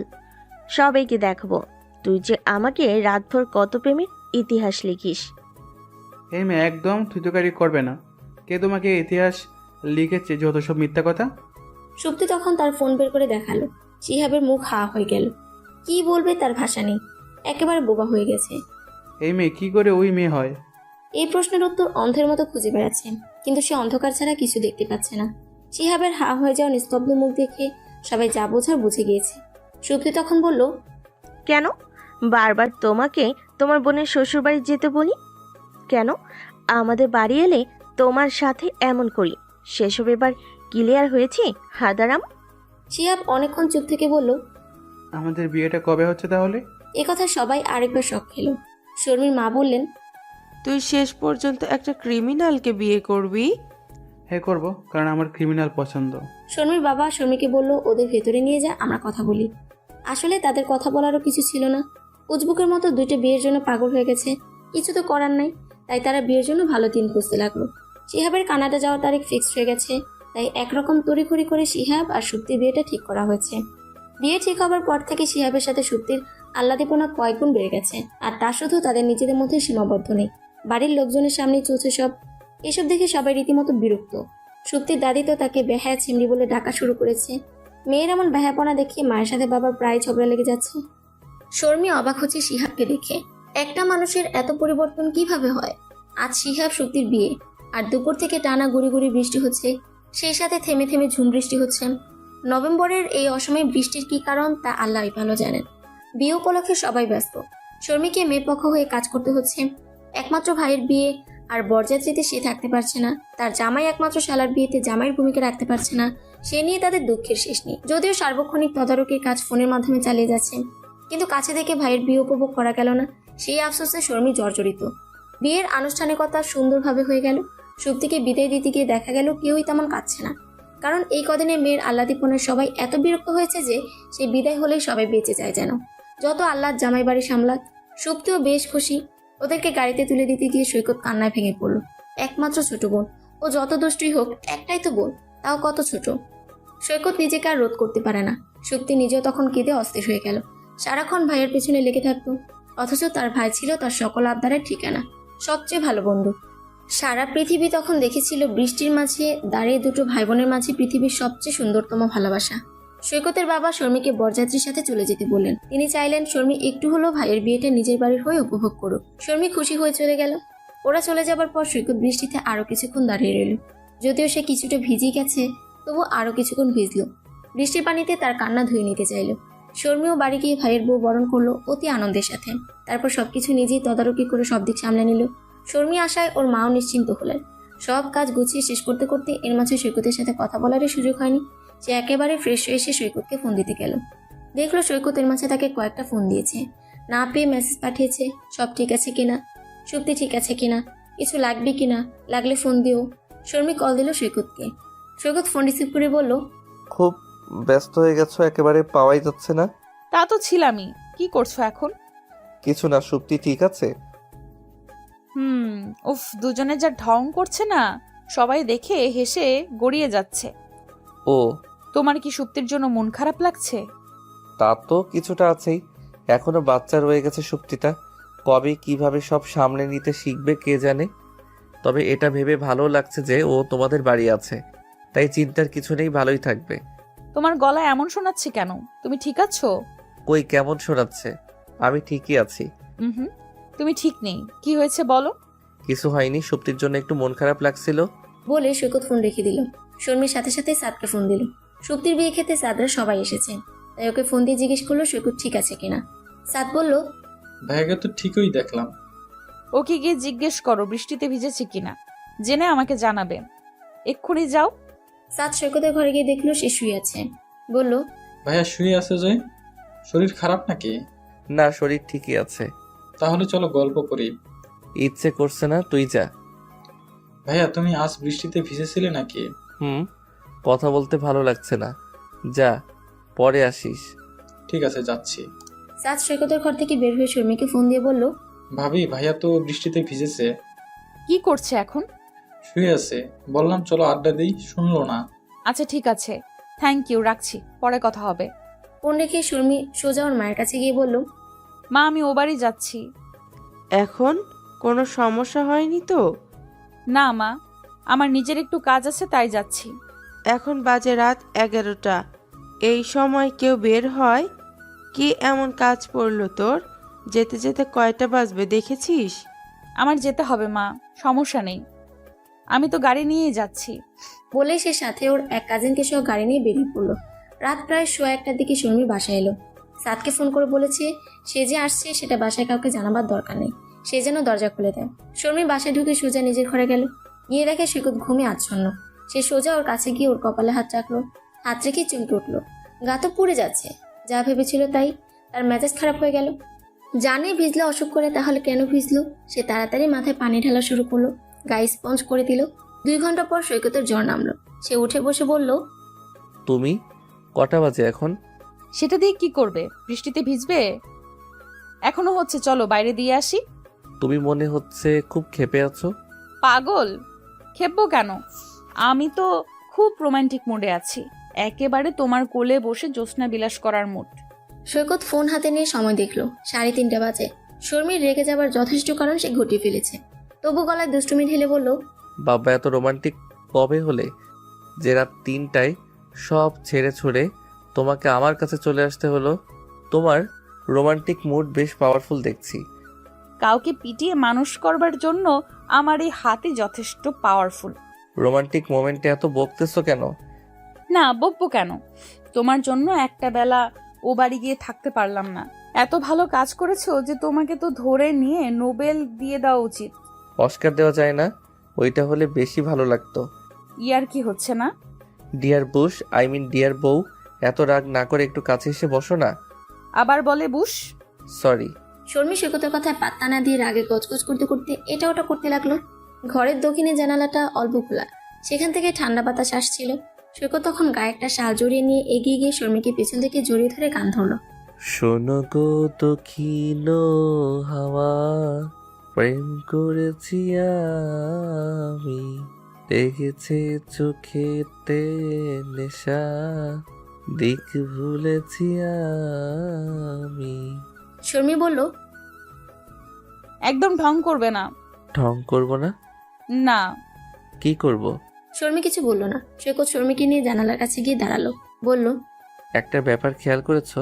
সবাইকে দেখাবো তুই যে আমাকে রাতভর কত প্রেমের ইতিহাস লিখিস। এই মেয়ে একদম থুতুকারি করবে না। কে তোমাকে ইতিহাস লিখেছে যত সব মিথ্যা কথা? সুপ্তি তখন তার ফোন বের করে দেখালো। শিহাবের মুখ হা হয়ে গেল। কি বলবে তার ভাষা নেই। একেবারে বোবা হয়ে গেছে। এই মেয়ে কি করে ওই মেয়ে হয়? এই প্রশ্নের উত্তর অন্ধের মতো খুঁজে বেড়াচ্ছে, কিন্তু সে অন্ধকার ছাড়া কিছু দেখতে পাচ্ছে না। শিহাবের হা হয়ে যাওয়া নিস্তব্ধ মুখ দেখে সবাই যা বোঝার বুঝে গিয়েছে। সুপ্তি তখন বলল, কেন বারবার তোমাকে তোমার বোনের শ্বশুরবাড়ি যেতে বলি? কেন আমাদের বাড়ি এলে তোমার সাথে এমন করি? সেসব এবার ক্লিয়ার হয়েছে হাদারাম? শিহাব অনেকক্ষণ চুপ থেকে বলল, আমাদের বিয়েটা কবে হচ্ছে তাহলে? এ কথা সবাই আরেকবার শক খেল। শর্মির মা বললেন, তুই শেষ পর্যন্ত একটা ক্রিমিনালকে বিয়ে করবি? হ্যাঁ করবো, কারণ আমার ক্রিমিনাল পছন্দ। শর্মির বাবা শর্মিকে বলল ওদের ভেতরে নিয়ে যা, আমরা কথা বলি। আসলে তাদের কথা বলারও কিছু ছিল না। উজবুকের মতো দুইটা বিয়ের জন্য পাগল হয়ে গেছে, কিছু তো করার নাই। তাই তারা বিয়ের জন্য ভালো দিন খুঁজতে লাগলো। শিহাবের কানাডা যাওয়ার তারিখ ফিক্সড হয়ে গেছে। তাই একরকম তড়িঘড়ি করে শিহাব আর সুপ্তির বিয়েটা ঠিক করা হয়েছে। বিয়ে ঠিক হবার পর থেকে শিহাবের সাথে সুপ্তির আহ্লাদীপনা কয়েকগুণ বেড়ে গেছে। আর তা শুধু তাদের নিজেদের মধ্যে সীমাবদ্ধ নেই, বাড়ির লোকজনের সামনেই চলছে সব। এসব দেখে সবাই রীতিমতো বিরক্ত। সুপ্তির দাদি তো তাকে বেহায়া চিমড়ি বলে ডাকা শুরু করেছে। মেয়ের এমন বেহায়াপনা দেখে মায়ের সাথে বাবার প্রায় ঝগড়া লেগে যাচ্ছে। শর্মি অবাক হচ্ছে শিহাবকে দেখে। একটা মানুষের এত পরিবর্তন কিভাবে হয়? আজ শিহাব সুপ্তির বিয়ে, আর দুপুর থেকে টানা গুড়ি গুড়ি বৃষ্টি হচ্ছে, সেই সাথে থেমে থেমে ঝুম বৃষ্টি হচ্ছে। নভেম্বরের এই অসময়ে বৃষ্টির কি কারণ তা আল্লাহই ভালো জানেন। বিয়ে উপলক্ষে সবাই ব্যস্ত। শর্মিকে মেয়ের পক্ষ হয়ে কাজ করতে হচ্ছে। একমাত্র ভাইয়ের বিয়ে আর বরযাত্রীতে সে থাকতে পারছে না। তার জামাই একমাত্র শালার বিয়েতে জামাইয়ের ভূমিকা রাখতে পারছে না। সে নিয়ে তাদের দুঃখের শেষ নেই। যদিও সার্বক্ষণিক তদারকির কাজ ফোনের মাধ্যমে চালিয়ে যাচ্ছে, কিন্তু কাছে থেকে ভাইয়ের বিয়ে উপভোগ করা গেল না। সেই আফসোসে শর্মি জর্জরিত। বিয়ের আনুষ্ঠানিকতা সুন্দরভাবে হয়ে গেল। সুপ্তিকে বিদায় দিতে গিয়ে দেখা গেল কেউই তেমন কাঁদছে না, কারণ এই কদিনে মেয়ের আহ্লাদীপনায় সবাই এত বিরক্ত হয়েছে যে সে বিদায় হলেই সবাই বেঁচে যায় যেন। যত আহ্লাদ জামাই বাড়ি সামলাক। সুপ্তিও বেশ খুশি। ওদেরকে গাড়িতে তুলে দিতে গিয়ে সৈকত কান্নায় ভেঙে পড়ল। একমাত্র ছোট বোন, ও যত দুষ্টুই হোক একটাই তো বোন, তাও কত ছোট। সৈকত নিজেকে আর রোধ করতে পারে না। সুপ্তি নিজেও তখন কেঁদে অস্থির হয়ে গেল। সারাক্ষণ ভাইয়ের পেছনে লেগে থাকতো, অথচ তার ভাই ছিল তার সকল আবদারের ঠিকানা, সবচেয়ে ভালো বন্ধু। সারা পৃথিবী তখন দেখেছিল বৃষ্টির মাঝে দাঁড়িয়ে দুটো ভাই বোনের মাঝে পৃথিবীর সবচেয়ে সুন্দরতম ভালোবাসা। সৈকতের বাবা শর্মিকে বরযাত্রীর সাথে চলে যেতে বললেন। তিনি চাইলেন শর্মি একটু হলেও ভাইয়ের বিয়েটা নিজের বাড়ির হয়ে উপভোগ করুক। শর্মি খুশি হয়ে চলে গেল। ওরা চলে যাবার পর সৈকত বৃষ্টিতে আরো কিছুক্ষণ দাঁড়িয়ে রইল। যদিও সে কিছুটা ভিজে গেছে, তবু আরো কিছুক্ষণ ভিজল। বৃষ্টির পানিতে তার কান্না ধুয়ে নিতে চাইল। শর্মিও বাড়ি গিয়ে ভাইয়ের বউ বরণ করলো অতি আনন্দের সাথে। তারপর সবকিছু নিজেই তদারকি করে সব দিক সামলে নিল। শর্মি আসায় ওর মাও নিশ্চিন্ত হলেন। সব কাজ গুছিয়ে শেষ করতে করতে এর মাঝে সৈকতের সাথে কথা বলারই সুযোগ হয়নি। সে একেবারে ফ্রেশ হয়ে এসে সৈকতকে ফোন দিতে গেল। দেখলো সৈকতের মাঝে তাকে কয়েকটা ফোন দিয়েছে, না পেয়ে মেসেজ পাঠিয়েছে সব ঠিক আছে কিনা, সুপ্তি ঠিক আছে কিনা, কিছু লাগবে কিনা, লাগলে ফোন দিও। শর্মি কল দিল সৈকতকে। সৈকত ফোন রিসিভ করে বলল, খুব ব্যস্ত হয়ে গেছো, একেবারে পাওয়াই যাচ্ছে না। তা তো ছিলামই। কি করছো এখন? কিছু না, সুপ্তি ঠিক আছে? উফ, দুজনে যা ঢং করছে না, সবাই দেখে হেসে গড়িয়ে যাচ্ছে। ও, তোমার কি সুপ্তির জন্য মন খারাপ লাগছে? তা তো কিছুটা আছেই। এখনো বাচ্চা রয়ে গেছে সুপ্তিটা, কবে কিভাবে সব সামলে নিতে শিখবে কে জানে। তবে এটা ভেবে ভালো লাগছে যে ও তোমাদের বাড়ি আছে, তাই চিন্তার কিছু নেই, ভালোই থাকবে। তোমার গলায় এমন শোনাচ্ছে কেন? তুমি ঠিক আছো? কই, কেমন শোনাচ্ছে? আমি ঠিকই আছি। হুম, তুমি ঠিক নেই। কি হয়েছে বলো? কিছু হয়নি, সুপ্তির জন্য একটু মন খারাপ লাগছিল। বলে সৈকত ফোন রেখে দিল। শর্মির সাথে সাথে সাদকে ফোন দিল। সুপ্তির বিয়ে খেতে সাদরা সবাই এসেছে, তাই ওকে ফোন দিয়ে জিজ্ঞেস করলো সৈকত ঠিক আছে কিনা। সাদ বলল, ভাইয়াকে তো ঠিকই দেখলাম। ওকে গিয়ে জিজ্ঞেস করো বৃষ্টিতে ভিজেছে কিনা, জেনে আমাকে জানাবে। এক্ষুনি যাও। সাদ সৈকতের ঘরে গিয়ে দেখলো সে শুয়ে আছে। বলল, ভাইয়া শুয়ে আছে যে, শরীর খারাপ নাকি? না, শরীর ঠিকই আছে। তাহলে চলো গল্প করি। ইচ্ছে করছে না, তুই যা। ভাইয়া তুমি আজ বৃষ্টিতে ভিজেছিলে নাকি? কথা বলতে ভালো লাগছে না, যা, পরে আসিস। ঠিক আছে, যাচ্ছি। সাদ সৈকতের ঘর থেকে বের হয়ে শর্মিকে ফোন দিয়ে বলল, ভাবি ভাইয়া তো বৃষ্টিতে ভিজেছে, কি করছে এখন? শুয়ে আছে। বললাম চলো আড্ডা দিই, শুনলো না। আচ্ছা ঠিক আছে, থ্যাংক ইউ, রাখছি, পরে কথা হবে। ফোন রেখে শর্মি সোজা ওর মায়ের কাছে গিয়ে বলল, মা, আমি ও বাড়ি যাচ্ছি। এখন কোনো সমস্যা হয়নি তো? না মা, আমার নিজের একটু কাজ আছে তাই যাচ্ছি। এখন বাজে রাত 11টা, এই সময় কেউ বের হয়? কি এমন কাজ পড়লো তোর? যেতে যেতে কয়টা বাজবে দেখেছিস? আমার যেতে হবে মা, সমস্যা নেই, আমি তো গাড়ি নিয়েই যাচ্ছি। বলে সে সাথে ওর এক কাজিনকে সহ গাড়ি নিয়ে বেরিয়ে পড়লো। রাত প্রায় 1:15টার দিকে শর্মি বাসায় এলো। সাদকে ফোন করে বলেছে সে যে আসছে সেটা বাসায় কাউকে জানাবার দরকার নেই, সে যেন দরজা খুলে দেয়। শর্মি বাসায় ঢুকে সোজা নিজের ঘরে গেল। গিয়ে দেখে সৈকত ঘুমে আচ্ছন্ন। সে সোজা ওর কাছে গিয়ে ওর কপালে হাত রাখলো। হাত রেখে চমকে উঠলো। গা তো পুড়ে যাচ্ছে। যা ভেবেছিল তাই, তার মেজাজ খারাপ হয়ে গেল। জানে ভিজলে অসুখ করে, তাহলে কেন ভিজলো? সে তাড়াতাড়ি মাথায় পানি ঢালা শুরু করলো, গায়ে স্পঞ্জ করে দিল। 2 ঘন্টা পর সৈকতের জ্বর নামলো। সে উঠে বসে বলল, তুমি কটা বাজে এখন? সেটা দিয়ে কি করবে? বৃষ্টিতে ভিজবে? এখনো হচ্ছে, চলো বাইরে দিয়ে আসি। তুমি মনে হচ্ছে খুব ক্ষেপে আছো। পাগল, খেপবো কেন? আমি তো খুব রোমান্টিক মুডে আছি, একেবারে তোমার কোলে বসে জ্যোৎস্না বিলাস করার মুড। সৈকত ফোন হাতে নিয়ে সময় দেখলো, 3:30 বাজে। শর্মির রেগে যাবার যথেষ্ট কারণ সে ঘটিয়ে ফেলেছে। তবু গলায় দুষ্টুমি ঢেলে বলল, বাবা এত রোমান্টিক কবে হলে যে রাত 3টায় সব ছেড়ে ছুড়ে তোমাকে আমার কাছে চলে আসতে হলো? তোমার রোমান্টিক মুড বেশ পাওয়ারফুল দেখছি। কাউকে পিটিয়ে মানুষ করবার জন্য আমার এই হাতে যথেষ্ট পাওয়ারফুল। রোমান্টিক মোমেন্টে এত বকতেছো কেন? না, বকবো কেন? তোমার জন্য একটা বেলা ও বাড়ি গিয়ে থাকতে পারলাম না। এত ভালো কাজ করেছো যে তোমাকে তো ধরে নিয়ে নোবেল দিয়ে দেওয়া উচিত। অস্কার দেওয়া যায় না? ওইটা হলে বেশি ভালো লাগতো। ইয়ার কি হচ্ছে না? Dear Bush, I mean dear বউ, এত রাগ না করে একটু কাছে এসে বসো না। আবার বলে বুশ? সরি। শর্মি সৈকতের কথায় পাত্তা না দিয়ে রাগে গজগজ করতে করতে এটা ওটা করতে লাগলো। ঘরের দক্ষিণে জানালাটা অল্প খোলা, সেখান থেকে ঠান্ডা বাতাস আসছিল। সৈকত তখন গায়ে একটা শাল জড়িয়ে নিয়ে এগিয়ে গিয়ে শর্মিকে পেছন থেকে জড়িয়ে ধরে গান ধরলো। শোনো গো দক্ষিণ হাওয়া, প্রেম করেছি আমি, দেখেছে চোখেতে নেশা, দিক ভুলেছি আমি। শর্মি বলল, একদম ঢং করবে না। ঢং করবো না? না। কি করব? শর্মি কিছু বলল না। সৈকত শর্মিকে নিয়ে জানালার কাছে গিয়ে দাঁড়ালো। বলল, একটা ব্যাপার খেয়াল করেছো?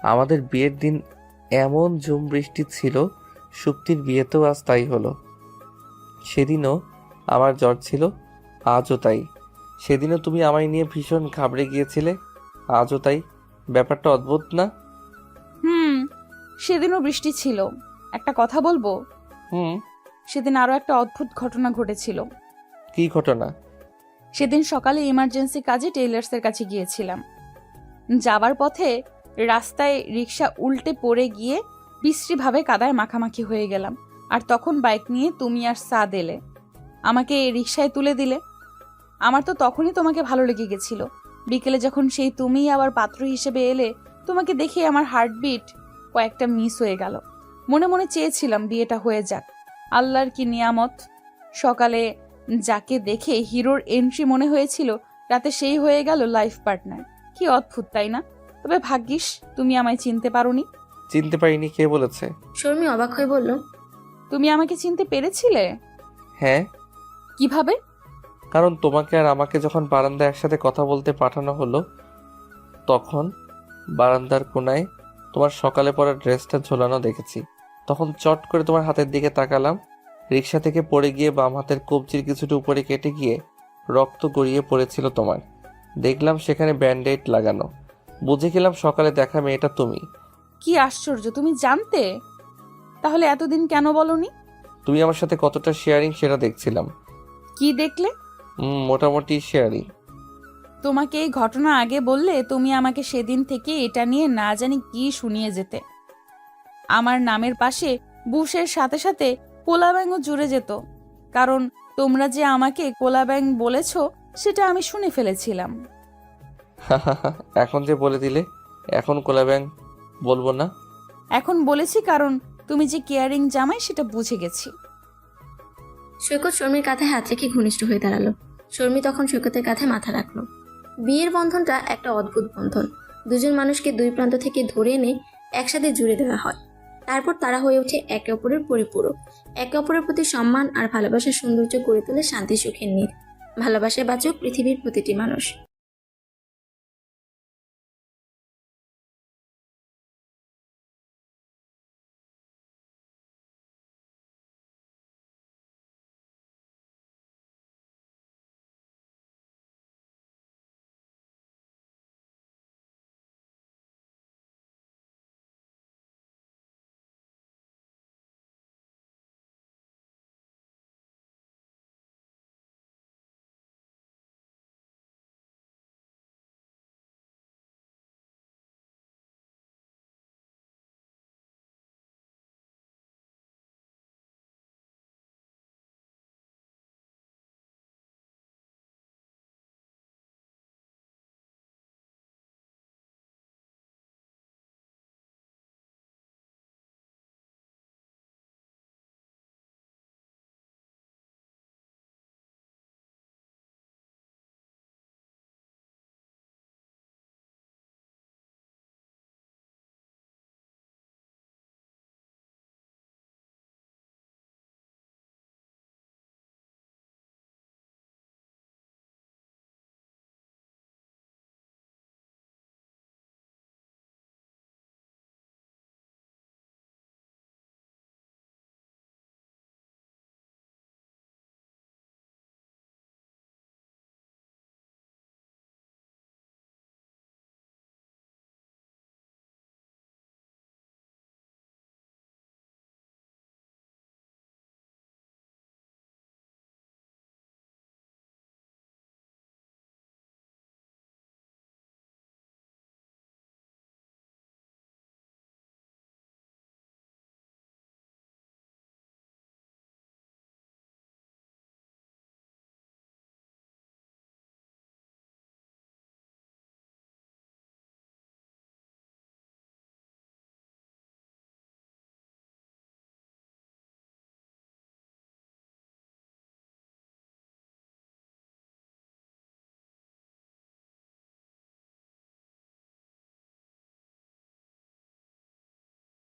আমাদের বিয়ের দিন এমন ঝুম বৃষ্টি ছিল, সুপ্তির বিয়েতেও আজ তাই হলো। সেদিনও আমার জ্বর ছিল, আজও তাই। সেদিনও তুমি আমায় নিয়ে ভীষণ ঘাবড়ে গিয়েছিলে, আজও তাই। ব্যাপারটা অদ্ভুত না? সেদিনও বৃষ্টি ছিল। একটা কথা বলবো? সেদিন আরো একটা অদ্ভুত ঘটনা ঘটেছিল। কি ঘটনা? সেদিন সকালে ইমার্জেন্সি কাজে টেইলার্সের কাছে গিয়েছিলাম। যাবার পথে রাস্তায় রিক্সা উল্টে পড়ে গিয়ে বিশ্রীভাবে কাদায় মাখামাখি হয়ে গেলাম। আর তখন বাইক নিয়ে তুমি আর সাদ এলে, আমাকে রিক্সায় তুলে দিলে। আমার তো তখনই তোমাকে ভালো লেগে গেছিল, বিকেলে যখন সেই তুমিই আবার পাত্র হিসেবে এলে, তোমাকে দেখে আমার হার্টবিট কয়েকটা মিস হয়ে গেল। মনে মনে চেয়েছিলাম বিয়েটা হয়ে যাক, আল্লাহর কি নিয়ামত। সকালে যাকে দেখে হিরোর এন্ট্রি মনে হয়েছিল, রাতে সেই হয়ে গেল লাইফ পার্টনার। কি অদ্ভুত, তাই না? তবে ভাগ্যিস তুমি আমায় চিনতে পারোনি। চিনতে পারিনি? কে বলেছে? শর্মি অবাক হয়ে বলল, তুমি আমাকে চিনতে পেরেছিলে? হ্যাঁ, কিভাবে? কারণ তোমাকে আর আমাকে যখন বারান্দায় একসাথে কথা বলতে পাঠানো হলো, তখন বারান্দার কোনায় তোমার সকালে পরা ড্রেসটা ঝোলানো দেখেছি। তখন চট করে তোমার হাতের দিকে তাকালাম। রিক্সা থেকে পড়ে গিয়ে বাম হাতের কবজির কিছুটা উপরে কেটে গিয়ে রক্ত গড়িয়ে পড়েছিল তোমার। দেখলাম সেখানে ব্যান্ডেড লাগানো। বুঝে গেলাম সকালে দেখা মেয়েটা তুমি। কি আশ্চর্য, তুমি জানতে? তাহলে এতদিন কেন বলনি? তুমি আমার সাথে কতটা শেয়ারিং সেটা দেখছিলাম। কি দেখলে? মোটামুটি শেয়ারিং। তোমাকে এই ঘটনা আগে বললে তুমি আমাকে সেদিন থেকে এটা নিয়ে না জানি কি শুনিয়ে যেতে। আমার নামের পাশে বুশের সাথে সাথে কোলা ব্যাঙও জুড়ে যেত, কারণ তোমরা যে আমাকে কোলা ব্যাঙ বলেছ সেটা আমি শুনে ফেলেছিলাম। এখন যে বলে দিলে, এখন কোলা ব্যাং বলবো না। এখন বলেছি কারণ তুমি যে কেয়ারিং জামাই সেটা বুঝে গেছি। সৈকত শর্মির কাঁধে হাত রেখে ঘনিষ্ঠ হয়ে দাঁড়ালো। শর্মি তখন সৈকতের কাঁধে মাথা রাখলো। বিয়ের বন্ধনটা একটা অদ্ভুত বন্ধন। দুজন মানুষকে দুই প্রান্ত থেকে ধরে এনে একসাথে জুড়ে দেওয়া হয়। তারপর তারা হয়ে ওঠে একে অপরের পরিপূরক। একে অপরের প্রতি সম্মান আর ভালোবাসার সৌন্দর্য গড়ে তোলে শান্তি সুখের নীড়। ভালোবাসায় বাঁচুক পৃথিবীর প্রতিটি মানুষ।